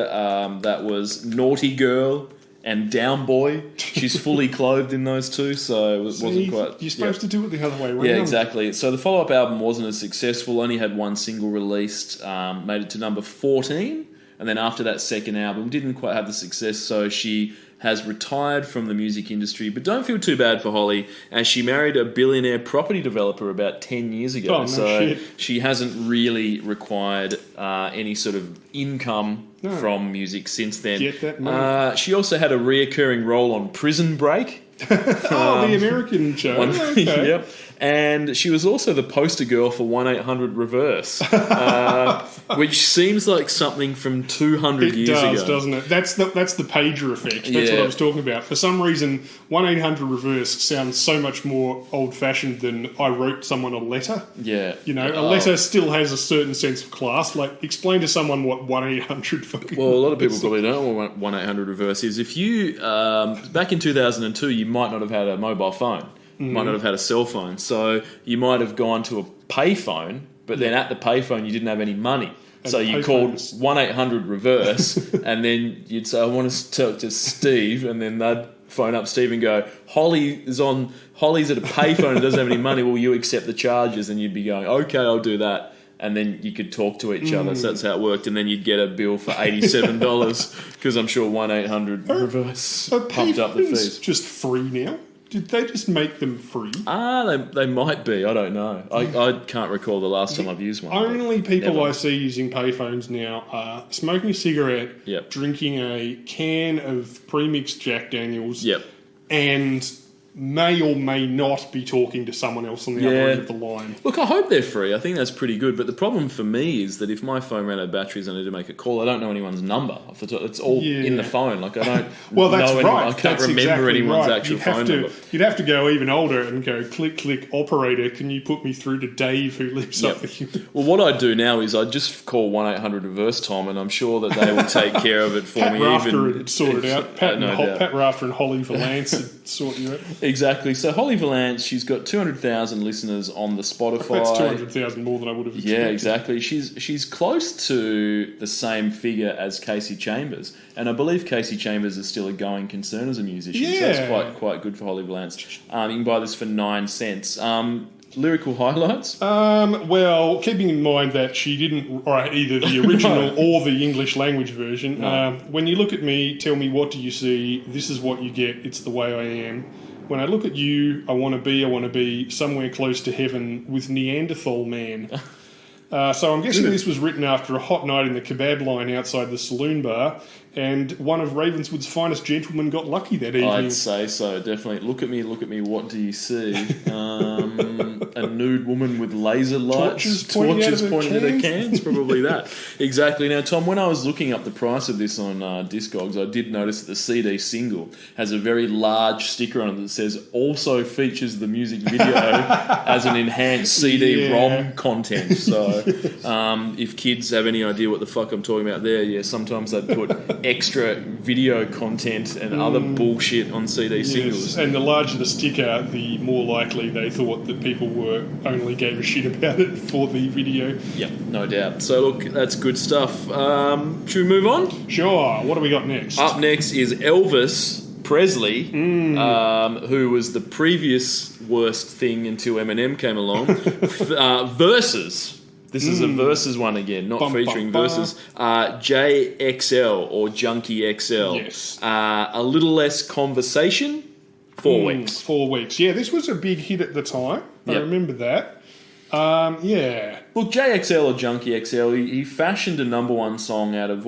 that was Naughty Girl and Down Boy. She's fully clothed in those two, so it wasn't quite... You're supposed to do it the other way around. Yeah, exactly. So the follow-up album wasn't as successful, only had 1 single released, made it to number 14, and then after that second album didn't quite have the success, so she has retired from the music industry. But don't feel too bad for Holly, as she married a billionaire property developer about 10 years ago. She hasn't really required any sort of income from music since then. Get that money. She also had a reoccurring role on Prison Break. The American show. Yep. And she was also the poster girl for 1-800-REVERSE, which seems like something from 200 years ago. It does, doesn't it? That's the pager effect. That's Yeah. what I was talking about. For some reason, 1-800-REVERSE sounds so much more old-fashioned than I wrote someone a letter. Yeah. You know, a letter still has a certain sense of class. Like, explain to someone what 1-800 fucking... Well, a lot of people probably don't know what 1-800-REVERSE is. If you, back in 2002, you might not have had a mobile phone. You might not have had a cell phone. So you might have gone to a payphone, but then at the payphone you didn't have any money. So you called 1-800-REVERSE, and then you'd say, I want to talk to Steve, and then they'd phone up Steve and go, Holly's at a payphone and doesn't have any money, will you accept the charges? And you'd be going, okay, I'll do that. And then you could talk to each other. So that's how it worked. And then you'd get a bill for $87 because I'm sure 1-800-REVERSE pumped up the fees. Just free now? Did they just make them free? They might be. I don't know. I can't recall the last time I've used one. Only people I see using payphones now are smoking a cigarette, drinking a can of pre-mixed Jack Daniels, and may or may not be talking to someone else on the other end of the line. Look, I hope they're free. I think that's pretty good. But the problem for me is that if my phone ran out of batteries and I need to make a call, I don't know anyone's number. It's all in the phone. Like, I don't that's know anyone. right. I can't That's remember exactly anyone's right. actual phone number. You'd have to go even older and go, click, click, operator, can you put me through to Dave who lives up with you? Well, what I do now is I just call 1-800-REVERSE, Tom, and I'm sure that they will take care of it for Pat me. Rafter would sort it out. Pat doubt. Rafter and Holly Valance would sort you out. Exactly. So Holly Valance, she's got 200,000 listeners on the Spotify. That's 200,000 more than I would have expected. Yeah, exactly. She's close to the same figure as Casey Chambers, and I believe Casey Chambers is still a going concern as a musician. So that's quite good for Holly Valance. You can buy this for 9 cents. Lyrical highlights? Well, keeping in mind that she didn't write either the original or the English language version, when you look at me, tell me what do you see, this is what you get, it's the way I am. When I look at you, I want to be somewhere close to heaven with Neanderthal man. So I'm guessing this was written after a hot night in the kebab line outside the saloon bar, and one of Ravenswood's finest gentlemen got lucky that evening. I'd say so, definitely. Look at me, what do you see? A nude woman with laser lights, torches pointing at her cans, probably that. Exactly. Now, Tom, when I was looking up the price of this on Discogs, I did notice that the CD single has a very large sticker on it that says also features the music video as an enhanced CD-ROM content. So if kids have any idea what the fuck I'm talking about there, sometimes they put extra video content and other bullshit on CD singles. And the larger the sticker, the more likely they thought that people only gave a shit about it for the video. Yep, no doubt. So look, that's good stuff. Should we move on? Sure. What do we got next? Up next is Elvis Presley, who was the previous worst thing until Eminem came along. Versus. This is a Versus one again, not featuring Versus. JXL or Junkie XL. Yes. A little less conversation. 4 weeks. 4 weeks. Yeah, this was a big hit at the time. I remember that. Look, JXL or Junkie XL, he fashioned a number one song out of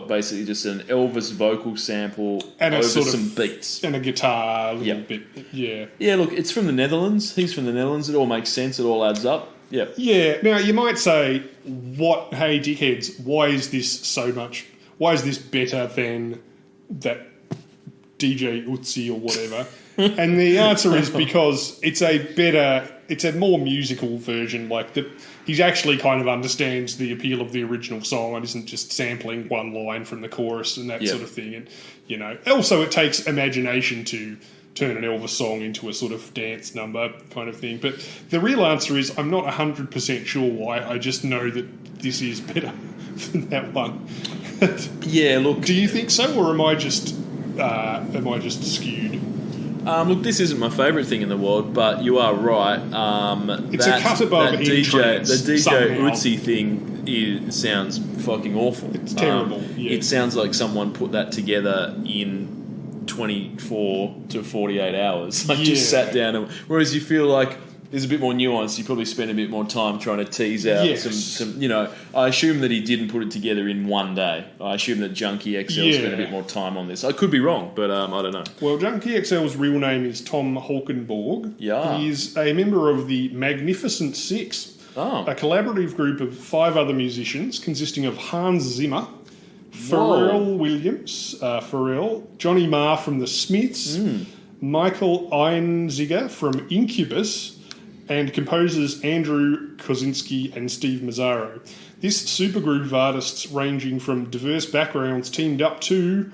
basically just an Elvis vocal sample and over some beats. And a guitar a little bit. Yeah. Yeah, look, it's from the Netherlands. He's from the Netherlands. It all makes sense. It all adds up. Yeah. Yeah. Now, you might say, hey, dickheads, why is this better than that DJ Utsi or whatever? And the answer is because it's a more musical version. He actually kind of understands the appeal of the original song and isn't just sampling one line from the chorus and that sort of thing. And, also it takes imagination to turn an Elvis song into a sort of dance number kind of thing. But the real answer is I'm not 100% sure why. I just know that this is better than that one. Yeah, look. Do you think so, or am I just skewed? Look, this isn't my favourite thing in the world, but you are right. It's a cut above the DJ Utsi thing sounds fucking awful. It's terrible. It sounds like someone put that together in 24 to 48 hours. Just sat down. Whereas you feel like is a bit more nuanced. He probably spent a bit more time trying to tease out some. I assume that he didn't put it together in one day. I assume that Junkie XL spent a bit more time on this. I could be wrong, but I don't know. Well, Junkie XL's real name is Tom Holkenborg. Yeah. He's a member of the Magnificent Six, a collaborative group of 5 other musicians consisting of Hans Zimmer, Pharrell Williams, Johnny Marr from the Smiths, Michael Einziger from Incubus, and composers Andrew Kosinski and Steve Mazzaro. This supergroup of artists ranging from diverse backgrounds teamed up to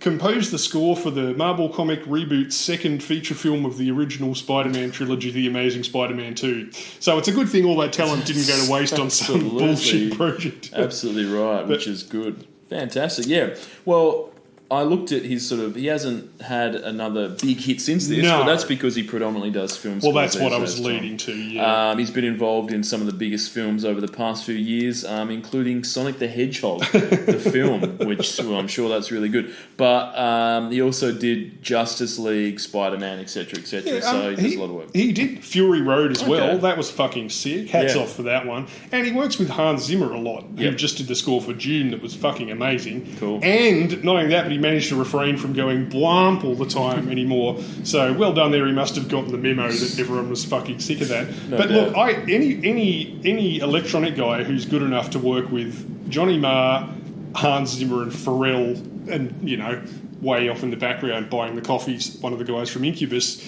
compose the score for the Marvel comic reboot's second feature film of the original Spider-Man trilogy, The Amazing Spider-Man 2. So it's a good thing all that talent didn't go to waste on some bullshit project. Absolutely right, which is good. Fantastic, yeah. Well, I looked at his he hasn't had another big hit since this, but that's because he predominantly does films. Well, that's what I was leading to, He's been involved in some of the biggest films over the past few years, including Sonic the Hedgehog, the film, which I'm sure that's really good. But he also did Justice League, Spider-Man, etc., etc. So he does a lot of work. He did Fury Road as well. That was fucking sick. Hats off for that one. And he works with Hans Zimmer a lot, who just did the score for Dune that was fucking amazing. Cool. And not only that, but he managed to refrain from going blamp all the time anymore. So well done there. He must have gotten the memo that everyone was fucking sick of that. But look, any electronic guy who's good enough to work with Johnny Marr, Hans Zimmer, and Pharrell, and way off in the background buying the coffees, one of the guys from Incubus,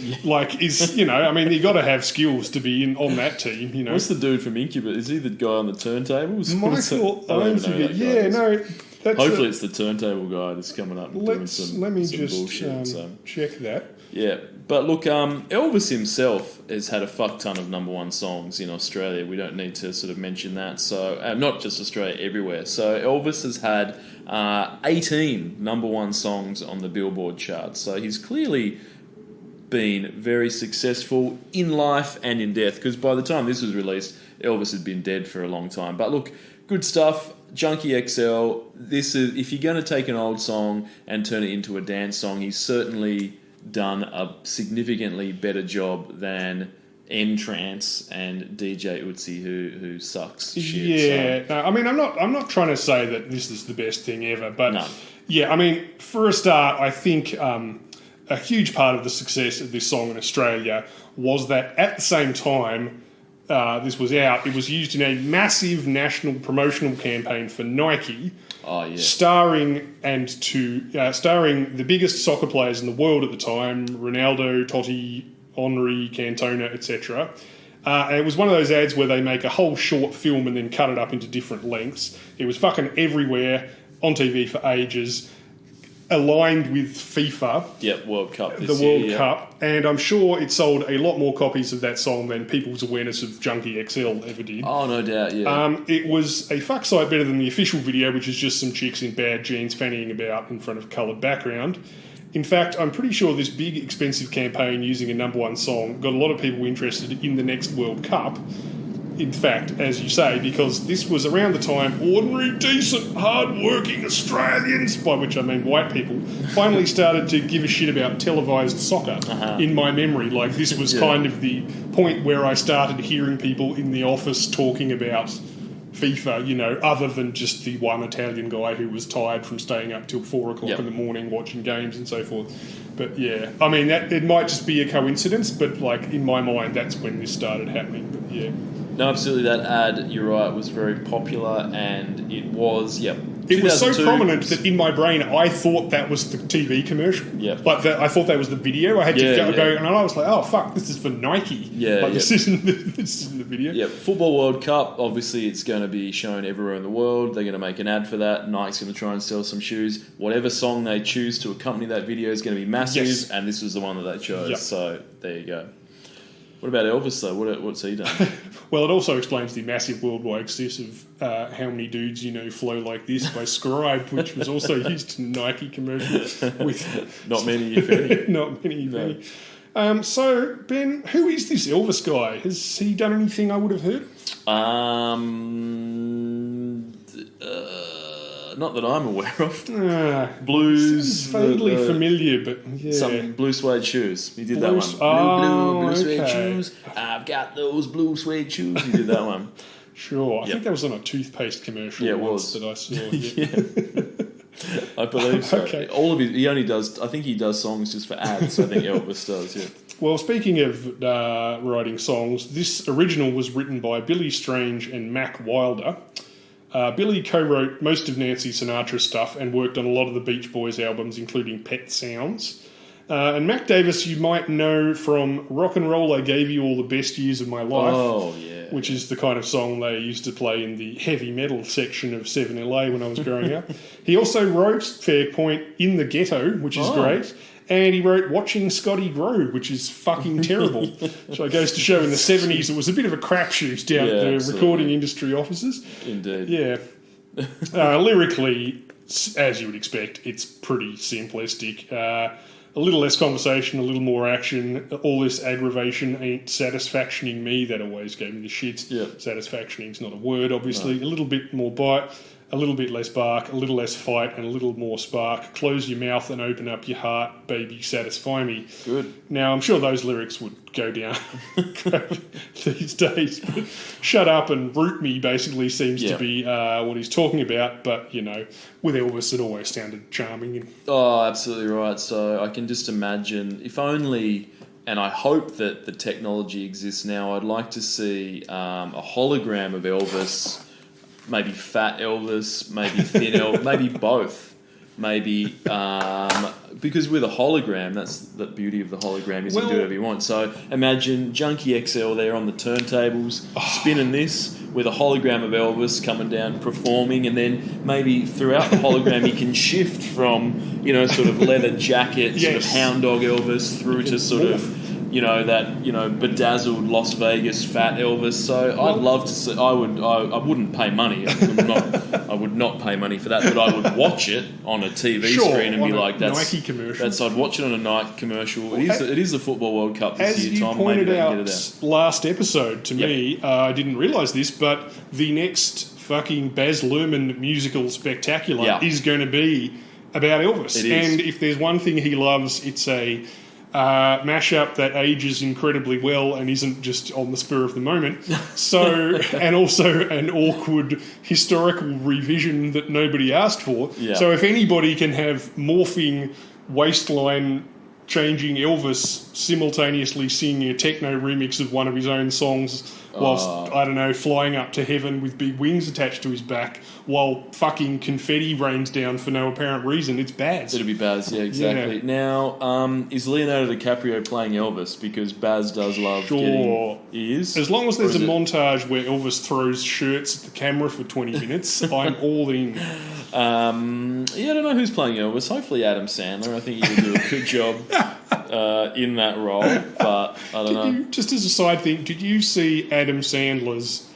is you got to have skills to be on that team. What's the dude from Incubus? Is he the guy on the turntables? Michael Einziger. Hopefully it's the turntable guy that's coming up and doing some bullshit. Check that. Yeah, but look, Elvis himself has had a fuck ton of number one songs in Australia. We don't need to sort of mention that. So not just Australia, everywhere. So Elvis has had 18 number one songs on the Billboard chart. So he's clearly been very successful in life and in death, because by the time this was released, Elvis had been dead for a long time. But look, good stuff. Junkie XL, this is, if you're going to take an old song and turn it into a dance song, he's certainly done a significantly better job than N-Trance and DJ Ötzi, who sucks shit. Yeah, no, I'm not trying to say that this is the best thing ever, but no. For a start, I think a huge part of the success of this song in Australia was that at the same time this was out, it was used in a massive national promotional campaign for Nike, starring the biggest soccer players in the world at the time: Ronaldo, Totti, Henry, Cantona, etc. And it was one of those ads where they make a whole short film and then cut it up into different lengths. It was fucking everywhere, on TV for ages, aligned with FIFA. Yep, World Cup this the year. World Cup. And I'm sure it sold a lot more copies of that song than people's awareness of Junkie XL ever did. Oh, no doubt, yeah. It was a fuck sight better than the official video, which is just some chicks in bad jeans fannying about in front of a coloured background. In fact, I'm pretty sure this big, expensive campaign using a number one song got a lot of people interested in the next World Cup. In fact, as you say, because this was around the time ordinary, decent, hard-working Australians, by which I mean white people, finally started to give a shit about televised soccer, in my memory. Like, this was kind of the point where I started hearing people in the office talking about FIFA, other than just the one Italian guy who was tired from staying up till 4 o'clock in the morning watching games and so forth. But yeah, I mean, it might just be a coincidence, but like in my mind, that's when this started happening. But yeah. No, absolutely. That ad, you're right, was very popular, and it was, It was so prominent that in my brain I thought that was the TV commercial. Yeah. Like I thought that was the video. I had to go and I was like, oh fuck, this is for Nike. This isn't the video. Yeah. Football World Cup, obviously it's going to be shown everywhere in the world. They're going to make an ad for that. Nike's going to try and sell some shoes. Whatever song they choose to accompany that video is going to be massive, and this was the one that they chose. Yep. So there you go. What about Elvis, though? What's he done? Well, it also explains the massive worldwide success of How Many Dudes Flow Like This by Scribe, which was also used in Nike commercials. With Not many, if any. Not many, if any. So, Ben, who is this Elvis guy? Has he done anything I would have heard? Not that I'm aware of. Blues. Vaguely familiar, but yeah. Some blue suede shoes. He did that one. Blue Blue suede okay. shoes. got those blue suede shoes. He did that one. Sure. I think that was on a toothpaste commercial once that I saw. I believe so. Okay. All of he only does. I think he does songs just for ads. I think Elvis does. Yeah. Well, speaking of writing songs, this original was written by Billy Strange and Mac Wilder. Billy co-wrote most of Nancy Sinatra's stuff and worked on a lot of the Beach Boys albums, including Pet Sounds. And Mac Davis, you might know from Rock and Roll, I Gave You All the Best Years of My Life, which is the kind of song they used to play in the heavy metal section of 7LA when I was growing up. He also wrote, fair point, In the Ghetto, which is great. And he wrote Watching Scotty Grow, which is fucking terrible. So it goes to show in the 70s it was a bit of a crapshoot down at the recording industry offices. Indeed. Yeah. Lyrically, as you would expect, it's pretty simplistic. A little less conversation, a little more action. All this aggravation ain't satisfactioning me. That always gave me the shits. Yeah. Satisfactioning's not a word, obviously. No. A little bit more bite, a little bit less bark, a little less fight, and a little more spark. Close your mouth and open up your heart, baby, satisfy me. Good. Now, I'm sure those lyrics would go down these days, but shut up and root me basically seems to be what he's talking about, but, you know, with Elvis it always sounded charming. Oh, absolutely right. So I can just imagine, if only, and I hope that the technology exists now, I'd like to see a hologram of Elvis. Maybe fat Elvis, maybe thin Elvis, maybe both. Maybe, because with a hologram, that's the beauty of the hologram, is you can do whatever you want. So imagine Junkie XL there on the turntables, spinning this with a hologram of Elvis coming down, performing, and then maybe throughout the hologram he can shift from, you know, sort of leather jacket, sort of hound dog Elvis through to sort of, you know, that, you know, bedazzled Las Vegas fat Elvis. So I'd love to see. I wouldn't pay money. I would not pay money for that, but I would watch it on a TV screen and be like, "That's Nike commercial." I'd watch it on a Nike commercial. It is the Football World Cup this year, Tom. As you pointed out last episode to me, I didn't realise this, but the next fucking Baz Luhrmann musical spectacular is going to be about Elvis. And if there's one thing he loves, it's a mashup that ages incredibly well and isn't just on the spur of the moment. So, and also an awkward historical revision that nobody asked for. Yeah. So if anybody can have morphing waistline changing Elvis simultaneously singing a techno remix of one of his own songs whilst, I don't know, flying up to heaven with big wings attached to his back while fucking confetti rains down for no apparent reason, it's Baz. It'll be Baz, yeah, exactly. Yeah. Now, is Leonardo DiCaprio playing Elvis? Because Baz does love getting ears. As long as there's a montage where Elvis throws shirts at the camera for 20 minutes, I'm all in. I don't know who's playing Elvis. Hopefully Adam Sandler. I think he would do a good job in that role, but I don't know. Just as a side thing, did you see Adam Sandler's,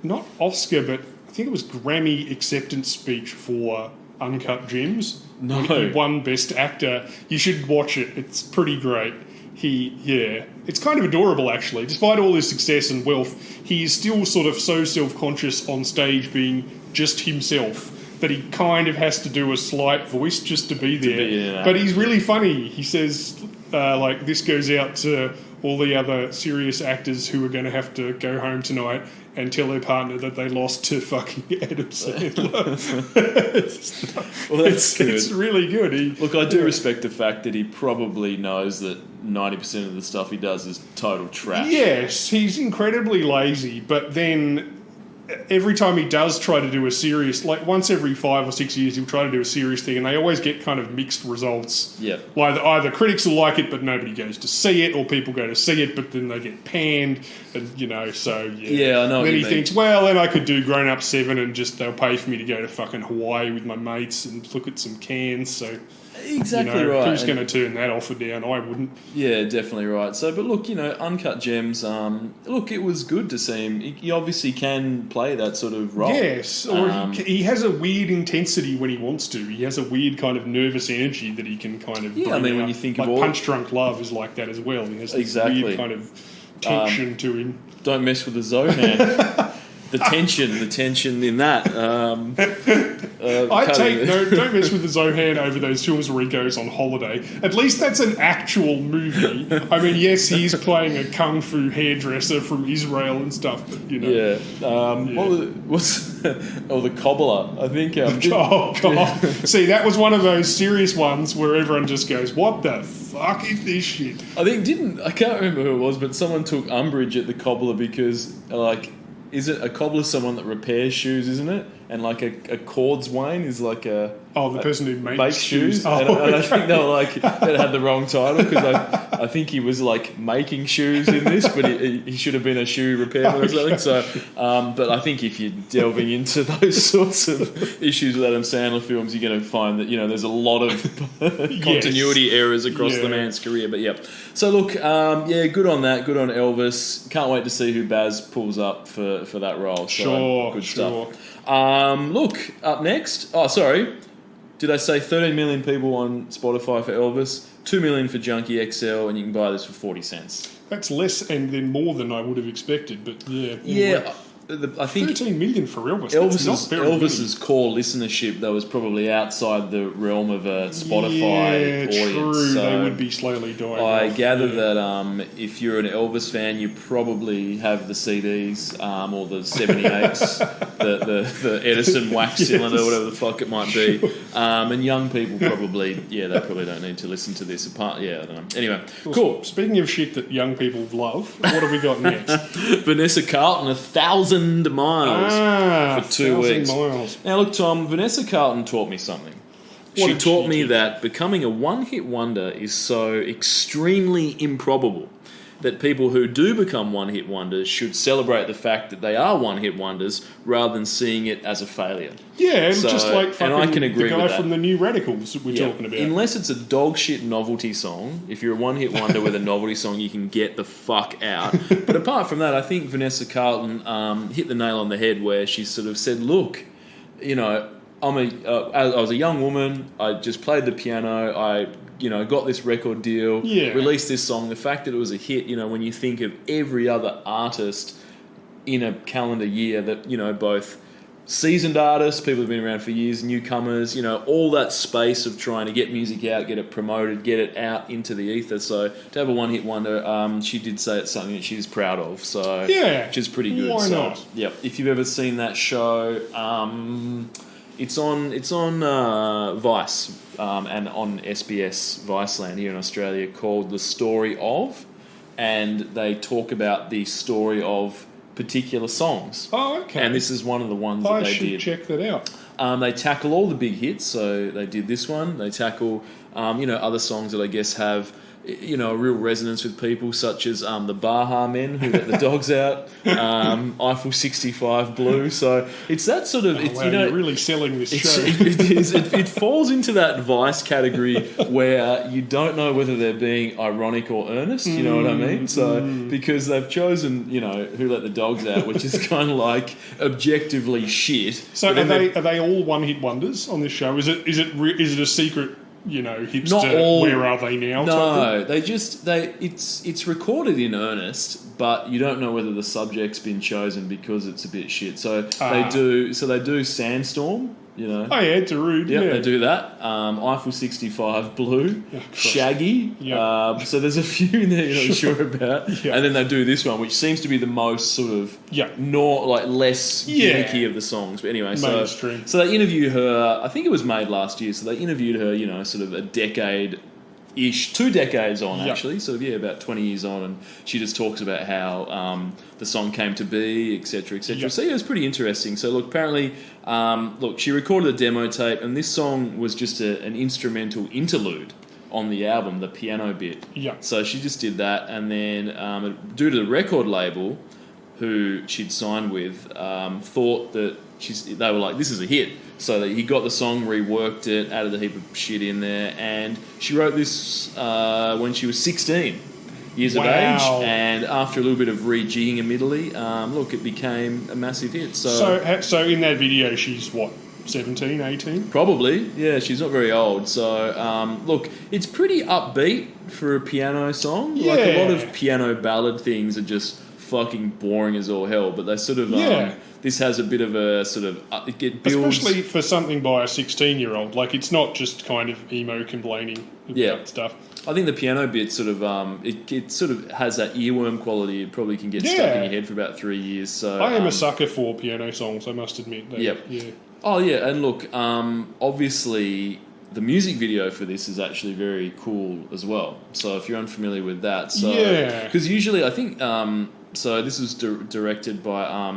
not Oscar, but I think it was Grammy acceptance speech for Uncut Gems? No. He won Best Actor. You should watch it. It's pretty great. It's kind of adorable, actually. Despite all his success and wealth, he is still sort of so self-conscious on stage being just himself that he kind of has to do a slight voice just to be there. But he's really funny. He says, this goes out to all the other serious actors who are going to have to go home tonight and tell their partner that they lost to fucking Adam Sandler. Well, that's good. It's really good. Look, I do respect the fact that he probably knows that 90% of the stuff he does is total trash. Yes, he's incredibly lazy, but then every time he does try to do a serious, like once every 5 or 6 years, he'll try to do a serious thing, and they always get kind of mixed results. Yeah. Either critics will like it, but nobody goes to see it, or people go to see it, but then they get panned, and so yeah. Yeah, I know. Then he thinks, well, then I could do Grown Up 7, and just they'll pay for me to go to fucking Hawaii with my mates and look at some cans. So exactly right. Who's going to turn that offer down? I wouldn't. Yeah, definitely right. So, but look, Uncut Gems. Look, it was good to see him. He obviously can play that sort of role. Yes, or he has a weird intensity when he wants to. He has a weird kind of nervous energy that he can kind of. Yeah, when you think of all Punch Drunk Love is like that as well. He has this weird kind of tension to him. Don't mess with the Zohan. the tension in that. Don't mess with the Zohan over those films where he goes on holiday. At least that's an actual movie. I mean, yes, he's playing a kung fu hairdresser from Israel and stuff, but Yeah. What's the cobbler? I think. Oh God! See, that was one of those serious ones where everyone just goes, "What the fuck is this shit?" I can't remember who it was, but someone took umbrage at the cobbler because, is it a cobbler someone that repairs shoes, isn't it? And like a cordswain is like a... Oh, the person who makes shoes. Oh, and I think they were like, that had the wrong title because I think he was like making shoes in this, but he should have been a shoe repairman or something. So, but I think if you're delving into those sorts of issues with Adam Sandler films, you're going to find that, there's a lot of continuity errors across the man's career. But yeah. So look, good on that. Good on Elvis. Can't wait to see who Baz pulls up for that role. So, good stuff. Look, up next. Oh, sorry. Did I say 13 million people on Spotify for Elvis? 2 million for Junkie XL, and you can buy this for 40 cents. That's less and then more than I would have expected, but yeah. Yeah. I think 13 million for Elvis. Elvis's core listenership, though, was probably outside the realm of a Spotify audience. True. So they would be slowly dying. I gather that if you're an Elvis fan, you probably have the CDs or the 78s, the Edison wax cylinder, whatever the fuck it might be. And young people probably, they probably don't need to listen to this. I don't know. Anyway, cool. Speaking of shit that young people love, what have we got next? Vanessa Carlton, 1,000 miles for 2 weeks. Miles. Now, look, Tom, Vanessa Carlton taught me something. She taught me that becoming a one-hit wonder is so extremely improbable that people who do become one-hit wonders should celebrate the fact that they are one-hit wonders rather than seeing it as a failure. Yeah, just like fucking and I can agree the guy with that. from the New Radicals that we're talking about. Unless it's a dog shit novelty song, if you're a one-hit wonder with a novelty song, you can get the fuck out. But apart from that, I think Vanessa Carlton hit the nail on the head where she sort of said, look, I was a young woman, I just played the piano, I got this record deal, released this song. The fact that it was a hit, when you think of every other artist in a calendar year that, both seasoned artists, people who've been around for years, newcomers, all that space of trying to get music out, get it promoted, get it out into the ether. So to have a one-hit wonder, she did say it's something that she's proud of. So which is pretty good. Why not? Yeah, if you've ever seen that show, it's on Vice and on SBS Viceland here in Australia called The Story Of, and they talk about the story of particular songs. Oh, okay. And this is one of the ones that they did. I should check that out. They tackle all the big hits, so they did this one. They tackle, other songs that I guess have, a real resonance with people, such as the Baha Men Who Let the Dogs Out, Eiffel 65 Blue. So it's that sort of... you're really selling this show. It falls into that Vice category where you don't know whether they're being ironic or earnest, you know what I mean? So because they've chosen, Who Let the Dogs Out, which is kind of like objectively shit. So are they all one-hit wonders on this show? Is it a secret... hipster, not all, where are they now? No, it's recorded in earnest, but you don't know whether the subject's been chosen because it's a bit shit. So they do Sandstorm, Oh yeah, Darude. Yep, they do that. Eiffel 65 Blue, Shaggy. Yep. So there's a few in there you're not sure about. Yep. And then they do this one, which seems to be the most sort of less gimmicky of the songs. But anyway, so they interviewed her. I think it was made last year. So they interviewed her, sort of a decade-ish, 2 decades on actually. Sort of about 20 years on, and she just talks about how the song came to be, etc., etc. Yep. So it was pretty interesting. So look, apparently. She recorded a demo tape, and this song was just an instrumental interlude on the album, the piano bit. Yeah. So she just did that, and then due to the record label, who she'd signed with, thought that they were like, this is a hit. So he got the song, reworked it, added a heap of shit in there, and she wrote this when she was 16 years of age, and after a little bit of rejigging admittedly, it became a massive hit. So in that video, she's what, 17, 18? Probably, yeah, she's not very old. So, it's pretty upbeat for a piano song. Yeah. Like a lot of piano ballad things are just fucking boring as all hell. But they sort of Yeah. this has a bit of a sort of it builds. Especially for something by a 16-year-old. Like, it's not just kind of emo complaining about stuff. I think the piano bit sort of it sort of has that earworm quality. It probably can get stuck in your head for about 3 years. So I am a sucker for piano songs, I must admit. Yeah. Oh yeah, and look, obviously the music video for this is actually very cool as well. So if you're unfamiliar with that, because usually I think so this was directed by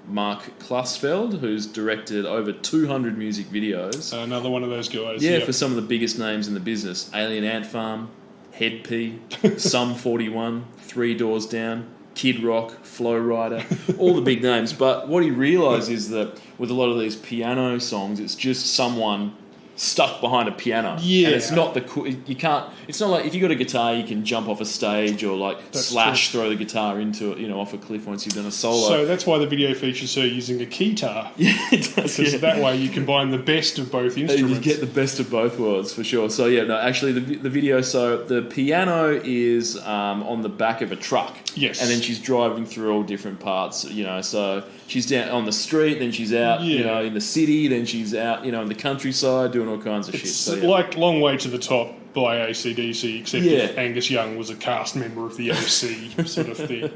Mark Klasfeld, who's directed over 200 music videos. Another one of those guys. Yeah, for some of the biggest names in the business: Alien Ant Farm, Head P, Sum 41, Three Doors Down, Kid Rock, Flow Rider, all the big names. But what he realised is that with a lot of these piano songs, it's just someone stuck behind a piano. Yeah. And it's not you can't, it's not like if you got a guitar, you can jump off a stage or like throw the guitar into it, off a cliff once you've done a solo. So that's why the video features her using a keytar. Yeah, it does. Because that way you combine the best of both instruments. You get the best of both worlds for sure. So yeah, no, actually the video. So the piano is on the back of a truck. Yes. And then she's driving through all different parts. So she's down on the street, then she's out, in the city, then she's out, in the countryside doing all kinds of shit. So, like Long Way to the Top by AC/DC, except if Angus Young was a cast member of the OC sort of thing.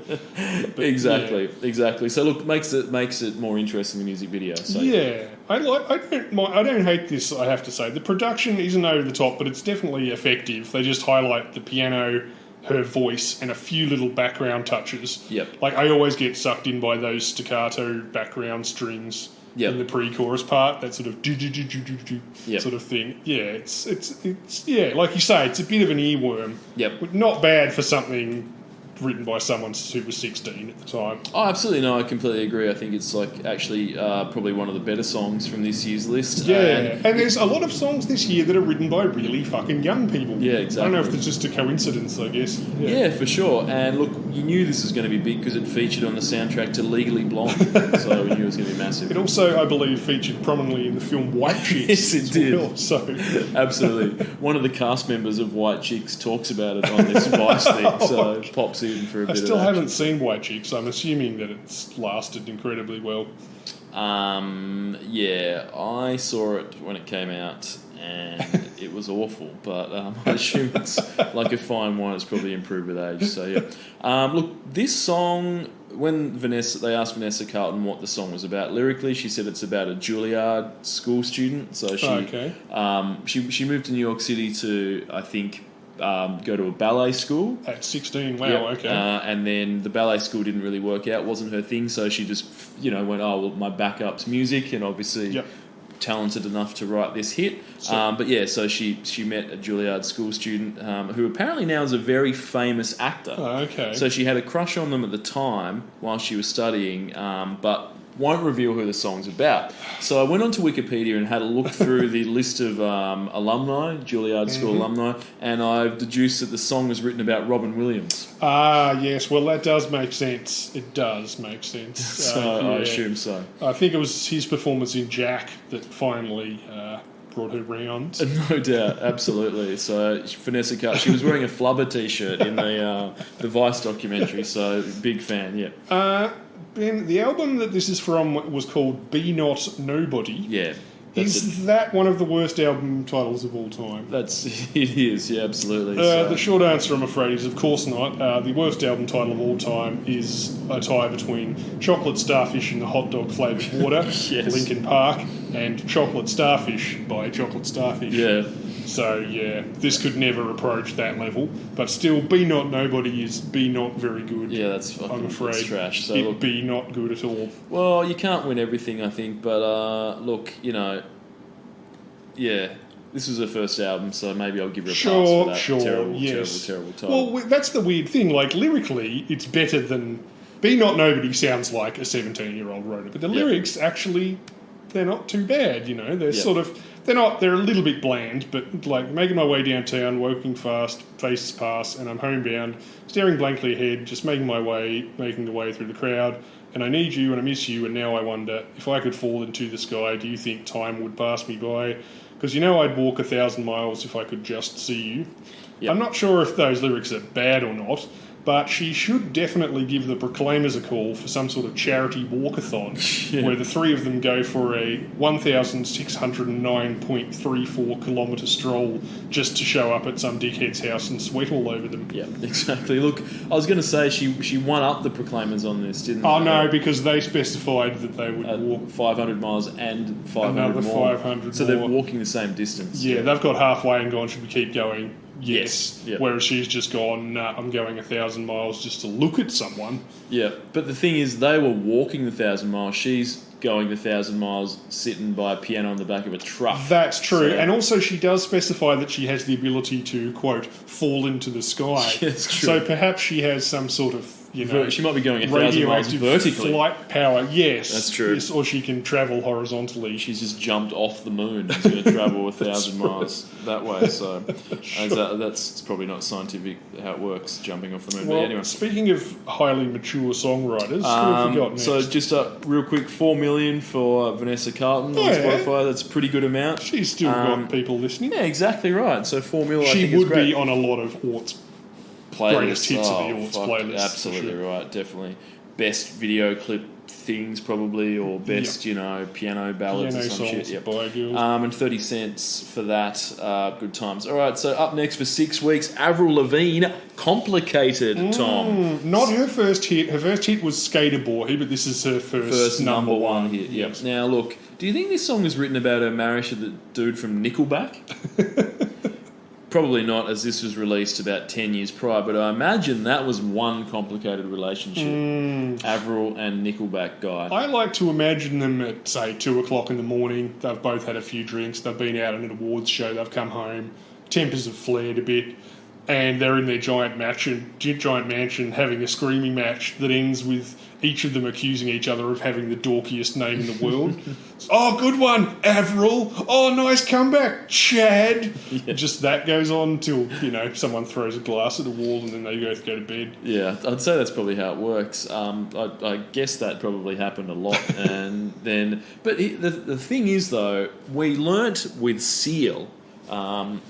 But, exactly. So look, makes it more interesting, the music video. So I don't hate this. I have to say the production isn't over the top, but it's definitely effective. They just highlight the piano, her voice, and a few little background touches. Yep. Like, I always get sucked in by those staccato background strings in the pre-chorus part, that sort of sort of thing. Yeah, it's like you say, it's a bit of an earworm. Yep. But not bad for something written by someone who was 16 at the time. Oh, absolutely. No, I completely agree. I think it's like actually probably one of the better songs from this year's list. Yeah, and there's a lot of songs this year that are written by really fucking young people. Yeah, exactly. I don't know if it's just a coincidence, I guess. Yeah, for sure. And look, you knew this was going to be big because it featured on the soundtrack to Legally Blonde. So we knew it was going to be massive. It also, I believe, featured prominently in the film White Chicks. Yes, it did. Well, so. Absolutely. One of the cast members of White Chicks talks about it on this Vice thing, so pops in for a bit of I still haven't seen White Chicks. I'm assuming that it's lasted incredibly well. Yeah, I saw it when it came out and it was awful, but I assume it's like a fine wine, it's probably improved with age. So yeah. Look, this song, when they asked Vanessa Carlton what the song was about lyrically, she said it's about a Juilliard school student. So she moved to New York City to, I think, go to a ballet school. At 16, wow, okay. And then the ballet school didn't really work out, wasn't her thing, so she just, went, my backup's music, and obviously talented enough to write this hit. So she met a Juilliard school student who apparently now is a very famous actor. Oh, okay. So she had a crush on them at the time while she was studying, but won't reveal who the song's about. So I went onto Wikipedia and had a look through the list of alumni, Juilliard School alumni, and I've deduced that the song was written about Robin Williams. Ah, yes. Well, that does make sense. It does make sense. So I assume so. I think it was his performance in Jack that finally brought her round. No doubt, absolutely. So Vanessa Carlton, she was wearing a Flubber T-shirt in the Vice documentary, so big fan, yeah. Ben, the album that this is from was called Be Not Nobody. Yeah. Is that one of the worst album titles of all time? It is, yeah, absolutely. The short answer, I'm afraid, is of course not. The worst album title of all time is a tie between Chocolate Starfish and the Hot Dog Flavoured Water, Linkin Park, and Chocolate Starfish by Chocolate Starfish. Yeah. So, yeah, this could never approach that level. But still, Be Not Nobody is Be Not Very Good. Yeah, that's fucking I'm afraid. That's trash. So It be not good at all. Well, you can't win everything, I think. But, look, yeah, this was her first album, so maybe I'll give her a pass for that terrible title. Well, that's the weird thing. Like, lyrically, it's better than... Be Not Nobody sounds like a 17-year-old wrote it. But the lyrics, actually, they're not too bad, They're sort of... They're a little bit bland, but like making my way downtown, walking fast, faces pass, and I'm homebound, staring blankly ahead, just making the way through the crowd, and I need you and I miss you, and now I wonder, if I could fall into the sky, do you think time would pass me by? Because I'd walk 1,000 miles if I could just see you. Yep. I'm not sure if those lyrics are bad or not, But she should definitely give the Proclaimers a call for some sort of charity walkathon where the three of them go for a 1,609.34 kilometre stroll just to show up at some dickhead's house and sweat all over them. Yeah, exactly. Look, I was going to say she won up the Proclaimers on this, didn't Oh, they? no, because they specified that they would walk 500 miles and 500 another more. 500 So more. they're walking the same distance. Yeah, they've got halfway and gone, should we keep going? Yes. Yep. Whereas she's just gone, nah, I'm going 1,000 miles just to look at someone. Yeah, but the thing is, they were walking the 1,000 miles. She's going the 1,000 miles sitting by a piano on the back of a truck. That's true. So- And also she does specify that she has the ability to, quote, fall into the sky. That's true. So perhaps she has some sort of, She might be going 1,000 miles radioactive vertically. flight power. Yes. That's true. Yes, or she can travel horizontally. She's just jumped off the moon and is going to travel 1,000 miles that way. So that's probably not scientific how it works, jumping off the moon. Well, but anyway. speaking of highly mature songwriters, who have we got next? So just real quick, 4 million for Vanessa Carlton on Yeah. Spotify. That's a pretty good amount. She's still got people listening. Yeah, exactly right. So 4 million. I She think is would great. be on a lot of Ort's Playlists. greatest hits of the Orts fuck, playlists, for Absolutely sure. right, definitely. Best video clip things probably, or best piano ballads piano or some songs shit. Yep. by girls. And 30 cents for that. Good times. All right, so up next for 6 weeks, Avril Lavigne, Complicated. Tom, Not her first hit. Her first hit was Skater Boy, but this is her first number one hit. Yep. Yes. Now look, do you think this song is written about her marriage to the dude from Nickelback? Probably not, as this was released about 10 years prior, but I imagine that was one complicated relationship. Avril and Nickelback guy. I like to imagine them at, say, 2 o'clock in the morning. They've both had a few drinks. They've been out at an awards show. They've come home. Tempers have flared a bit. And they're in their giant mansion having a screaming match that ends with each of them accusing each other of having the dorkiest name in the world. Oh, good one, Avril. Oh, nice comeback, Chad. Yeah. Just that goes on till, someone throws a glass at the wall and then they both go to bed. Yeah, I'd say that's probably how it works. I guess that probably happened a lot. And then, but the thing is, though, we learnt with Seal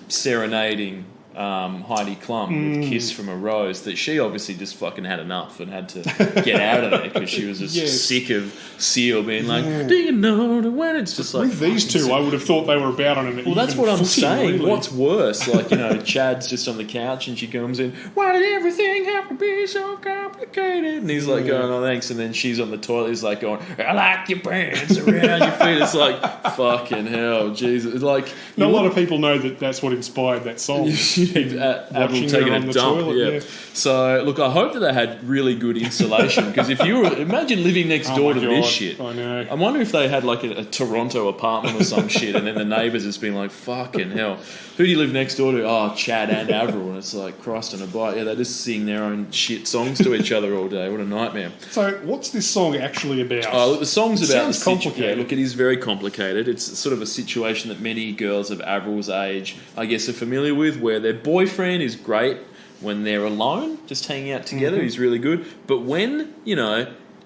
serenading Heidi Klum with Kiss from a Rose that she obviously just fucking had enough and had to get out of there because she was just sick of Seal being like, do you know when it's just like... With these two, I would have thought they were about on an Well, that's what I'm footing, saying. really. What's worse? Like, Chad's just on the couch and she comes in, why did everything have to be so complicated? And he's like going, oh, thanks. And then she's on the toilet. He's like going, I like your pants around your feet. It's like, fucking hell, Jesus. It's like... Not a lot of people know that that's what inspired that song. Avril taking on a the dump. toilet, Yeah. So, look, I hope that they had really good insulation because if you were... Imagine living next door to this shit. I know. I wonder if they had like a Toronto apartment or some shit, and then the neighbours just being like, "Fucking hell, who do you live next door to?" Oh, Chad and Avril, and it's like Christ on a bike. Yeah, they just sing their own shit songs to each other all day. What a nightmare. So, what's this song actually about? Oh, look, the song's about sounds the complicated. Look, it is very complicated. It's sort of a situation that many girls of Avril's age, I guess, are familiar with, where their boyfriend is great when they're alone, just hanging out together. He's really good, but when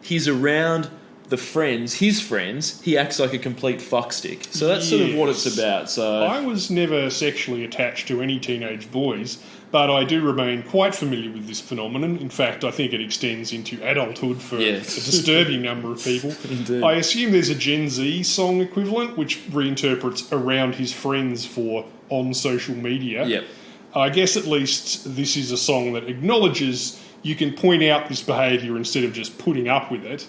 he's around his friends, he acts like a complete fuckstick. So that's sort of what it's about. So I was never sexually attached to any teenage boys, but I do remain quite familiar with this phenomenon. In fact, I think it extends into adulthood for a disturbing number of people. Indeed. I assume there's a Gen Z song equivalent which reinterprets around his friends for on social media. Yep. I guess at least this is a song that acknowledges you can point out this behaviour instead of just putting up with it.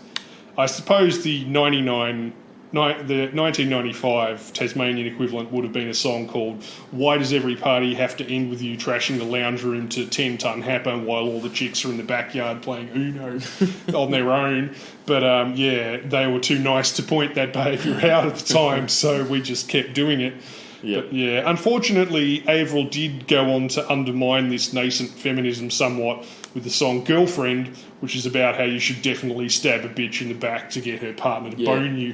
I suppose the 1995 Tasmanian equivalent would have been a song called Why Does Every Party Have to End With You Trashing the Lounge Room to 10 Ton Happer while all the chicks are in the backyard playing Uno on their own. But they were too nice to point that behaviour out at the time, so we just kept doing it. Yep. But unfortunately, Avril did go on to undermine this nascent feminism somewhat with the song Girlfriend, which is about how you should definitely stab a bitch in the back to get her partner to bone you.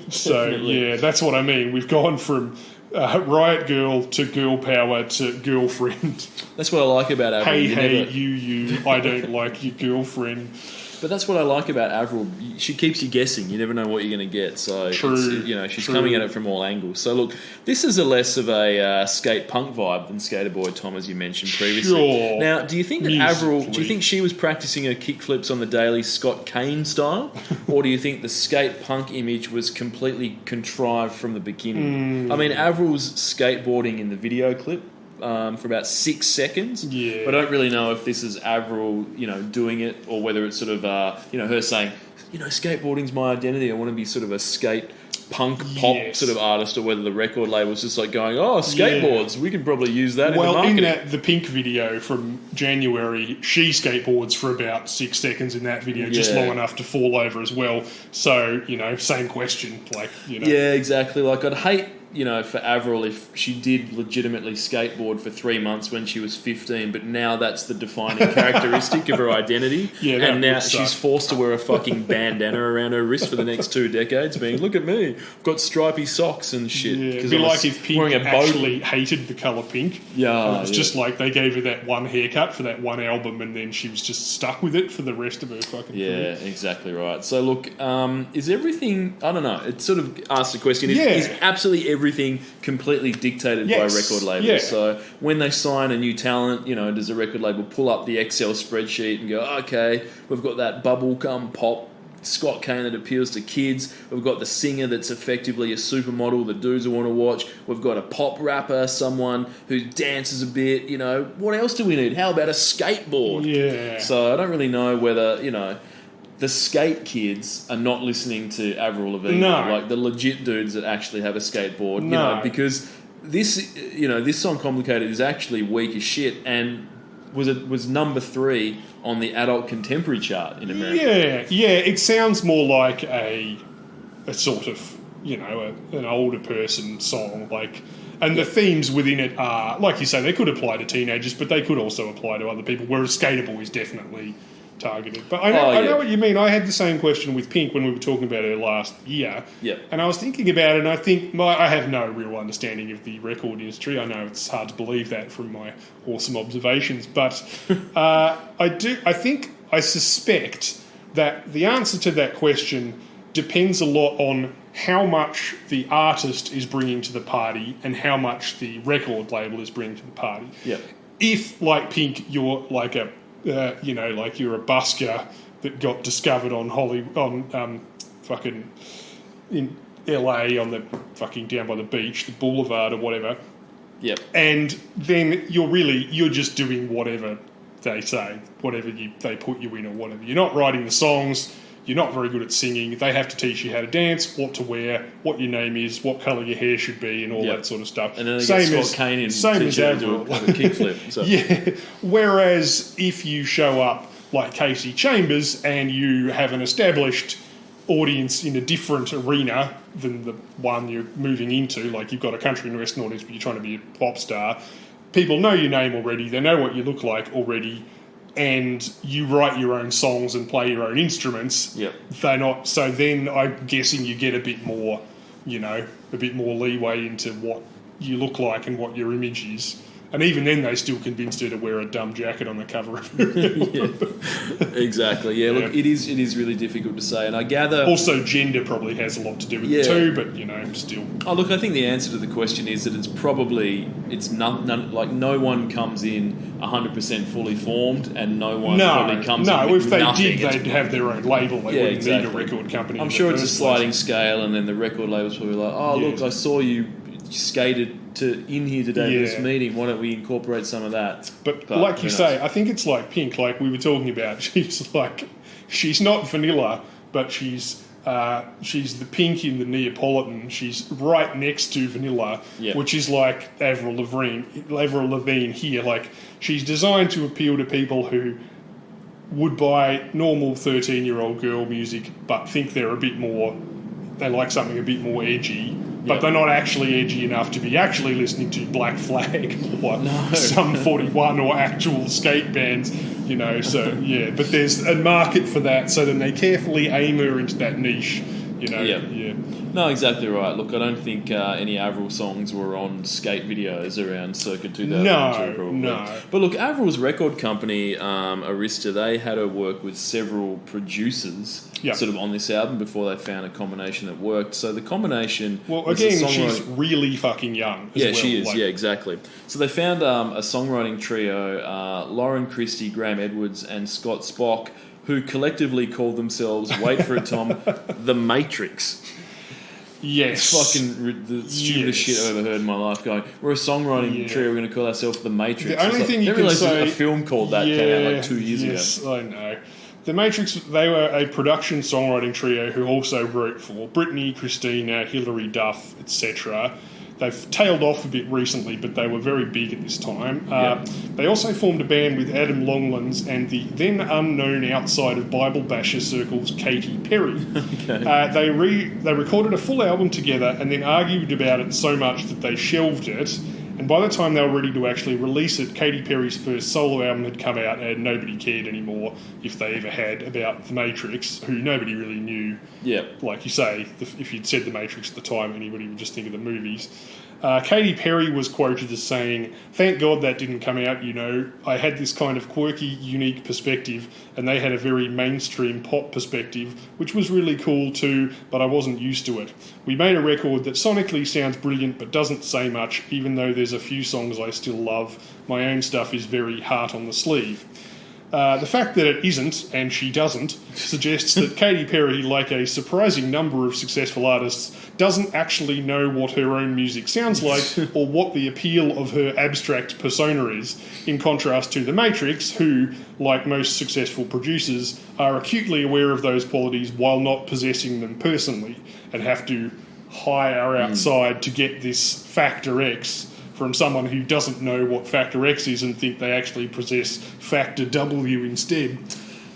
So, that's what I mean. We've gone from riot girl to girl power to girlfriend. that's what I like about Avril. Hey, you, I don't like your girlfriend. But that's what I like about Avril. She keeps you guessing. You never know what you're going to get. So True. She's coming at it from all angles. So look, this is a less of a skate punk vibe than Skater Boy Tom, as you mentioned previously. Sure. Now, do you think that Musically. Avril? Do you think she was practicing her kickflips on the daily Scott Kane style, or do you think the skate punk image was completely contrived from the beginning? I mean, Avril's skateboarding in the video clip. For about 6 seconds. Yeah. But I don't really know if this is Avril, doing it, or whether it's sort of, her saying, skateboarding's my identity. I want to be sort of a skate punk pop Yes. sort of artist, or whether the record label's just like going, oh, skateboards, we can probably use that in the marketing. The Pink video from January, she skateboards for about 6 seconds in that video, just long enough to fall over as well. So, same question. Yeah, exactly. Like, I'd hate, for Avril if she did legitimately skateboard for 3 months when she was 15, but now that's the defining characteristic of her identity. Yeah, that and now would suck. she's forced to wear a fucking bandana around her wrist for the next 2 decades, being, look at me, I've got stripy socks and shit. Yeah, it'd be like if Pink wearing a boat. actually hated the colour pink. Yeah, It was just like they gave her that one haircut for that one album, and then she was just stuck with it for the rest of her fucking career. Yeah, exactly right. So look, is everything, I don't know, it sort of asks the question, is absolutely everything completely dictated by record labels? Yeah. So when they sign a new talent, does the record label pull up the Excel spreadsheet and go, okay, we've got that bubblegum pop Scott Kane that appeals to kids. We've got the singer that's effectively a supermodel, the dudes who want to watch. We've got a pop rapper, someone who dances a bit. What else do we need? How about a skateboard? Yeah. So I don't really know whether, the skate kids are not listening to Avril Lavigne. No. Like the legit dudes that actually have a skateboard. No. Because this, this song Complicated is actually weak as shit, and was number 3 on the adult contemporary chart in America. Yeah. It sounds more like a sort of, an older person song. And the themes within it are, like you say, they could apply to teenagers, but they could also apply to other people, whereas Skater Boy is definitely targeted. But I know what you mean. I had the same question with Pink when we were talking about her last year. Yeah. And I was thinking about it, and I think I have no real understanding of the record industry. I know it's hard to believe that from my awesome observations, but I suspect that the answer to that question depends a lot on how much the artist is bringing to the party and how much the record label is bringing to the party. Yeah. If, like Pink, you're like you're a busker that got discovered on fucking in LA on the fucking down by the beach, the boulevard or whatever. Yep. And then you're just doing whatever they say, whatever they put you in or whatever. You're not writing the songs. You're not very good at singing. They have to teach you how to dance, what to wear, what your name is, what colour your hair should be, and all that sort of stuff. And then they get Scott Kane in to teach you to do a kickflip. So. Yeah. Whereas if you show up like Casey Chambers and you have an established audience in a different arena than the one you're moving into, like you've got a country and western audience but you're trying to be a pop star, people know your name already, they know what you look like already, and you write your own songs and play your own instruments. Yep. They're not. So then I'm guessing you get a bit more leeway into what you look like and what your image is. And even then, they still convinced her to wear a dumb jacket on the cover of it. Yeah, exactly. Yeah, look, it is really difficult to say, and I gather also gender probably has a lot to do with it too. But still. Oh, look, I think the answer to the question is that it's none like no one comes in 100% fully formed, and no one probably comes in with if they nothing. did, they'd have their own label. They wouldn't need a record company. I'm sure it's a sliding scale, and then the record label's probably like, oh, look, I saw you skated in here today for this meeting. Why don't we incorporate some of that? But like you say, I think it's like Pink, like we were talking about. She's not vanilla, but she's the Pink in the Neapolitan. She's right next to vanilla, which is like Avril Lavigne here. Like she's designed to appeal to people who would buy normal 13-year-old girl music, but think they like something a bit more edgy. But they're not actually edgy enough to be actually listening to Black Flag or some 41 or actual skate bands, So, but there's a market for that, so then they carefully aim her into that niche, Yeah. No, exactly right. Look, I don't think any Avril songs were on skate videos around circa 2002, No, probably. no. But look, Avril's record company, Arista, they had her work with several producers sort of on this album before they found a combination that worked. So the combination... Well, was a again, she's songwriting- really fucking young as well. she is. like- Yeah, exactly. So they found a songwriting trio, Lauren Christie, Graham Edwards, and Scott Spock, who collectively called themselves, wait for it, Tom, The Matrix. Yes. The stupidest shit I've ever heard in my life. Going, we're a songwriting trio. We're going to call ourselves The Matrix. The only thing you can say, a film called that came out like 2 years ago. Yes, I know. The Matrix, they were a production songwriting trio who also wrote for Britney, Christina, Hilary Duff, etc. They've tailed off a bit recently, but they were very big at this time. They also formed a band with Adam Longlands and the then unknown outside of Bible Basher circles, Katy Perry. They recorded a full album together and then argued about it so much that they shelved it. And by the time they were ready to actually release it, Katy Perry's first solo album had come out and nobody cared anymore, if they ever had, about The Matrix, who nobody really knew. Yeah. Like you say, if you'd said The Matrix at the time, anybody would just think of the movies. Katy Perry was quoted as saying, "Thank God that didn't come out, you know. I had this kind of quirky, unique perspective, and they had a very mainstream pop perspective, which was really cool too, but I wasn't used to it. We made a record that sonically sounds brilliant but doesn't say much, even though there's a few songs I still love. My own stuff is very heart on the sleeve." The fact that it isn't, and she doesn't, suggests that Katy Perry, like a surprising number of successful artists, doesn't actually know what her own music sounds like or what the appeal of her abstract persona is, in contrast to The Matrix, who, like most successful producers, are acutely aware of those qualities while not possessing them personally, and have to hire outside to get this Factor X from someone who doesn't know what Factor X is and think they actually possess Factor W instead.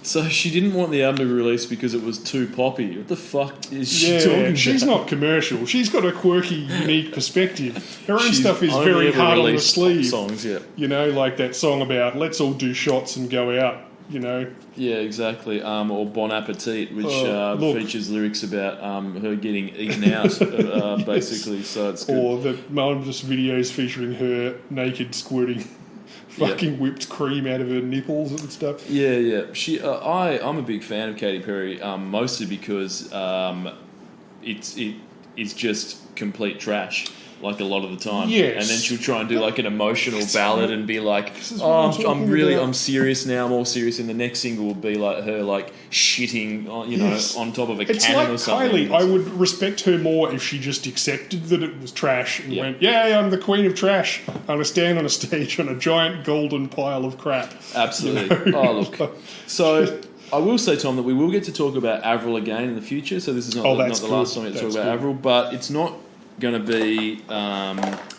So she didn't want the album to be released because it was too poppy. What the fuck is she talking about? She's not commercial. She's got a quirky, unique perspective. Her own She's stuff is only very ever hard on the released sleeve. pop songs, yeah. You know, like that song about let's all do shots and go out, you know. Yeah, exactly. Or Bon Appetit, which features lyrics about her getting eaten out, basically. So it's good. Or the just videos featuring her naked squirting fucking whipped cream out of her nipples and stuff. Yeah. I'm a big fan of Katy Perry, mostly because it's just complete trash. Like a lot of the time, yes. And then she'll try and do like an emotional ballad and be like, I'm serious now, I'm all serious." And the next single will be like her like shitting, on top of a it's cannon like or something. Kylie. I would respect her more if she just accepted that it was trash and went, "Yeah, I'm the queen of trash. I'm going to stand on a stage on a giant golden pile of crap." Absolutely. Oh, look. So I will say, Tom, that we will get to talk about Avril again in the future. So this is not the last time we talk about Avril, but it's not going to be,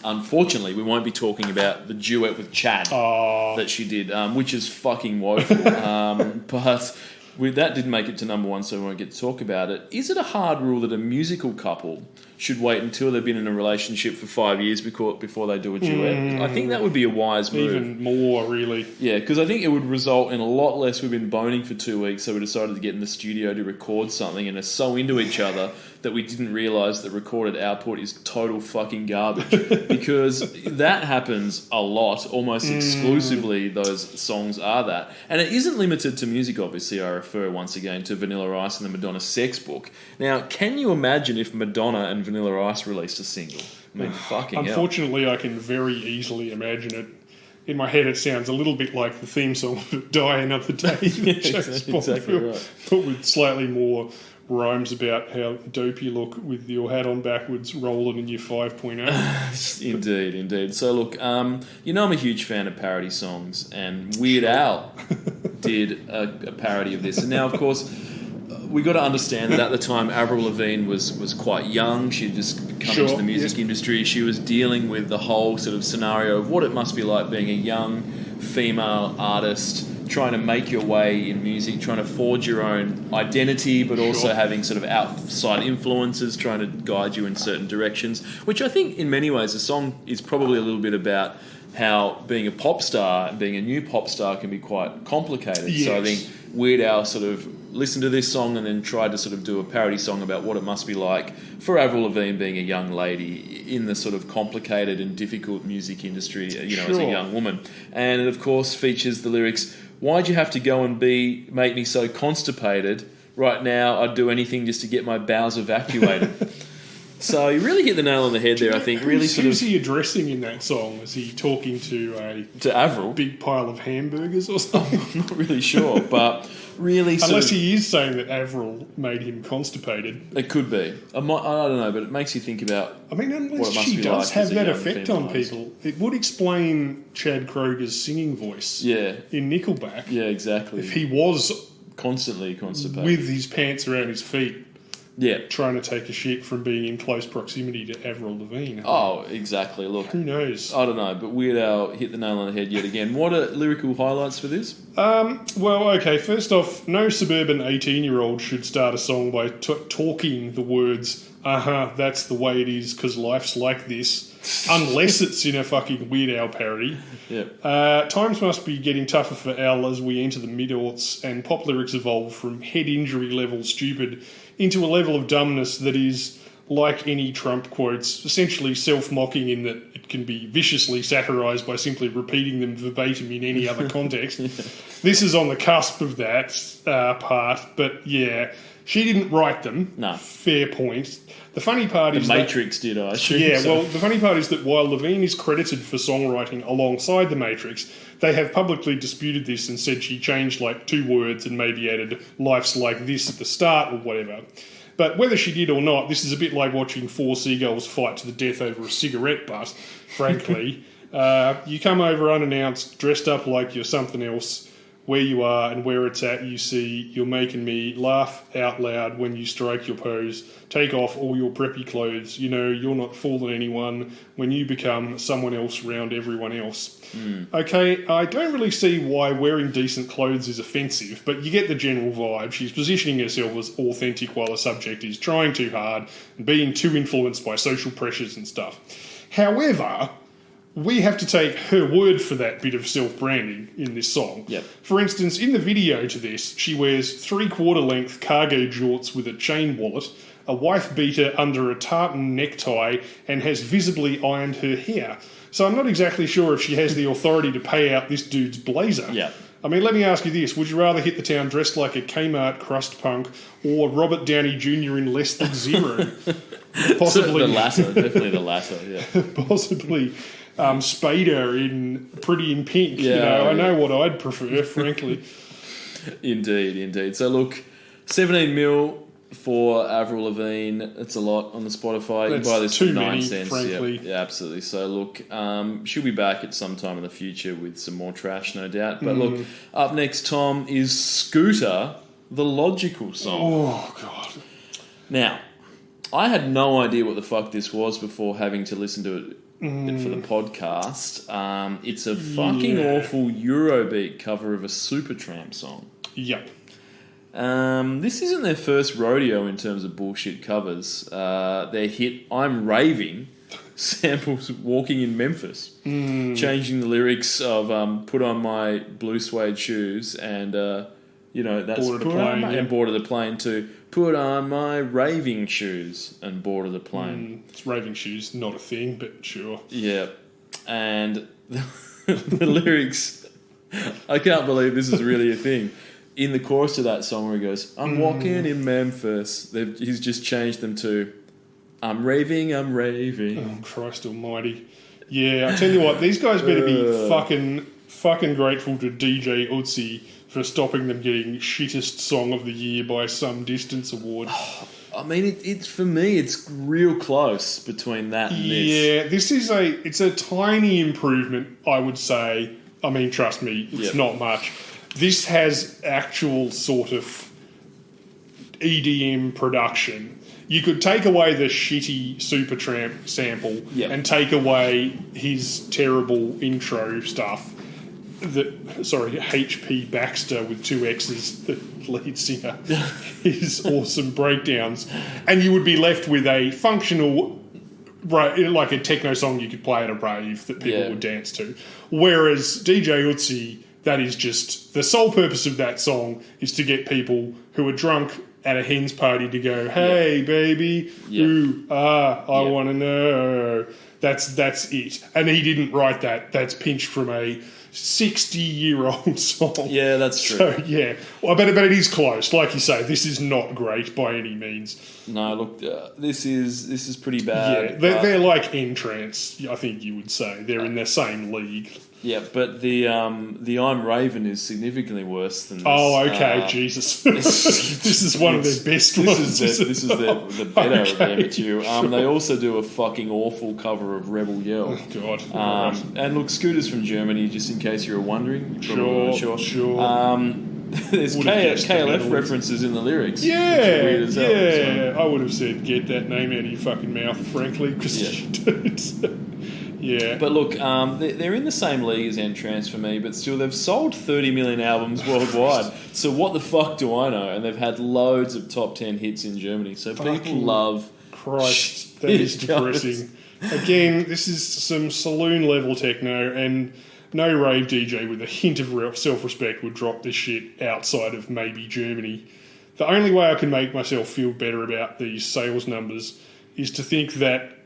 unfortunately, we won't be talking about the duet with Chad that she did, which is fucking woeful. But that didn't make it to number one, so we won't get to talk about it. Is it a hard rule that a musical couple should wait until they've been in a relationship for 5 years before they do a duet? I think that would be a wise move. Even more, really. Yeah, because I think it would result in a lot less. We've been boning for 2 weeks, so we decided to get in the studio to record something and are so into each other that we didn't realise that recorded output is total fucking garbage. Because that happens a lot, almost exclusively those songs are that. And it isn't limited to music, obviously. I refer once again to Vanilla Ice and the Madonna Sex Book. Now, can you imagine if Madonna and Vanilla Ice released a single? I mean, fucking hell. Unfortunately, I can very easily imagine it. In my head, it sounds a little bit like the theme song of Die Another Day. Exactly right. But with slightly more rhymes about how dope you look with your hat on backwards, rolling in your 5.0. Indeed. So look, I'm a huge fan of parody songs, and Weird Al did a parody of this. And now, of course, we got to understand that at the time, Avril Lavigne was quite young. She'd just come into the music industry. She was dealing with the whole sort of scenario of what it must be like being a young female artist, trying to make your way in music, trying to forge your own identity, but also having sort of outside influences trying to guide you in certain directions, which I think in many ways the song is probably a little bit about how being a pop star and being a new pop star can be quite complicated. Yes. So I think Weird Al sort of listened to this song and then tried to sort of do a parody song about what it must be like for Avril Lavigne being a young lady in the sort of complicated and difficult music industry, as a Sure. young woman. And it, of course, features the lyrics, "Why'd you have to go and make me so constipated? Right now, I'd do anything just to get my bowels evacuated." So you really hit the nail on the head there, I think. Really Who's he addressing in that song? Is he talking to to Avril. a big pile of hamburgers or something? I'm not really sure, but really Unless he is saying that Avril made him constipated. it could be. I don't know, but it makes you think about... I mean, What unless it must she be does like have as a that young effect female on artist. people, it would explain Chad Kroger's singing voice Yeah, in Nickelback. yeah, exactly. If he was Constantly constipated. with his pants around his feet Yeah. trying to take a shit from being in close proximity to Avril Lavigne. Oh, exactly. Look, Who knows? I don't know, but Weird Al hit the nail on the head yet again. What are lyrical highlights for this? Well, okay, first off, no suburban 18-year-old should start a song by talking the words, that's the way it is because life's like this, unless it's in a fucking Weird Al parody. Yeah. Times must be getting tougher for Al as we enter the mid-aughts, and pop lyrics evolve from head injury level stupid into a level of dumbness that is, like any Trump quotes, essentially self-mocking in that it can be viciously satirised by simply repeating them verbatim in any other context. This is on the cusp of that part, but yeah, she didn't write them. No. Fair point. The funny part The is Matrix did, I assume. yeah, so. well, the funny part is that while Levine is credited for songwriting alongside The Matrix, they have publicly disputed this and said she changed like 2 words and maybe added "life's like this" at the start or whatever. But whether she did or not, this is a bit like watching 4 seagulls fight to the death over a cigarette butt, frankly. You come over unannounced, dressed up like you're something else. Where you are and where it's at, you see, you're making me laugh out loud when you strike your pose. Take off all your preppy clothes. You know, you're not fooling anyone when you become someone else around everyone else. Okay, I don't really see why wearing decent clothes is offensive, but you get the general vibe. She's positioning herself as authentic while the subject is trying too hard and being too influenced by social pressures and stuff. However, we have to take her word for that bit of self-branding in this song. Yep. For instance, in the video to this, she wears 3/4 length cargo jorts with a chain wallet, a wife beater under a tartan necktie, and has visibly ironed her hair. So I'm not exactly sure if she has the authority to pay out this dude's blazer. Yeah. I mean, let me ask you this. Would you rather hit the town dressed like a Kmart crust punk or Robert Downey Jr. in Less Than Zero? Possibly. The latter, definitely the latter, yeah. Possibly Spader in Pretty in Pink. Yeah, I know what I'd prefer, frankly. Indeed. So look, 17 mil for Avril Lavigne. It's a lot on the Spotify. That's you buy this too for 9 many, cents. frankly. Yeah, absolutely. So look, she'll be back at some time in the future with some more trash, no doubt. But look, up next, Tom, is Scooter, the Logical song. Oh, God. Now, I had no idea what the fuck this was before having to listen to it for the podcast. It's a fucking awful Eurobeat cover of a Supertramp song. Yep. This isn't their first rodeo in terms of bullshit covers. Their hit "I'm Raving" samples "Walking in Memphis," changing the lyrics of "Put on my blue suede shoes" and that's Board of the "Put on plane, my-" yeah. and "Board of the Plane" to "Put on my raving shoes" and "Board of the Plane." It's raving shoes, not a thing, but sure. Yeah, and the lyrics. I can't believe this is really a thing. In the chorus of that song where he goes, "I'm walking in Memphis," he's just changed them to I'm raving. Oh, Christ almighty. Yeah, I tell you what, these guys better be fucking grateful to DJ Utsi for stopping them getting shittest song of the year by some distance award. I mean, it's for me, it's real close between that and this. Yeah, it's a tiny improvement, I would say. I mean, trust me, it's not much. This has actual sort of EDM production. You could take away the shitty Supertramp sample and take away his terrible intro stuff. H.P. Baxter with 2 X's, the lead singer, his awesome breakdowns, and you would be left with a functional, like a techno song you could play at a rave that people would dance to. Whereas DJ Utsi that is just the sole purpose of that song is to get people who are drunk at a hen's party to go, hey, baby, ooh, I want to know. That's it. And he didn't write that. That's pinched from a 60-year-old song. Yeah, that's true. So, yeah. Well, but it is close. Like you say, this is not great by any means. No, look, this is pretty bad. Yeah, they're like N-Trance, I think you would say. They're in the same league. Yeah, but the I'm Raven is significantly worse than this. Oh, okay, Jesus. This is one of their best ones. This is the better of their material. Sure. They also do a fucking awful cover of Rebel Yell. Oh, God. And look, Scooter's from Germany, just in case you were wondering. You probably weren't sure. There's KLF references in the lyrics. Yeah, which are weird as hell, so. I would have said, get that name out of your fucking mouth, frankly, because you don't. Yeah. But look, they're in the same league as N-Trance for me, but still they've sold 30 million albums worldwide. So what the fuck do I know? And they've had loads of top 10 hits in Germany. So people love... Christ, that is depressing. Again, this is some saloon-level techno, and no rave DJ with a hint of self-respect would drop this shit outside of maybe Germany. The only way I can make myself feel better about these sales numbers is to think that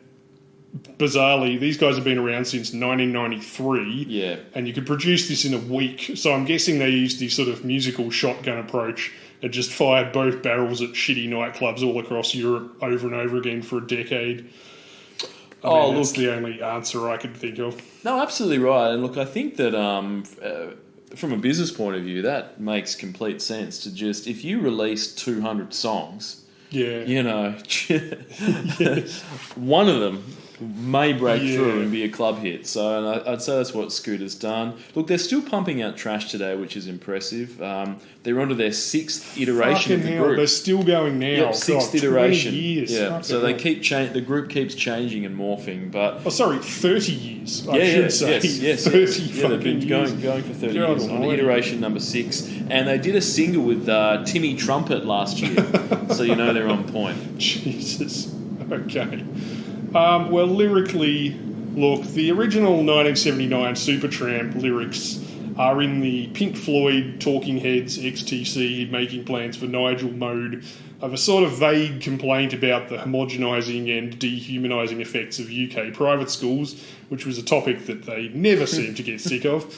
bizarrely, these guys have been around since 1993, and you could produce this in a week. So I'm guessing they used the sort of musical shotgun approach and just fired both barrels at shitty nightclubs all across Europe over and over again for a decade. That's the only answer I could think of. No, absolutely right. And look, I think that from a business point of view, that makes complete sense to just, if you release 200 songs, one of them may break through and be a club hit. So and I'd say that's what Scooter's done. Look, they're still pumping out trash today, which is impressive. They're onto their 6th iteration of the group. They're still going now. Yep, 6th iteration. 20 years. Yeah, so they keep the group keeps changing and morphing. But 30 years. I should say. Yes. 30 they've been going for 30 years. On iteration number 6, and they did a single with Timmy Trumpet last year, so you know they're on point. Jesus. Okay. Well, lyrically, look, the original 1979 Supertramp lyrics are in the Pink Floyd, Talking Heads, XTC, Making Plans for Nigel mode of a sort of vague complaint about the homogenising and dehumanising effects of UK private schools, which was a topic that they never seemed to get sick of.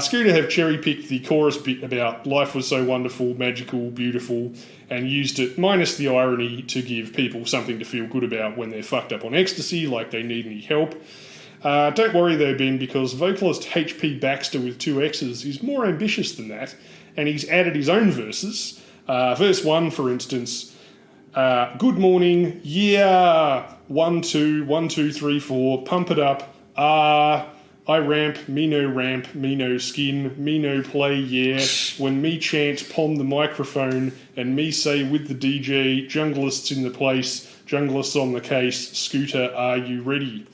Scooter have cherry-picked the chorus bit about life was so wonderful, magical, beautiful, and used it, minus the irony, to give people something to feel good about when they're fucked up on ecstasy, like they need any help. Don't worry though, Ben, because vocalist H.P. Baxter with 2 X's is more ambitious than that, and he's added his own verses. Verse 1, for instance, good morning, yeah, 1, 2, 1, 2, 3, 4, pump it up, I ramp, me no skin, me no play, yeah. When me chant, pon the microphone, and me say with the DJ, junglists in the place, junglists on the case, Scooter, are you ready?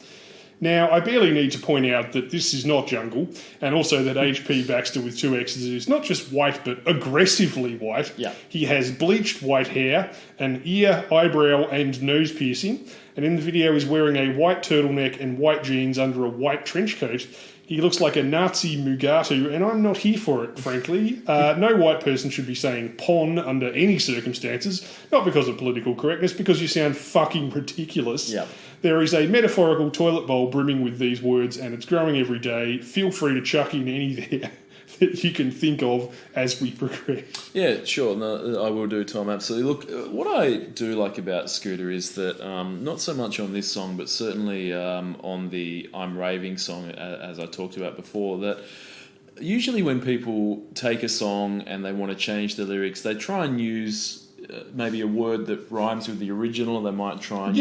Now, I barely need to point out that this is not jungle, and also that H.P. Baxter with 2 X's is not just white, but aggressively white. Yeah. He has bleached white hair, an ear, eyebrow, and nose piercing, and in the video he's wearing a white turtleneck and white jeans under a white trench coat. He looks like a Nazi Mugatu, and I'm not here for it, frankly. No white person should be saying pon under any circumstances, not because of political correctness, because you sound fucking ridiculous. Yep. There is a metaphorical toilet bowl brimming with these words, and it's growing every day. Feel free to chuck in any there that you can think of as we progress. Yeah, sure. No, I will do, Tom, absolutely. Look, what I do like about Scooter is that, not so much on this song, but certainly on the I'm Raving song, as I talked about before, that usually when people take a song and they want to change the lyrics, they try and use maybe a word that rhymes with the original. They might try and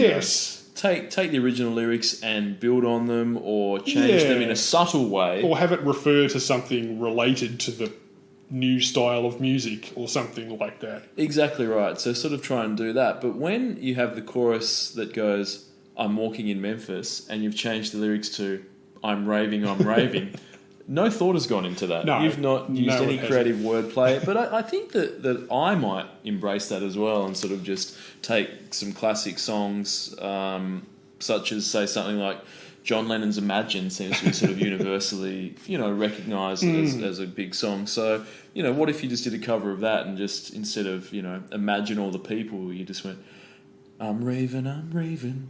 take the original lyrics and build on them, or change them in a subtle way, or have it refer to something related to the new style of music or something like that. Exactly right. So sort of try and do that. But when you have the chorus that goes, I'm walking in Memphis, and you've changed the lyrics to I'm raving, no thought has gone into that. No, you've not used any creative hasn't. wordplay. But I think that I might embrace that as well, and sort of just take some classic songs, such as, say, something like John Lennon's Imagine seems to be sort of universally, recognised as a big song. So, what if you just did a cover of that and just, instead of, Imagine All the People, you just went, I'm raving, I'm raving,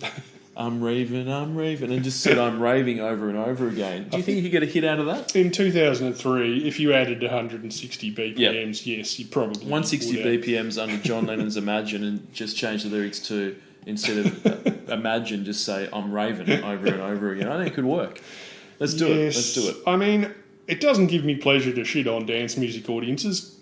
I'm raving, I'm raving, and just said I'm raving over and over again. Do you think you could get a hit out of that? In 2003, if you added 160 BPMs, yes, you probably 160 would. BPMs under John Lennon's Imagine, and just change the lyrics to, instead of Imagine, just say I'm raving over and over again. I think it could work. Let's do it. Let's do it. I mean, it doesn't give me pleasure to shit on dance music audiences,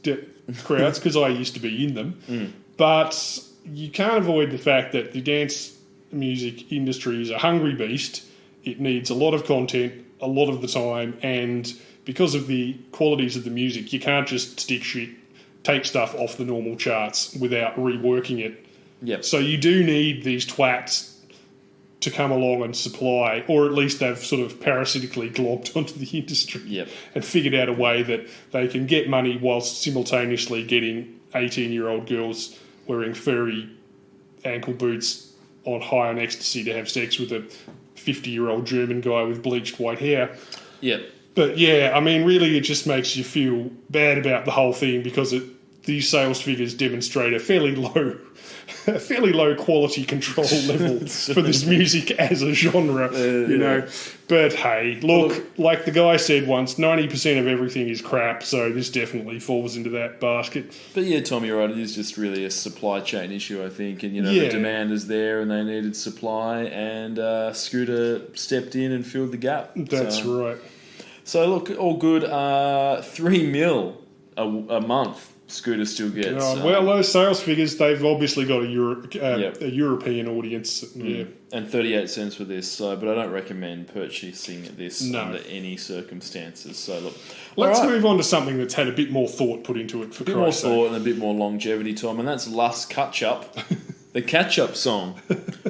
crowds, because I used to be in them. But you can't avoid the fact that the dance music industry is a hungry beast. It needs a lot of content a lot of the time, and because of the qualities of the music, you can't just take stuff off the normal charts without reworking it. Yep. So you do need these twats to come along and supply, or at least they've sort of parasitically globbed onto the industry and figured out a way that they can get money whilst simultaneously getting 18-year-old girls wearing furry ankle boots on high on ecstasy to have sex with a 50-year-old German guy with bleached white hair. Yep. But yeah, I mean, really, it just makes you feel bad about the whole thing because these sales figures demonstrate a fairly low quality control level for this music as a genre, know. But hey, look, like the guy said once, 90% of everything is crap, so this definitely falls into that basket. But yeah, Tom, you're right, it is just really a supply chain issue, I think, and the demand is there and they needed supply, and Scooter stepped in and filled the gap. That's right. So look, all good. 3 mil a month. Scooter still gets. Well, those sales figures, they've obviously got a European audience. Yeah. And 38 cents for this, but I don't recommend purchasing this under any circumstances. So look. Let's move on to something that's had a bit more thought put into it, for Christ's sake. A bit more thought and a bit more longevity, Tom, and that's Lust Catch Up, the catch-up song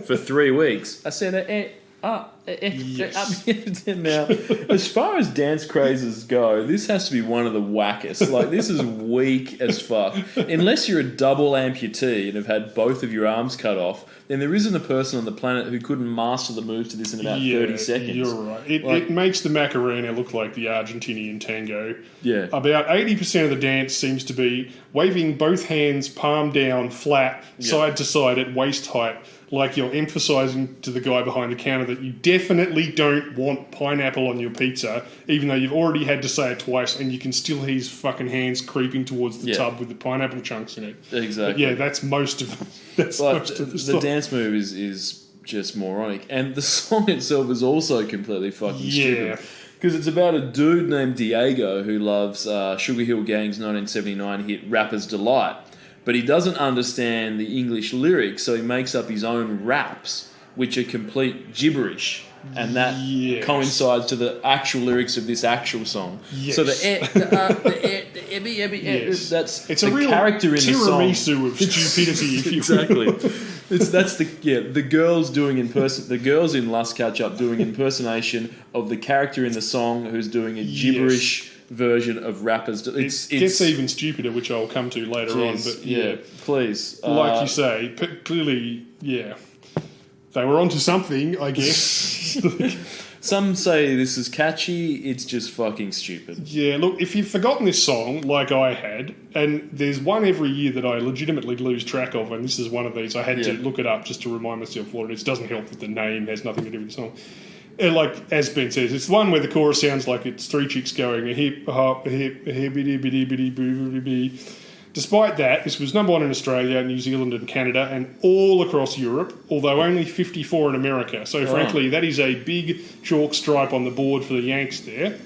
for 3 weeks. I said yes. Now, as far as dance crazes go, this has to be one of the wackest. Like, this is weak as fuck. Unless you're a double amputee and have had both of your arms cut off, then there isn't a person on the planet who couldn't master the moves to this in about 30 seconds. You're right. It makes the Macarena look like the Argentinian tango. Yeah. About 80% of the dance seems to be waving both hands palm down, flat, side to side at waist height, like you're emphasising to the guy behind the counter that you definitely don't want pineapple on your pizza, even though you've already had to say it twice, and you can still hear his fucking hands creeping towards the tub with the pineapple chunks in it. Exactly. But that's most of the the dance move is just moronic. And the song itself is also completely fucking stupid. Because it's about a dude named Diego who loves Sugar Hill Gang's 1979 hit Rapper's Delight. But he doesn't understand the English lyrics, so he makes up his own raps, which are complete gibberish. And that coincides to the actual lyrics of this actual song. Yes. So that's it's the a real character in the song. Tiramisu of stupidity, if you exactly. That's the girls the girls in Lust Catch Up doing impersonation of the character in the song who's doing a gibberish version of rappers. It gets even stupider, which I'll come to later on. But please, like you say, clearly, they were onto something, I guess. Some say this is catchy. It's just fucking stupid. Yeah, look, if you've forgotten this song, like I had, and there's one every year that I legitimately lose track of, and this is one of these, I had to look it up just to remind myself what it is. It doesn't help that the name has nothing to do with the song. Like, as Ben says, it's the one where the chorus sounds like it's three chicks going a hip, hop, a hip, a hippity, bitty, bitty, boo, boo, boo. Despite that, this was number one in Australia, New Zealand and Canada, and all across Europe, although only 54 in America. So, frankly, that is a big chalk stripe on the board for the Yanks there.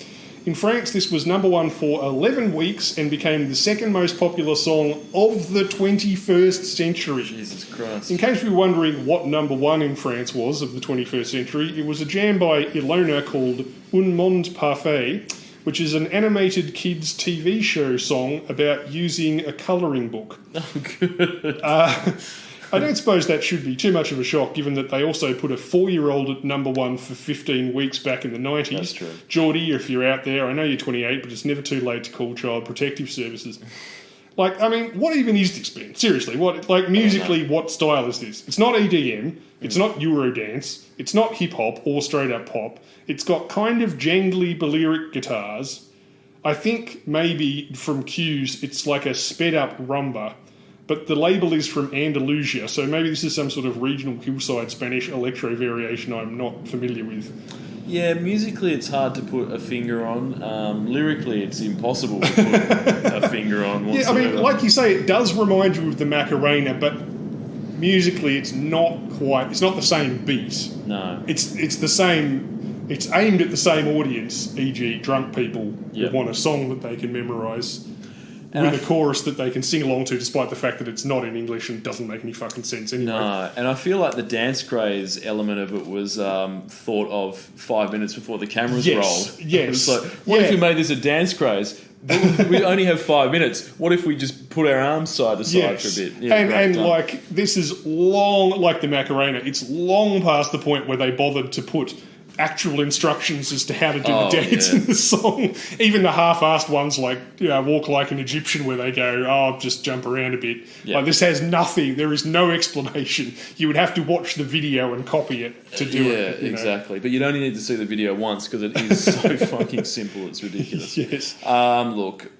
In France, this was number one for 11 weeks and became the second most popular song of the 21st century. Jesus Christ. In case you were wondering what number one in France was of the 21st century, it was a jam by Ilona called Un Monde Parfait, which is an animated kids' TV show song about using a colouring book. Oh, good. I don't suppose that should be too much of a shock, given that they also put a 4-year-old at number one for 15 weeks back in the 90s. That's true. Geordie, if you're out there, I know you're 28, but it's never too late to call Child Protective Services. Like, I mean, what even is this band? Seriously, musically, what style is this? It's not EDM, it's not Eurodance, it's not hip-hop or straight-up pop. It's got kind of jangly Balearic guitars. I think maybe from cues, it's like a sped-up rumba. But the label is from Andalusia, so maybe this is some sort of regional hillside Spanish electro variation I'm not familiar with. Yeah, musically it's hard to put a finger on. Lyrically, it's impossible to put a finger on whatsoever. Yeah, I mean, like you say, it does remind you of the Macarena, but musically it's not the same beat. No. It's the same, it's aimed at the same audience, e.g. drunk people who want a song that they can memorise. With a chorus that they can sing along to, despite the fact that it's not in English and doesn't make any fucking sense anyway. No, and I feel like the dance craze element of it was thought of 5 minutes before the cameras rolled. Yes. It's like, what if we made this a dance craze? We only have 5 minutes. What if we just put our arms side to side for a bit? Yeah, and like, this is long, like the Macarena, it's long past the point where they bothered to put actual instructions as to how to do the dance in the song. Even the half-assed ones like, Walk Like an Egyptian, where they go, just jump around a bit. Yeah. Like, this has nothing. There is no explanation. You would have to watch the video and copy it to do it. Yeah, exactly. But you'd only need to see the video once because it is so fucking simple. It's ridiculous. Yes. Look,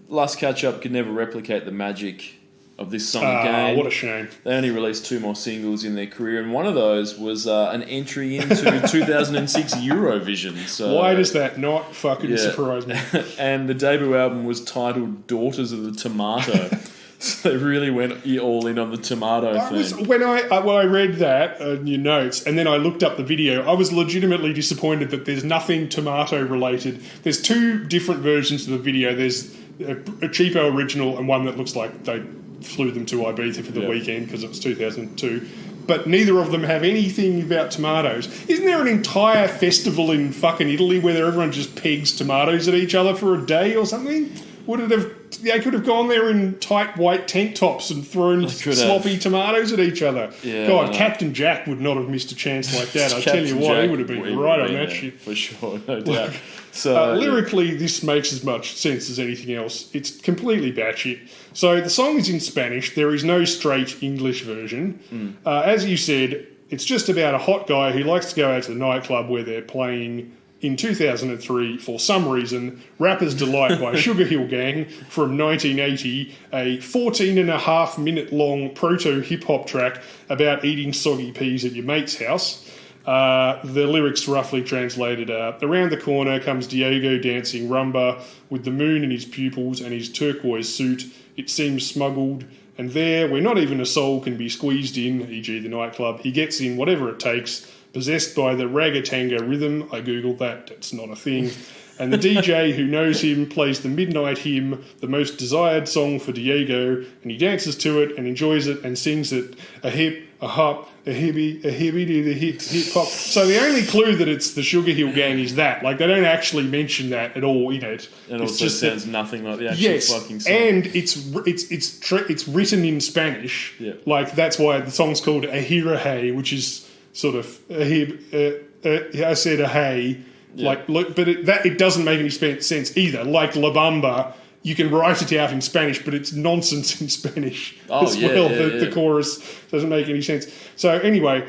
Last Catch Up could never replicate the magic of this song again. What a shame. They only released 2 more singles in their career, and one of those was an entry into 2006 Eurovision. So, why does that not fucking surprise me? And the debut album was titled Daughters of the Tomato. So they really went all in on the tomato thing. When I read that in your notes, and then I looked up the video, I was legitimately disappointed that there's nothing tomato related. There's 2 different versions of the video. There's a cheapo original and one that looks like they flew them to Ibiza for the weekend because it was 2002. But neither of them have anything about tomatoes. Isn't there an entire festival in fucking Italy where everyone just pegs tomatoes at each other for a day or something? They could have gone there in tight white tank tops and thrown sloppy tomatoes at each other. Yeah, God, Captain Jack would not have missed a chance like that. I tell you what, he would have been right on that shit. For sure, no doubt. So lyrically, this makes as much sense as anything else. It's completely batshit. So the song is in Spanish. There is no straight English version. As you said, it's just about a hot guy who likes to go out to the nightclub where they're playing, in 2003, for some reason, Rapper's Delight by Sugar Hill Gang from 1980, a 14.5-minute long proto-hip-hop track about eating soggy peas at your mate's house. The lyrics roughly translated are, around the corner comes Diego dancing rumba with the moon in his pupils and his turquoise suit. It seems smuggled, and there, where not even a soul can be squeezed in, e.g. the nightclub, he gets in whatever it takes, possessed by the ragatanga rhythm. I googled that, that's not a thing. And the DJ who knows him plays the midnight hymn, the most desired song for Diego, and he dances to it and enjoys it and sings it, a hip, a hop, a hippie, the hip hop. So the only clue that it's the Sugar Hill Gang is that. Like, they don't actually mention that at all in it. It also sounds nothing like the actual fucking song. And it's written in Spanish. Yeah. Like, that's why the song's called Ahirahe, which is sort of I said a hey. Yeah. Like, look, but it doesn't make any sense either. Like La Bamba, you can write it out in Spanish, but it's nonsense in Spanish as well. The chorus doesn't make any sense. So anyway,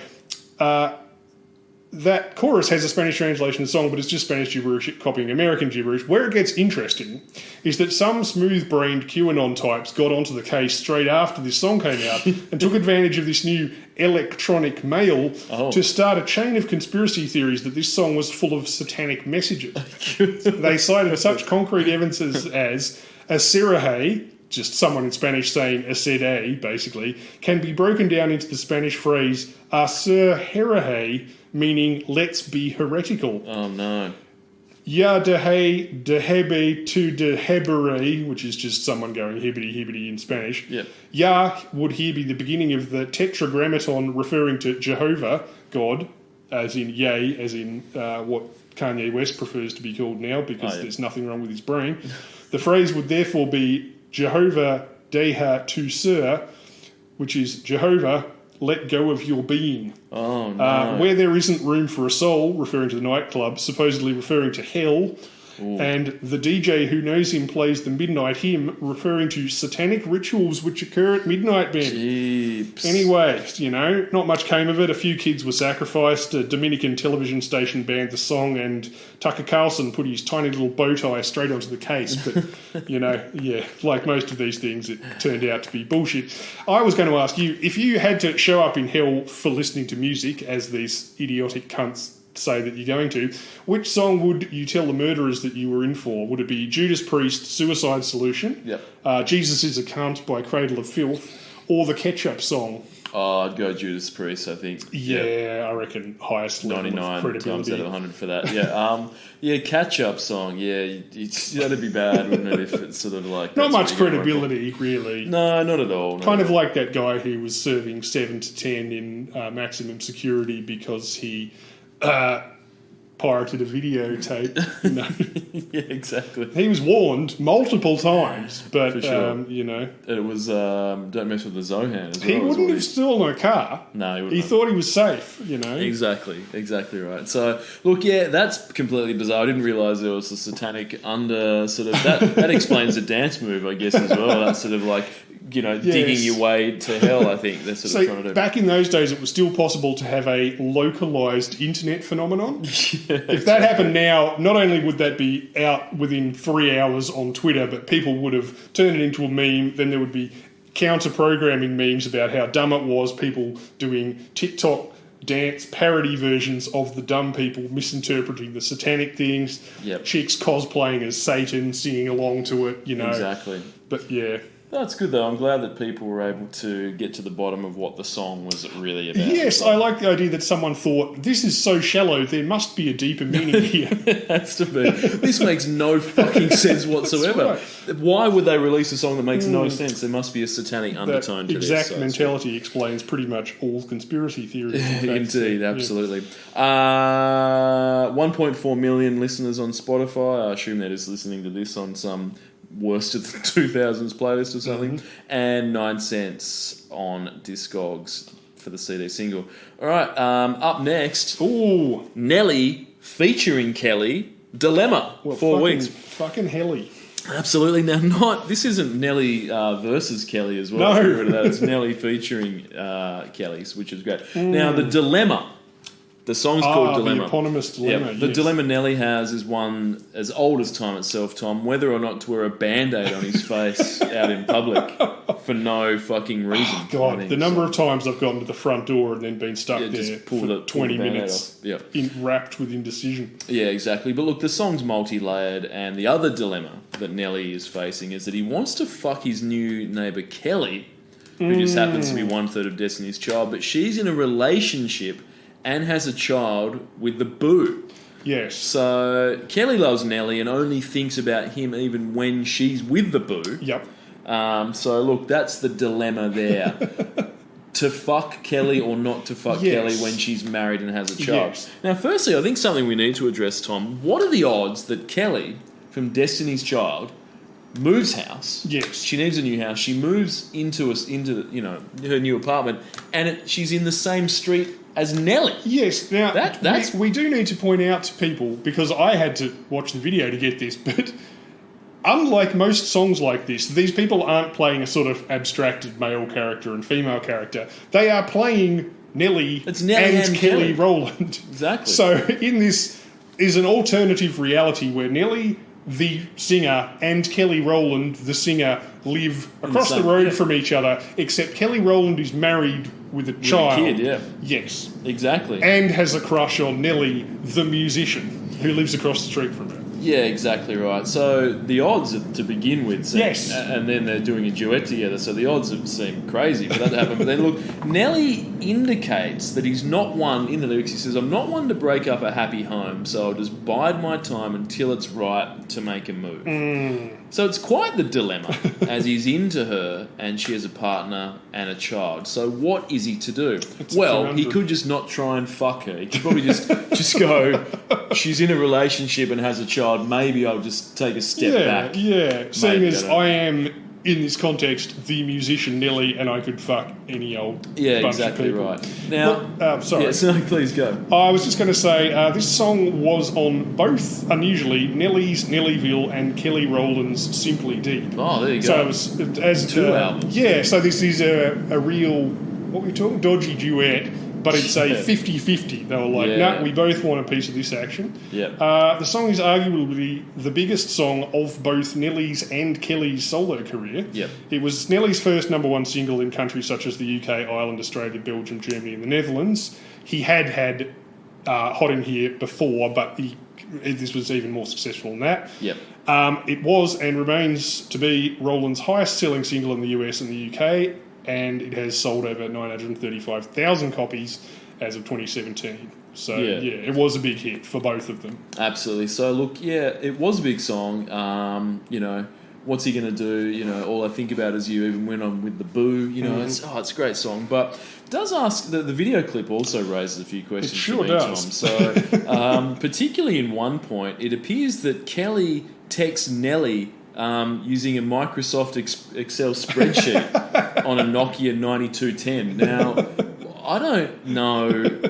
that chorus has a Spanish translation of the song, but it's just Spanish gibberish copying American gibberish. Where it gets interesting is that some smooth-brained QAnon types got onto the case straight after this song came out and took advantage of this new electronic mail to start a chain of conspiracy theories that this song was full of satanic messages. They cited such concrete evidence as a Seraje, just someone in Spanish saying "acede," basically, can be broken down into the Spanish phrase "hacer hereje," meaning "let's be heretical." Oh no. Ya dehebe to dehebere, which is just someone going hibbity in Spanish. Yeah. Ya would here be the beginning of the tetragrammaton referring to Jehovah, God, as in yay, as in what Kanye West prefers to be called now because there's nothing wrong with his brain. The phrase would therefore be Jehovah deha tu ser, which is Jehovah, let go of your being. Oh, no. Where there isn't room for a soul, referring to the nightclub, supposedly referring to hell, And the DJ who knows him plays the midnight hymn, referring to satanic rituals which occur at midnight, Ben. Jeeps. Anyway, not much came of it. A few kids were sacrificed. A Dominican television station banned the song, and Tucker Carlson put his tiny little bow tie straight onto the case. But, like most of these things, it turned out to be bullshit. I was going to ask you, if you had to show up in hell for listening to music, as these idiotic cunts say that you're going to, which song would you tell the murderers that you were in for? Would it be Judas Priest, Suicide Solution, Jesus is a Cunt by Cradle of Filth, or the Ketchup Song? Oh, I'd go Judas Priest, I think. Yeah, I reckon highest level 99 of credibility. times out of 100 for that. Yeah, Catch-Up Song. Yeah, that'd be bad, wouldn't it, if it's sort of like... Not much credibility, really. No, not at all. Kind of like that guy who was serving 7 to 10 in maximum security because he... pirated a videotape. Yeah, exactly. He was warned multiple times, but For sure. it was don't mess with the Zohan as well. He wouldn't have stolen a car. No, he wouldn't. He thought he was safe. Exactly right. So look, yeah, that's completely bizarre. I didn't realise there was a satanic under sort of that explains the dance move, I guess, as well. That's sort of like digging your way to hell. I think they're sort of trying to do. Back in those days, it was still possible to have a localised internet phenomenon. If that happened now, not only would that be out within 3 hours on Twitter, but people would have turned it into a meme. Then there would be counter-programming memes about how dumb it was, people doing TikTok dance parody versions of the dumb people misinterpreting the satanic things, chicks cosplaying as Satan, singing along to it, Exactly. But yeah. That's good, though. I'm glad that people were able to get to the bottom of what the song was really about. Yes, I like the idea that someone thought, this is so shallow, there must be a deeper meaning here. It has to be. This makes no fucking sense whatsoever. Right. Why would they release a song that makes no sense? There must be a satanic undertone to this. Exact mentality explains pretty much all conspiracy theories. Indeed, absolutely. 1.4 million listeners on Spotify. I assume they're just listening to this on some... worst of the 2000s playlist or something, and 9 cents on Discogs for the CD single. All right, up next, Nelly featuring Kelly, Dilemma, 4 weeks. Fucking helly. Absolutely. Now, this isn't Nelly versus Kelly as well. No. It's Nelly featuring Kelly's, which is great. Now, the Dilemma. The song's called Dilemma. The eponymous Dilemma, The dilemma Nelly has is one as old as time itself, Tom, whether or not to wear a Band-Aid on his face out in public for no fucking reason. God, the number of times I've gotten to the front door and then been stuck there for 20 minutes, wrapped with indecision. Yeah, exactly. But look, the song's multi-layered, and the other dilemma that Nelly is facing is that he wants to fuck his new neighbour Kelly, who just happens to be 1/3 of Destiny's Child, but she's in a relationship and has a child with the boo. Yes. So Kelly loves Nelly and only thinks about him even when she's with the boo. Yep. So look, that's the dilemma there. To fuck Kelly or not to fuck Kelly when she's married and has a child. Yes. Now, firstly, I think something we need to address, Tom. What are the odds that Kelly from Destiny's Child moves house? Yes. She needs a new house. She moves into her new apartment, and she's in the same street as Nelly. Yes. Now, we do need to point out to people, because I had to watch the video to get this, but unlike most songs like this, these people aren't playing a sort of abstracted male character and female character. They are playing Nelly and Kelly Rowland. Exactly. So in this is an alternative reality where Nelly, the singer, and Kelly Rowland, the singer, live across the road from each other, except Kelly Rowland is married with a child. A kid, yeah. Yes. Exactly. And has a crush on Nelly, the musician, who lives across the street from her. Yeah, exactly right. So the odds to begin with, yes, and then they're doing a duet together, so the odds seem crazy for that to happen. But then look, Nelly indicates that he's not one, in the lyrics he says, I'm not one to break up a happy home, so I'll just bide my time until it's right to make a move. So it's quite the dilemma, as he's into her and she has a partner and a child. So what is he to do? He could just not try and fuck her. He could probably just go, she's in a relationship and has a child, maybe I'll just take a step back. Yeah, seeing as I am in this context, the musician Nelly, and I could fuck any old bunch exactly of people. right. Now, sorry. yes, no, please go. I was just going to say, this song was on both, unusually, Nelly's Nellyville and Kelly Rowland's Simply Deep. Oh, there you go. So it was as two albums. Yeah, so this is a real, what were we talking, dodgy duet, but it's a 50-50. They were like, no, we both want a piece of this action. Yeah. The song is arguably the biggest song of both Nelly's and Kelly's solo career. Yep. It was Nelly's first number one single in countries such as the UK, Ireland, Australia, Belgium, Germany and the Netherlands. He had Hot in Here before, but this was even more successful than that. Yep. It was and remains to be Rowland's highest selling single in the US and the UK, and it has sold over 935,000 copies as of 2017. So, it was a big hit for both of them. Absolutely. So, look, it was a big song. What's he going to do? All I think about is you even went on with the boo. It's a great song. But it does ask, the video clip also raises a few questions. It sure for me, does. Tom. So, particularly in one point, it appears that Kelly texts Nelly using a Microsoft Excel spreadsheet on a Nokia 9210. Now, I don't know.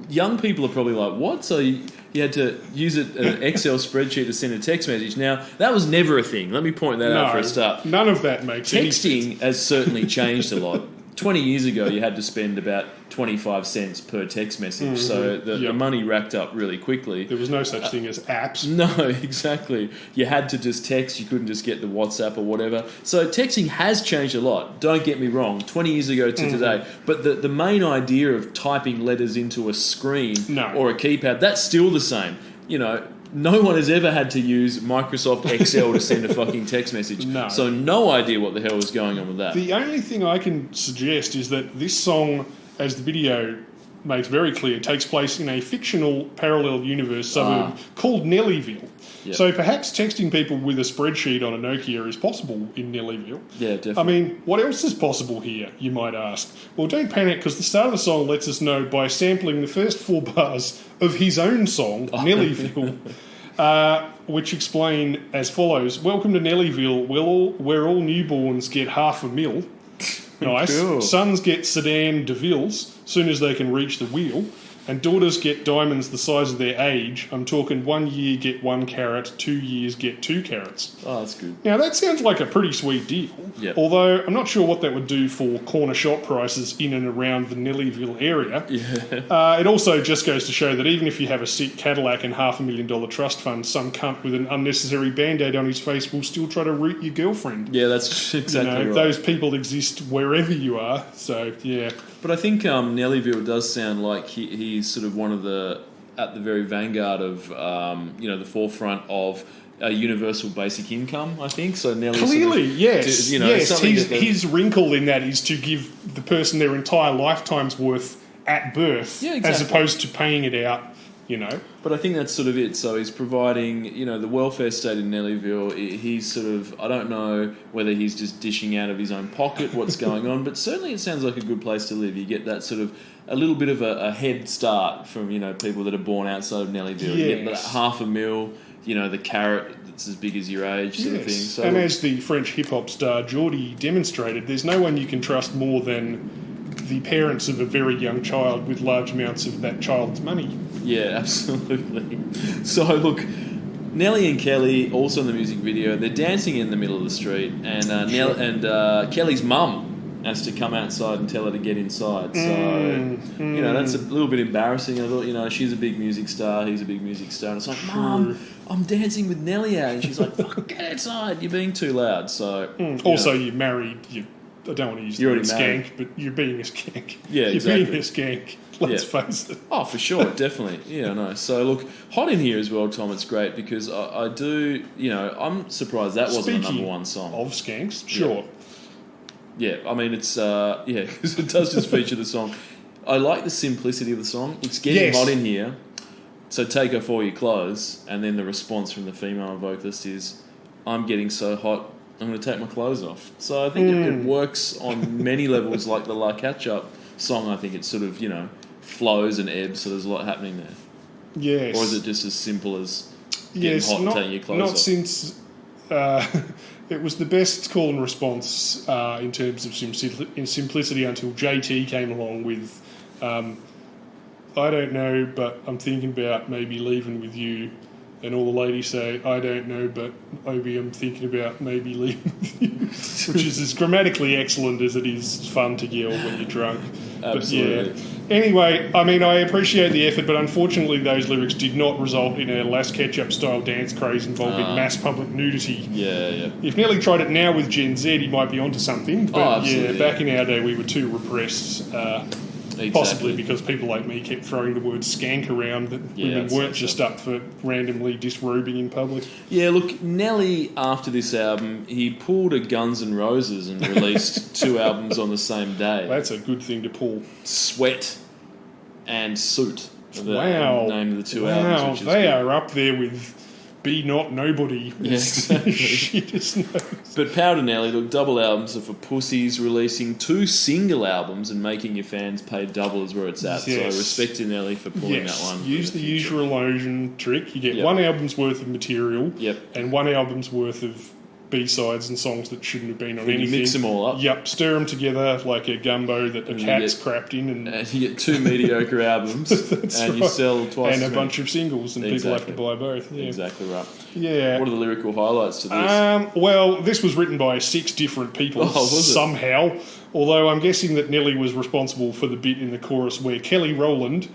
Young people are probably like, what? So you had to use an Excel spreadsheet to send a text message. Now, that was never a thing. Let me point that out for a start. None of that makes any sense. Texting has certainly changed a lot. 20 years ago, you had to spend about 25 cents per text message, so the money racked up really quickly. There was no such thing as apps. No, exactly. You had to just text. You couldn't just get the WhatsApp or whatever. So texting has changed a lot. Don't get me wrong, 20 years ago to today. But the main idea of typing letters into a screen or a keypad, that's still the same. No one has ever had to use Microsoft Excel to send a fucking text message. No. So no idea what the hell was going on with that. The only thing I can suggest is that this song, as the video makes very clear, takes place in a fictional parallel universe suburb called Nellyville. Yep. So perhaps texting people with a spreadsheet on a Nokia is possible in Nellyville. Yeah, definitely. I mean, what else is possible here, you might ask? Well, don't panic, because the start of the song lets us know by sampling the first 4 bars of his own song, Nellyville, which explain as follows. Welcome to Nellyville, where all newborns get $500,000. Nice. Cool. Sons get sedan DeVilles soon as they can reach the wheel. And daughters get diamonds the size of their age. I'm talking 1 year get 1 carat, 2 years get 2 carats. Oh, that's good. Now, that sounds like a pretty sweet deal. Yep. Although, I'm not sure what that would do for corner shop prices in and around the Nellyville area. Yeah. It also just goes to show that even if you have a sick Cadillac and $500,000 trust fund, some cunt with an unnecessary Band-Aid on his face will still try to root your girlfriend. Yeah, that's exactly right. Those people exist wherever you are, so, yeah. But I think Nellyville does sound like he's sort of one of at the very vanguard of, the forefront of a universal basic income, I think. So Nelly clearly, yes. Yes, his wrinkle in that is to give the person their entire lifetime's worth at birth, as opposed to paying it out, But I think that's sort of it. So he's providing, the welfare state in Nellyville. He's sort of, I don't know whether he's just dishing out of his own pocket what's going on, but certainly it sounds like a good place to live. You get that sort of a little bit of a head start from, people that are born outside of Nellyville. Yes. You get that $500,000, the carrot that's as big as your age sort of thing. So, and as the French hip-hop star Geordie demonstrated, there's no one you can trust more than the parents of a very young child with large amounts of that child's money. Yeah, absolutely. So, look, Nelly and Kelly, also in the music video, they're dancing in the middle of the street, and Kelly's mum has to come outside and tell her to get inside. So, that's a little bit embarrassing. I thought, she's a big music star, he's a big music star, and it's like, Mum, I'm dancing with Nelly out, and she's like, fuck, get outside, you're being too loud. So, also, you're married, I don't want to use the word skank, but you're being a skank. Yeah, exactly. You're being a skank, let's face it. Oh, for sure, definitely. Yeah, no. So, look, Hot in Here as well, Tom, it's great because I do, I'm surprised that wasn't a number one song. Of skanks, sure. Yeah, I mean, it's, because it does just feature the song. I like the simplicity of the song. It's getting hot in here, so take off all your clothes, and then the response from the female vocalist is, I'm getting so hot, I'm going to take my clothes off. So I think it works on many levels, like the La Catch Up song. I think it sort of, flows and ebbs, so there's a lot happening there. Yes. Or is it just as simple as getting hot and taking your clothes off? Not since it was the best call and response in terms of simplicity until JT came along with, I don't know, but I'm thinking about maybe leaving with you. And all the ladies say, I don't know, but Obi, I'm thinking about maybe leaving with you. Which is as grammatically excellent as it is fun to yell when you're drunk. Absolutely. But yeah. Anyway, I mean, I appreciate the effort, but unfortunately those lyrics did not result in a Last Ketchup-style dance craze involving mass public nudity. Yeah. If Nelly tried it now with Gen Z, he might be onto something. But back in our day, we were too repressed. Exactly. Possibly because people like me kept throwing the word skank around that women weren't just up for randomly disrobing in public. Yeah, look, Nelly, after this album, he pulled a Guns N' Roses and released 2 albums on the same day. That's a good thing to pull. Sweat and Suit are the Wow. name of the 2 albums. Which is They good. are up there with Be Not Nobody. Yeah, exactly. Shit is no. But Powder Nelly, look, double albums are for pussies. Releasing 2 single albums and making your fans pay double is where it's at. Yes. So respect to Nelly for pulling that one. Use the usual illusion trick. You get 1 album's worth of material and 1 album's worth of B-sides and songs that shouldn't have been on You anything. mix them all up. Yep, stir them together like a gumbo that a cat's crapped in. And you get 2 mediocre albums and you sell twice and as a many. bunch of singles, and people have to buy both. Yeah. Exactly right. Yeah. What are the lyrical highlights to this? Well, this was written by 6 different people was it? somehow. Although I'm guessing that Nelly was responsible for the bit in the chorus where Kelly Rowland,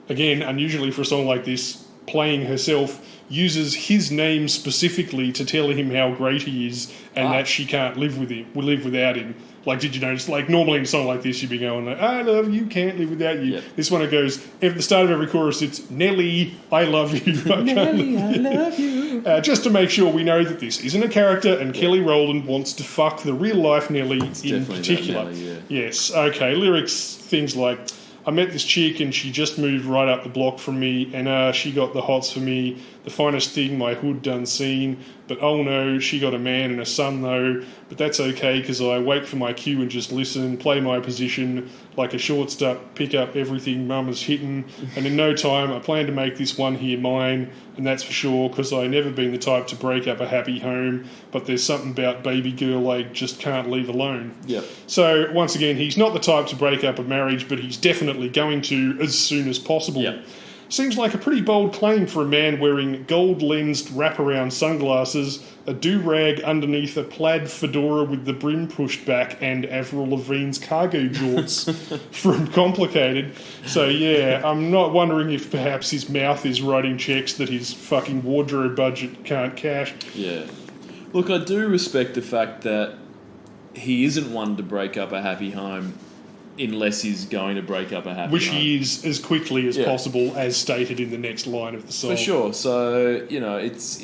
again, unusually for a song like this, playing herself, uses his name specifically to tell him how great he is and that she can't live without him. Like, did you notice? Like, normally in a song like this, you'd be going, like, I love you, can't live without you. Yep. This one, it goes, at the start of every chorus, it's, Nelly, I love you. Nelly, I love you. Just to make sure we know that this isn't a character and Kelly Rowland wants to fuck the real-life Nelly in particular. Nelly, Yes, okay, lyrics, things like, I met this chick and she just moved right up the block from me and she got the hots for me, the finest thing my hood done seen, but oh no, she got a man and a son though, but that's okay because I wait for my cue and just listen, play my position like a shortstop, pick up everything mama's hitting, and in no time I plan to make this one here mine, and that's for sure because I never been the type to break up a happy home, but there's something about baby girl I just can't leave alone. Yep. So once again, he's not the type to break up a marriage, but he's definitely going to as soon as possible. Yep. Seems like a pretty bold claim for a man wearing gold-lensed wraparound sunglasses, a do-rag underneath a plaid fedora with the brim pushed back, and Avril Lavigne's cargo jorts from Complicated. So yeah, I'm not wondering if perhaps his mouth is writing checks that his fucking wardrobe budget can't cash. Yeah. Look, I do respect the fact that he isn't one to break up a happy home unless he's going to break up a happy Which home. he is as quickly as possible, as stated in the next line of the song. For sure. So, you know, it's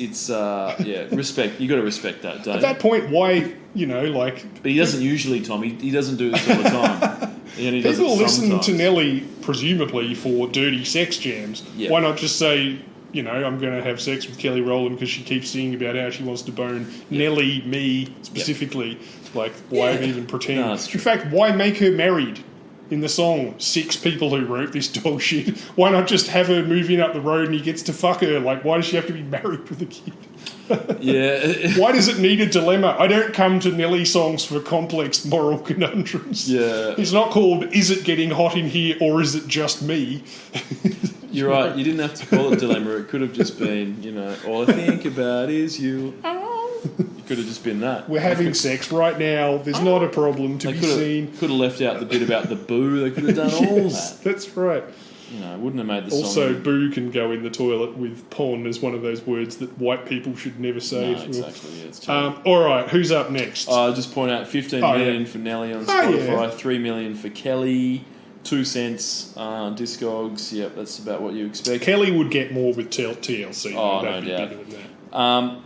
respect. You got to respect that, don't At that point, why, like... But he doesn't usually, Tom. He doesn't do this all the time. He does People it listen sometimes. to Nelly, presumably, for dirty sex jams. Yeah. Why not just say, I'm going to have sex with Kelly Rowland because she keeps singing about how she wants to bone Nelly, me, specifically. Like, why even pretend? No, In fact, why make her married? In the song, 6 people who wrote this dog shit. Why not just have her move in up the road and he gets to fuck her? Like, why does she have to be married with a kid? Yeah. Why does it need a dilemma? I don't come to Nelly songs for complex moral conundrums. Yeah. It's not called, is it getting hot in here or is it just me? You're right. You didn't have to call it dilemma. It could have just been, all I think about is you. It could have just been that. We're having sex right now. There's not a problem to be seen. Could have left out the bit about the boo. They could have done all that. That's right. Wouldn't have made the song. Also, boo can go in the toilet with pon as one of those words that white people should never say. No, exactly. Yeah, it's terrible. All right, who's up next? I'll just point out 15 million for Nelly on Spotify, 3 million for Kelly, 2 cents Discogs. Yep, that's about what you expect. Kelly would get more with TLC. Oh, That'd no be doubt. bigger than that.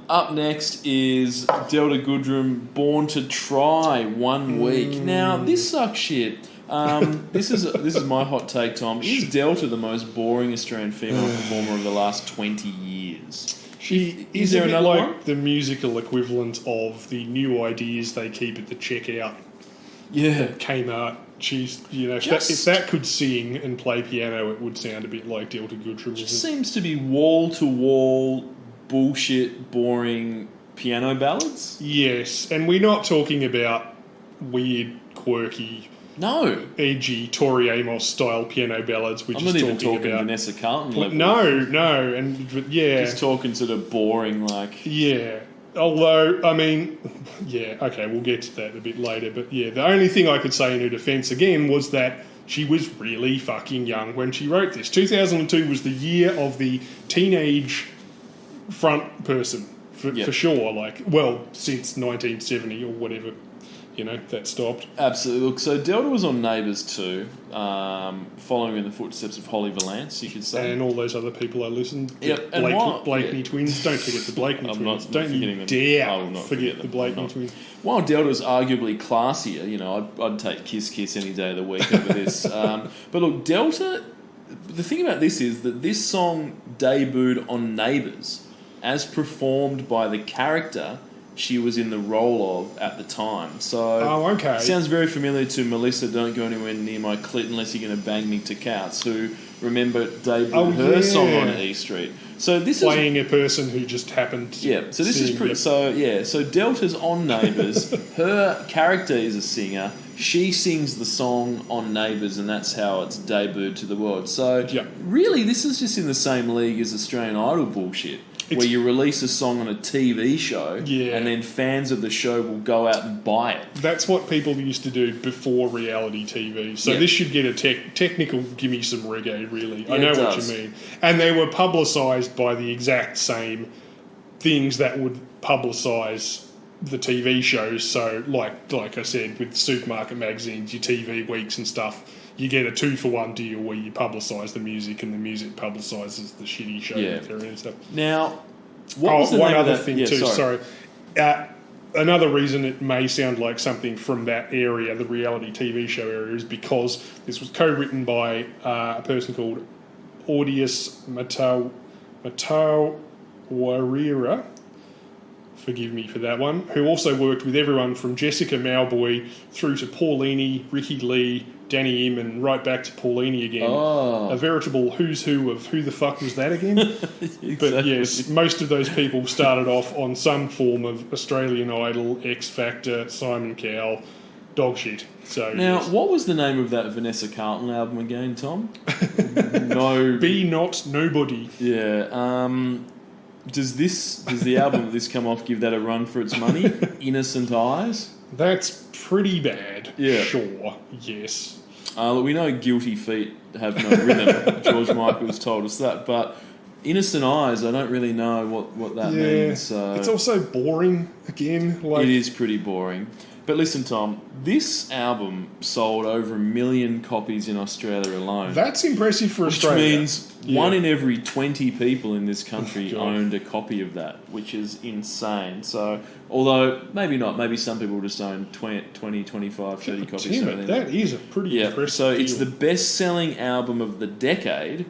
Up next is Delta Goodrem, Born to Try, 1 week. Now, this sucks shit. This is my hot take, Tom. Is Delta the most boring Australian female performer of the last 20 years? She Is is there a bit another like one? the musical equivalent of the new ideas they keep at the checkout Yeah. Kmart. She's, Just- if that could sing and play piano, it would sound a bit like Delta Goodrem. Just seems to be wall-to-wall bullshit, boring piano ballads. Yes, and we're not talking about weird, quirky, No. edgy Tori Amos style piano ballads. We're I'm just not even talking talking about Vanessa Carlton level. no, and yeah, Just talking sort of boring, like... yeah. Although, I mean, yeah, okay, we'll get to that a bit later. But yeah, the only thing I could say in her defence again was that she was really fucking young when she wrote this. 2002 was the year of the teenage front person, for sure. Like, well, since 1970 or whatever, that stopped. Absolutely. Look, so Delta was on Neighbours too, following in the footsteps of Holly Valance, you could say. And all those other people I listened. Yep. Blakeney twins. Don't forget the Blakeney I'm twins. not Don't forgetting you them. dare I will not forget the them. Blakeney twins. While Delta was arguably classier, I'd take Kiss Kiss any day of the week over this. But look, Delta, the thing about this is that this song debuted on Neighbours as performed by the character she was in the role of at the time. So, okay. Sounds very familiar to Melissa, Don't Go Anywhere Near My Clit Unless You're Going to Bang Me to Couts, who, remember, debuted her song on E Street. So this playing a person who just happened to so this is pretty... So Delta's on Neighbours. Her character is a singer. She sings the song on Neighbours, and that's how it's debuted to the world. So, really, this is just in the same league as Australian Idol bullshit, where you release a song on a TV show, and then fans of the show will go out and buy it. That's what people used to do before reality TV. So this should get a technical gimme some reggae, really. I know what you mean. And they were publicised by the exact same things that would publicise the TV shows. So, like I said, with supermarket magazines, your TV weeks and stuff, you get a 2-for-1 deal where you publicise the music and the music publicises the shitty show that they're in and stuff. Now, what was the one name other of that? thing too, sorry. Another reason it may sound like something from that area, the reality TV show area, is because this was co-written by a person called Audius Matawarira. Forgive me for that one. Who also worked with everyone from Jessica Mauboy through to Paulini, Ricky Lee, Danny Im, and right back to Paulini again. A veritable who's who of who the fuck was that again? Exactly. But yes, most of those people started off on some form of Australian Idol, X Factor, Simon Cowell, dog shit. So now, what was the name of that Vanessa Carlton album again, Tom? Be Not Nobody. Yeah. Does the album of this come off give that a run for its money? Innocent Eyes? That's pretty bad. Yeah. Sure. Yes. Look, we know Guilty Feet have no rhythm. George Michael's told us that. But Innocent Eyes, I don't really know what that means. So. It's also boring, again. It is pretty boring. But listen, Tom, this album sold over 1 million copies in Australia alone. That's impressive for Australia. Which means 1 in every 20 people in this country owned a copy of that, which is insane. So, although, maybe not. Maybe some people just own 20, 25, 30 copies. That is a pretty impressive So, deal. it's the best-selling album of the decade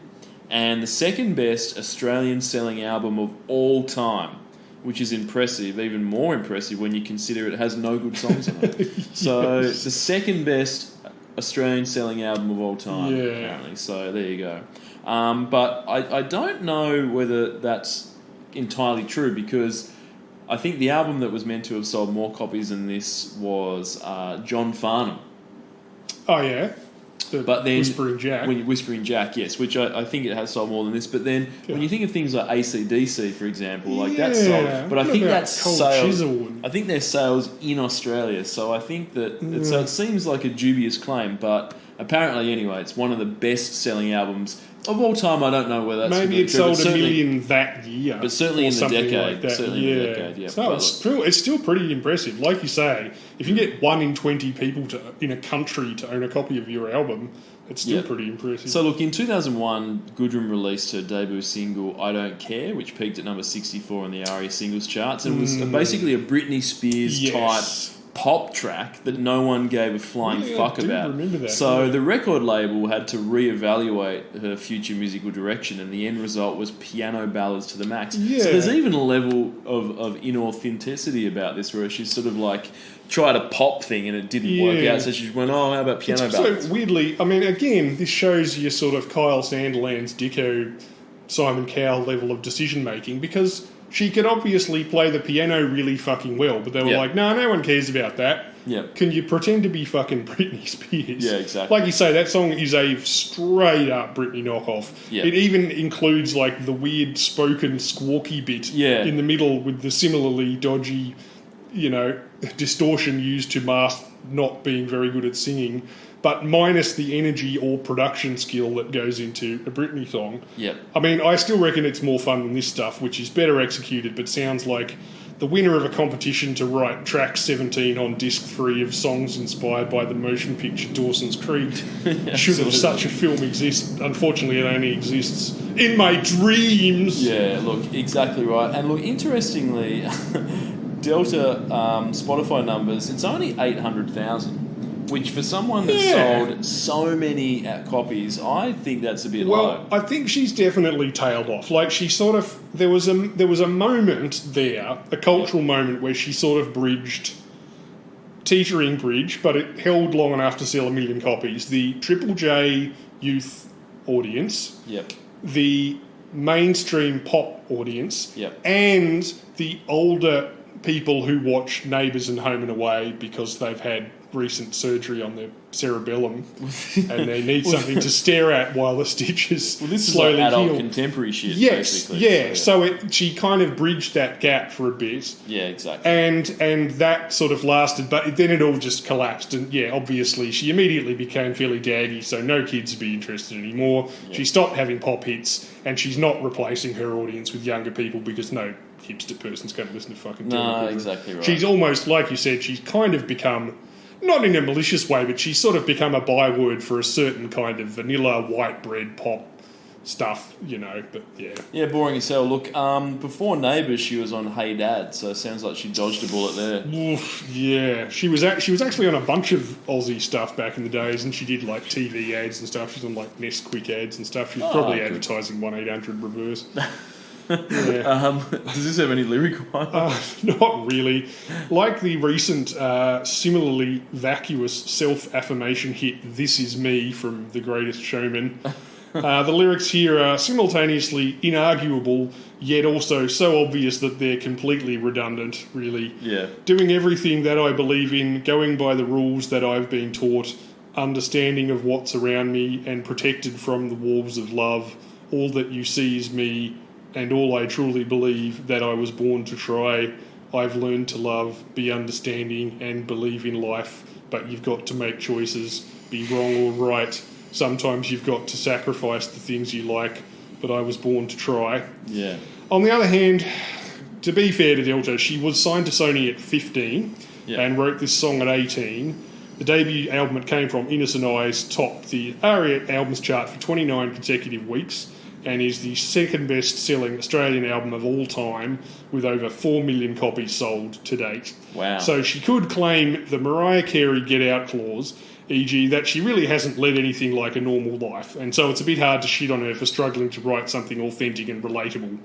and the second-best Australian-selling album of all time, which is impressive, even more impressive when you consider it has no good songs on it. So, it's the second best Australian selling album of all time, apparently. So, there you go. But I don't know whether that's entirely true, because I think the album that was meant to have sold more copies than this was John Farnham. Oh, yeah? But then Whispering Jack. Whispering Jack, yes, which I think it has sold more than this. But then when you think of things like AC/DC, for example, like that's sold. But I think that's sales. I think their sales in Australia. So I think that so it seems like a dubious claim, but apparently anyway, it's one of the best-selling albums of all time. I don't know whether that's maybe it true, sold 1 million that year, but certainly in the decade. Like that. Certainly in the decade, yeah. So it's still pretty impressive. Like you say, if you get 1 in 20 people in a country to own a copy of your album, it's still pretty impressive. So look, in 2001, Goodrem released her debut single "I Don't Care," which peaked at number 64 on the ARIA singles charts, and was basically a Britney Spears type pop track that no one gave a flying fuck about. Remember that, so the record label had to reevaluate her future musical direction, and the end result was piano ballads to the max. Yeah. So there's even a level of inauthenticity about this, where she's sort of like tried a pop thing and it didn't work out, so she went, how about piano ballads? So weirdly, I mean, again, this shows you sort of Kyle Sandilands, Dicko, Simon Cowell level of decision making, because she could obviously play the piano really fucking well, but they were Yeah. like, no one cares about that. Yeah. Can you pretend to be fucking Britney Spears? Yeah, exactly. Like you say, that song is a straight up Britney knockoff. Yeah. It even includes like the weird spoken squawky bit in the middle with the similarly dodgy, distortion used to mask not being very good at singing, but minus the energy or production skill that goes into a Britney song. Yep. I mean, I still reckon it's more fun than this stuff, which is better executed, but sounds like the winner of a competition to write track 17 on disc 3 of songs inspired by the motion picture Dawson's Creek. Should have such a film exist. Unfortunately, it only exists in my dreams. Yeah, look, exactly right. And look, interestingly, Delta Spotify numbers, it's only 800,000, which for someone that sold so many copies, I think that's a bit low. I think she's definitely tailed off. Like, she sort of... There was a moment there, a cultural moment, where she sort of teetering bridge, but it held long enough to sell 1 million copies. The Triple J youth audience, the mainstream pop audience, and the older people who watch Neighbours and Home and Away because they've had recent surgery on their cerebellum and they need something to stare at while the stitches this slowly is like adult heal. contemporary shit, Yes, basically. yeah. So she kind of bridged that gap for a bit. Yeah, exactly. And that sort of lasted, but then it all just collapsed. And yeah, obviously she immediately became fairly daggy, so no kids would be interested anymore. Yep. She stopped having pop hits, and she's not replacing her audience with younger people because no hipster person's going to listen to fucking No, exactly right. She's almost, like you said, she's kind of become, not in a malicious way, but she's sort of become a byword for a certain kind of vanilla white bread pop stuff, but yeah. Yeah, boring as hell. Look, before Neighbours, she was on Hey Dad, so it sounds like she dodged a bullet there. Oof, yeah, she was actually on a bunch of Aussie stuff back in the days, and she did like TV ads and stuff. She was on like Nesquik ads and stuff. She was probably advertising 1-800 reverse. Yeah. Does this have any lyric lines? Not really. Like the recent, similarly vacuous self-affirmation hit "This Is Me" from The Greatest Showman. The lyrics here are simultaneously inarguable, yet also so obvious that they're completely redundant, really. Yeah. Doing everything that I believe in, going by the rules that I've been taught, understanding of what's around me, and protected from the wolves of love. All that you see is me, and all I truly believe that I was born to try. I've learned to love, be understanding, and believe in life, but you've got to make choices, be wrong or right. Sometimes you've got to sacrifice the things you like, but I was born to try. Yeah. On the other hand, to be fair to Delta, she was signed to Sony at 15 and wrote this song at 18. The debut album it came from, Innocent Eyes, topped the ARIA albums chart for 29 consecutive weeks and is the second best-selling Australian album of all time, with over 4 million copies sold to date. Wow. So she could claim the Mariah Carey Get Out clause, e.g. that she really hasn't led anything like a normal life, and so it's a bit hard to shit on her for struggling to write something authentic and relatable.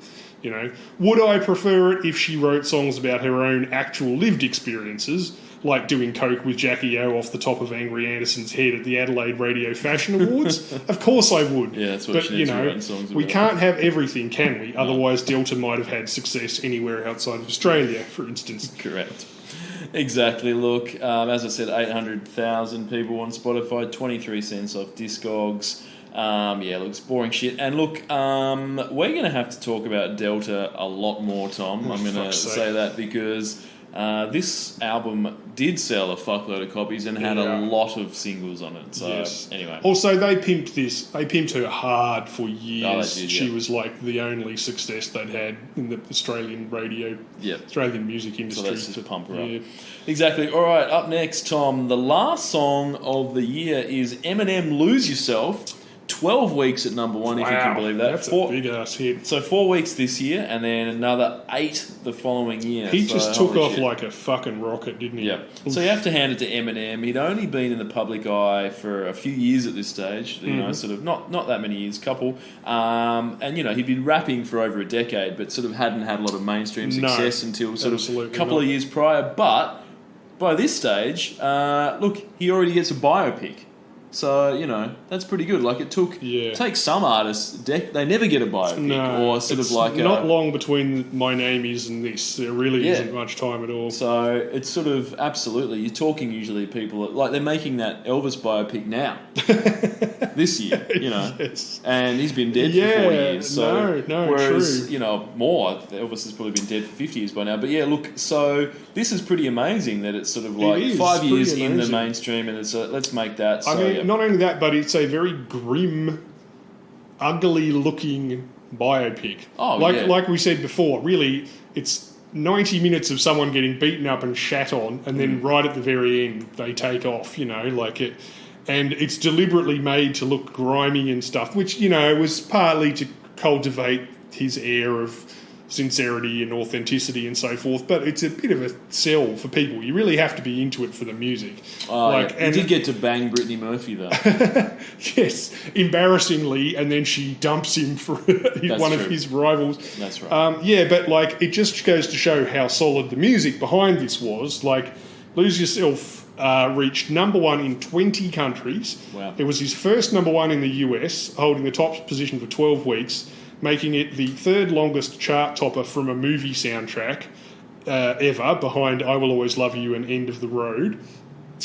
Would I prefer it if she wrote songs about her own actual lived experiences, like doing coke with Jackie O off the top of Angry Anderson's head at the Adelaide Radio Fashion Awards? Of course I would. Yeah, that's what she needs to write songs about. We can't have everything, can we? Otherwise Delta might have had success anywhere outside of Australia, for instance. Correct. Exactly. Look, as I said, 800,000 people on Spotify, 23 cents off Discogs. Looks boring shit. And look, we're going to have to talk about Delta a lot more, Tom. I'm going to say that because this album did sell a fuckload of copies and had a lot of singles on it. So, anyway. Also, they pimped this. They pimped her hard for years. Oh, they did, she was like the only success they'd had in the Australian radio, Australian music industry. So let's just pump her up. Exactly. All right, up next, Tom. The last song of the year is Eminem, Lose Yourself. 12 weeks at number one, if you can believe that. That's a big-ass hit. So 4 weeks this year, and then another 8 the following year. He just took off like a fucking rocket, didn't he? Yeah. So you have to hand it to Eminem. He'd only been in the public eye for a few years at this stage, sort of not that many years, couple. And, he'd been rapping for over a decade, but sort of hadn't had a lot of mainstream success until sort of a couple of years prior. But by this stage, he already gets a biopic. So, you know, that's pretty good. Like, it takes some artists, they never get a biopic, or sort of like not long between My Name Is and this. There really isn't much time at all. So, it's sort of, absolutely, you're talking usually people, like, they're making that Elvis biopic now, this year, you know, and he's been dead for 40 years. So, whereas, true. you know, more, Elvis has probably been dead for 50 years by now. But yeah, look, so this is pretty amazing that it's sort of like 5 years in the mainstream, and it's let's make that. So, I mean, not only that, but it's a very grim, ugly-looking biopic. Like we said before, really, it's 90 minutes of someone getting beaten up and shat on, and then right at the very end, they take off, you know, like it. And it's deliberately made to look grimy and stuff, which, you know, was partly to cultivate his air of sincerity and authenticity and so forth, but it's a bit of a sell for people. You really have to be into it for the music. And he did get to bang Brittany Murphy though. Yes, embarrassingly, and then she dumps him for one of his rivals. That's right. But like it just goes to show how solid the music behind this was. Like, Lose Yourself reached number one in 20 countries. Wow. It was his first number one in the US, holding the top position for 12 weeks. Making it the third longest chart topper from a movie soundtrack ever, behind I Will Always Love You and End of the Road.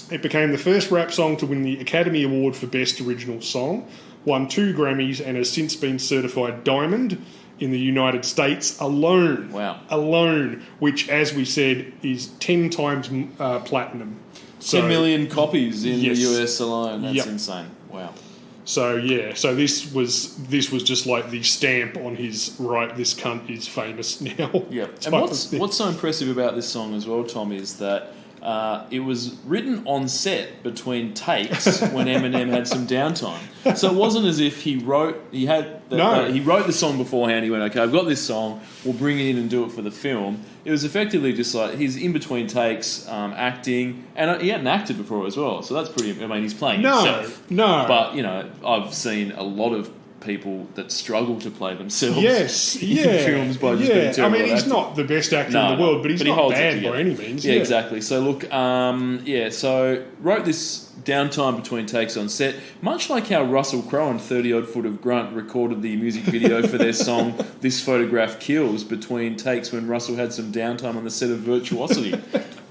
It became the first rap song to win the Academy Award for Best Original Song, won 2 Grammys, and has since been certified Diamond in the United States alone. Wow. Alone, which, as we said, is 10 times platinum. 10 million copies in the US alone. That's insane. Wow. So so this was just like the stamp on his right. This cunt is famous now. Yeah, and what's so impressive about this song as well, Tom, is that it was written on set between takes when Eminem had some downtime. So it wasn't as if he wrote the song beforehand. He went, okay, I've got this song. We'll bring it in and do it for the film. It was effectively just like he's in between takes, acting, and he hadn't acted before as well. So that's pretty. I mean, he's playing himself. No, but you know, I've seen a lot of people that struggle to play themselves. In films by just being terrible. I mean, he's not the best actor in the world, but he's not bad by any means. Yeah, exactly. So look, so wrote this downtime between takes on set, much like how Russell Crowe and 30 Odd Foot of Grunt recorded the music video for their song This Photograph Kills between takes when Russell had some downtime on the set of Virtuosity,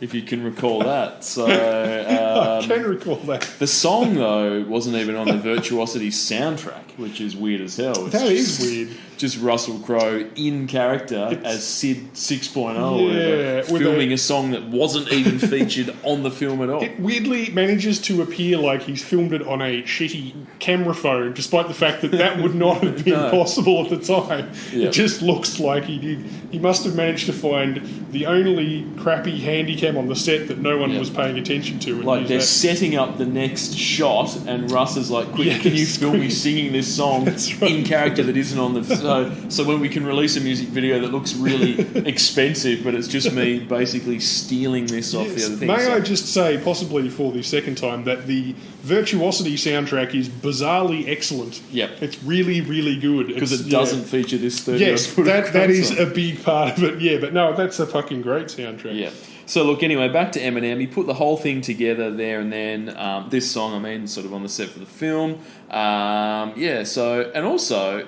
if you can recall that. So I can recall that. The song, though, wasn't even on the Virtuosity soundtrack, which is weird as hell. That is weird. Just Russell Crowe in character as Sid 6.0, filming a song that wasn't even featured on the film at all. It weirdly manages to appear like he's filmed it on a shitty camera phone, despite the fact that would not have been possible at the time. Yep. It just looks like he did. He must have managed to find the only crappy handycam on the set that no one was paying attention to. And like they're setting up the next shot, and Russ is like, "Quick, can you film me singing this song in character that isn't on the?" So when we can release a music video that looks really expensive, but it's just me basically stealing this off the other thing. May I just say, possibly for the second time, that the Virtuosity soundtrack is bizarrely excellent. Yep. It's really, really good. Because it doesn't feature this 30 Yes, that is a big part of it, but no, that's a fucking great soundtrack. Yeah. So look, anyway, back to Eminem. He put the whole thing together there and then. This song, I mean, sort of on the set for the film. And also,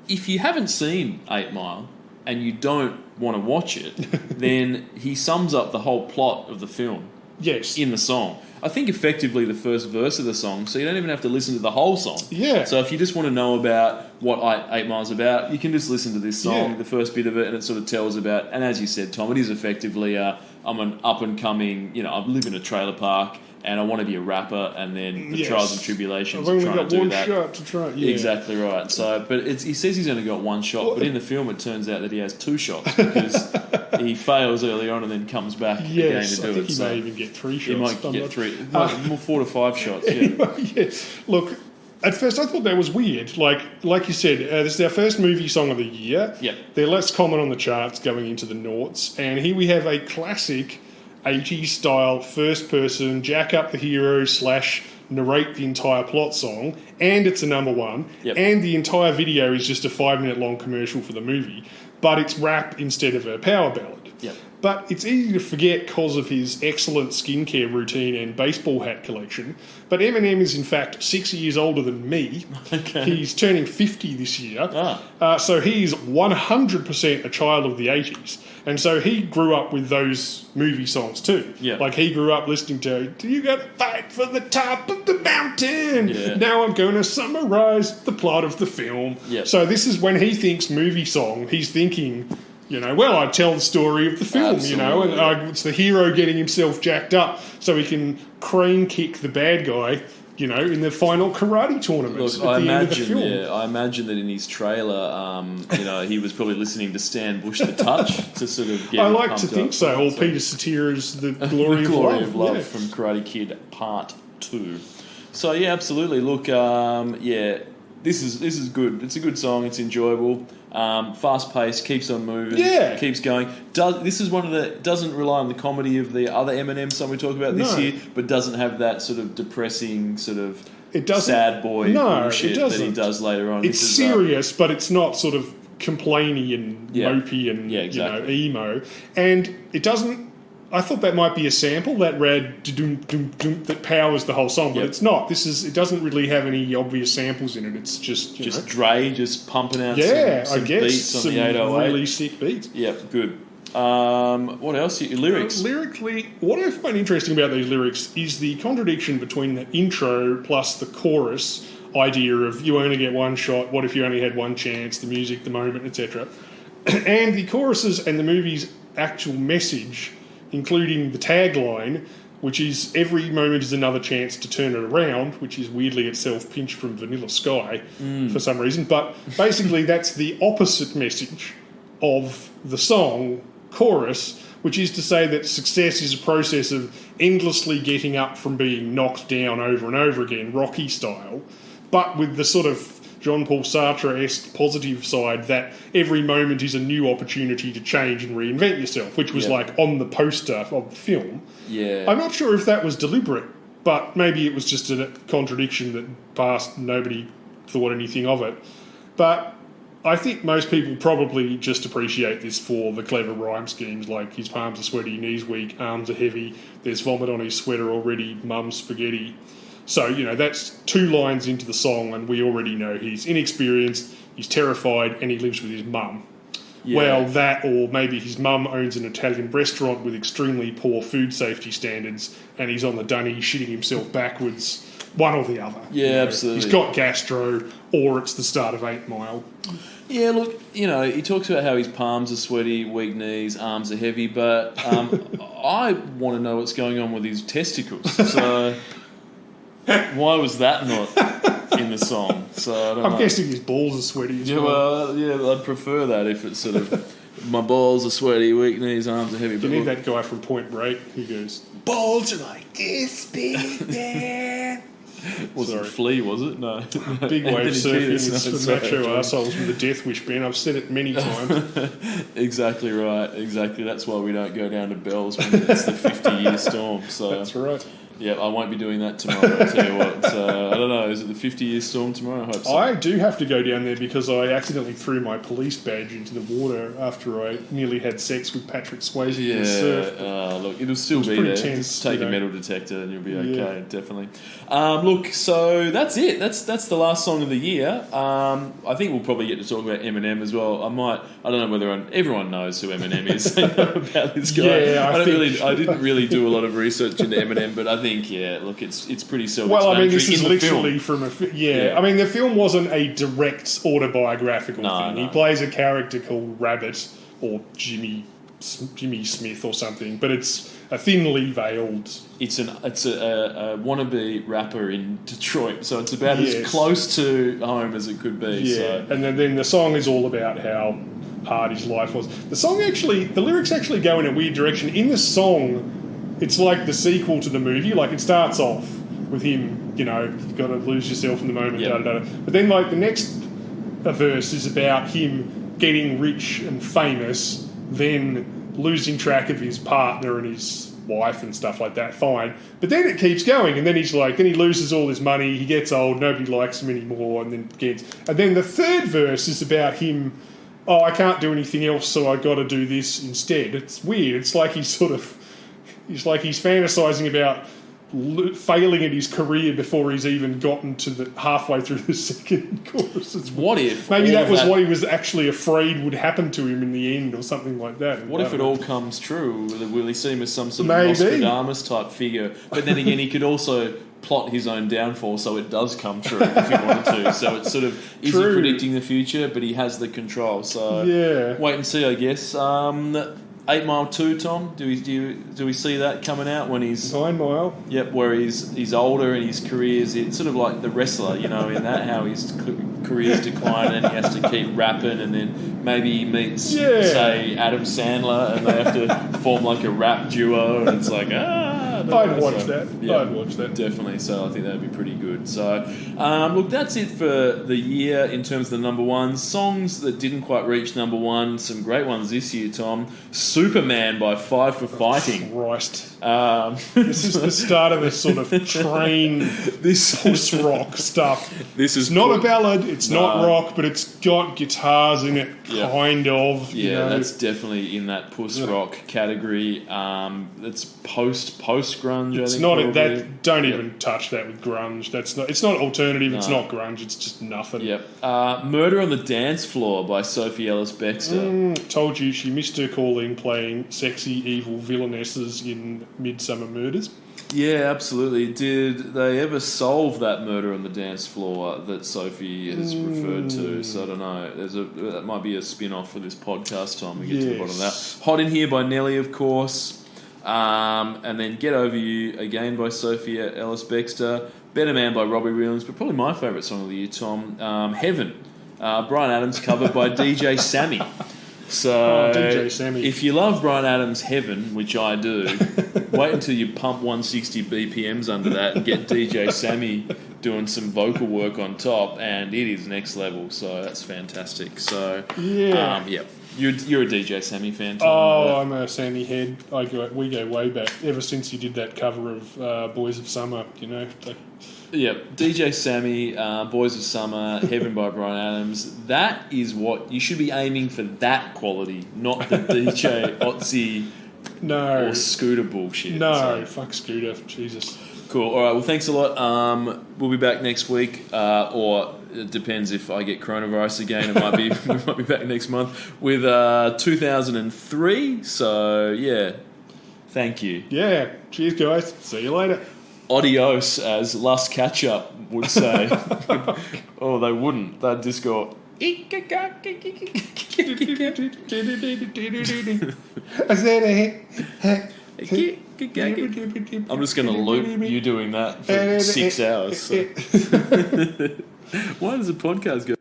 if you haven't seen 8 Mile and you don't want to watch it, then he sums up the whole plot of the film. Yes. In the song. I think effectively the first verse of the song, so you don't even have to listen to the whole song. Yeah. So if you just want to know about what 8 Mile's about, you can just listen to this song, the first bit of it, and it sort of tells about, and as you said, Tom, it is effectively, I'm an up-and-coming, I live in a trailer park, and I want to be a rapper, and then the trials and tribulations of trying to do that. I've only got one shot to try. Yeah. Exactly right. So, but he says he's only got one shot, but in the film it turns out that he has 2 shots because he fails early on and then comes back again to do I think it. He may even get 3 shots. He might get 3, more 4 to 5 shots. Yeah. Look, at first I thought that was weird. Like you said, this is our first movie song of the year. Yep. They're less common on the charts going into the noughts, and here we have a classic 80s style first person jack up the hero / narrate the entire plot song, and it's a number one, and the entire video is just a 5-minute long commercial for the movie, but it's rap instead of a power ballad. Yep. But it's easy to forget because of his excellent skincare routine and baseball hat collection. But Eminem is in fact 6 years older than me. Okay. He's turning 50 this year. So he's 100% a child of the 80s. And so he grew up with those movie songs too. Yeah. Like he grew up listening to, "You gotta fight for the top of the mountain. Yeah. Now I'm gonna summarize the plot of the film." Yeah. So this is when he thinks movie song, he's thinking, well, I tell the story of the film, Absolutely. and it's the hero getting himself jacked up so he can crane kick the bad guy, in the final karate tournament Look, at the end of the film. I imagine that in his trailer, he was probably listening to Stan Bush the Touch to sort of get I him like pumped to think up. so. Or Peter Cetera's The Glory, of Love Yeah. from Karate Kid Part 2. So yeah, absolutely. Look, this is good. It's a good song. It's enjoyable. Fast paced, keeps on moving, Yeah. keeps going. This is one of the doesn't rely on the comedy of the other Eminem song we talked about this No. year, but doesn't have that sort of depressing sort of It doesn't- sad boy No, bullshit it that he doesn't. does later on. It's This is, serious, but it's not sort of complainy and Yeah. mopey and Yeah, exactly. emo. And it doesn't. I thought that might be a sample, that rad dum dum dum that powers the whole song, but Yep. it's not. It doesn't really have any obvious samples in it. It's just just Dre just pumping out some I guess beats on some the 808. really sick beats. Yep, good. What else? Lyrics. Lyrically, what I find interesting about these lyrics is the contradiction between the intro plus the chorus idea of you only get one shot, what if you only had one chance, the music, the moment, etc. And the choruses and the movie's actual message, including the tagline, which is every moment is another chance to turn it around, which is weirdly itself pinched from Vanilla Sky for some reason. But basically that's the opposite message of the song chorus, which is to say that success is a process of endlessly getting up from being knocked down over and over again, Rocky style, but with the sort of John Paul Sartre-esque positive side that every moment is a new opportunity to change and reinvent yourself, which was like on the poster of the film. Yeah. I'm not sure if that was deliberate, but maybe it was just a contradiction that passed, nobody thought anything of it. But I think most people probably just appreciate this for the clever rhyme schemes, like his palms are sweaty, knees weak, arms are heavy, there's vomit on his sweater already, mum's spaghetti. So, that's 2 lines into the song and we already know he's inexperienced, he's terrified, and he lives with his mum. Yeah. Well, that, or maybe his mum owns an Italian restaurant with extremely poor food safety standards and he's on the dunny shitting himself backwards, one or the other. Yeah, absolutely. He's got gastro, or it's the start of 8 Mile. Yeah, look, he talks about how his palms are sweaty, weak knees, arms are heavy, but I want to know what's going on with his testicles. So why was that not in the song? So I don't know. I'm guessing his balls are sweaty as well. I'd prefer that if it's sort of my balls are sweaty, weak knees, arms are heavy. You But need look, that guy from Point Break who goes, balls are like this big, man. wasn't Sorry. Flea, was it? No. Big wave Anthony surfing Kiedis, with no, some sorry. macho assholes with the Death Wish band. I've said it many times. Exactly right. Exactly. That's why we don't go down to Bells when it's the 50-year storm. So That's right. yeah, I won't be doing that tomorrow. I'll tell you what. I don't know. Is it the 50-year storm tomorrow? I hope so. I do have to go down there because I accidentally threw my police badge into the water after I nearly had sex with Patrick Swayze in the surf. Look, it'll still be pretty there. tense, Just take you a know. metal detector and you'll be okay. Yeah. Definitely. Look, so that's it. That's the last song of the year. I think we'll probably get to talk about Eminem as well. I don't know whether everyone knows who Eminem is about this guy. Yeah, I didn't really do a lot of research into Eminem, but I think look, it's pretty self-explanatory. Well, I mean, this is in the film. literally from a... Yeah. I mean, the film wasn't a direct autobiographical thing. No. He plays a character called Rabbit or Jimmy Smith or something, but it's a thinly veiled... It's a wannabe rapper in Detroit, so it's about Yes. as close to home as it could be. Yeah, So. and then the song is all about how hard his life was. The lyrics actually go in a weird direction. In the song, it's like the sequel to the movie. Like, it starts off with him, you've got to lose yourself in the moment, Yeah. da-da-da. But then, like, the next verse is about him getting rich and famous, then losing track of his partner and his wife and stuff like that, fine. But then it keeps going, and then then he loses all his money, he gets old, nobody likes him anymore, and then the third verse is about him oh, I can't do anything else, so I got to do this instead. It's weird. It's like he's fantasizing about failing at his career before he's even gotten to the halfway through the second chorus. What if maybe all that was that- what he was actually afraid would happen to him in the end, or something like that? What if it all comes true? Will he see him as some sort Maybe. of Nostradamus type figure? But then again, he could also plot his own downfall so it does come true if he wanted to. So it's sort of, is he True. predicting the future, but he has the control. So Yeah. wait and see, I guess. 8 Mile 2, Tom, do we see that coming out when he's... 9 Mile. Yep, where he's older and his career's... It's sort of like the wrestler, you know, in that, how his career's declined and he has to keep rapping, and then maybe he meets, say, Adam Sandler, and they have to form like a rap duo, and it's like, I'd watch that. Yeah, I'd watch that. definitely. So I think that'd be pretty good. So, look, that's it for the year in terms of the number one songs that didn't quite reach number one. Some great ones this year, Tom. Superman by Five for Fighting. Christ. This is the start of a sort of train, This post-rock stuff. This is It's not cool. a ballad, it's not rock, but it's got guitars in it, Yeah. kind of. Yeah, you know. that's definitely in that puss rock category. It's post grunge. It's not that. Don't even touch that with grunge. That's not. It's not alternative. It's not grunge. It's just nothing. Yep. Murder on the Dance Floor by Sophie Ellis Bextor. Told you she missed her calling playing sexy evil villainesses in Midsummer Murders. Yeah, absolutely. Did they ever solve that murder on the dance floor that Sophie has referred to? So I don't know. That might be a spin-off for this podcast, Tom. We get to the bottom of that. Hot in Here by Nelly, of course. And then Get Over You again by Sophia Ellis Bextor. Better Man by Robbie Williams, but probably my favourite song of the year, Tom. Heaven. Brian Adams covered by DJ Sammy. So DJ Sammy. if you love Brian Adams' Heaven, which I do, wait until you pump 160 BPMs under that and get DJ Sammy doing some vocal work on top, and it is next level. So that's fantastic. So Yeah. You're a DJ Sammy fan, Tom? Oh, I'm a Sammy head. We go way back. Ever since he did that cover of Boys of Summer, you know. Yep, DJ Sammy, Boys of Summer, Heaven by Brian Adams. That is what you should be aiming for. That quality, not the DJ Otzi No. or Scooter bullshit. No, So, fuck Scooter. Jesus. cool. All right. Well, thanks a lot. We'll be back next week, or it depends if I get coronavirus again. It might be we might be back next month with 2003. So yeah, thank you. Yeah. Cheers, guys. See you later. Adios, as Lust Ketchup would say. Oh, they wouldn't. They'd just go. I'm just going to loop you doing that for 6 hours. So. Why does the podcast go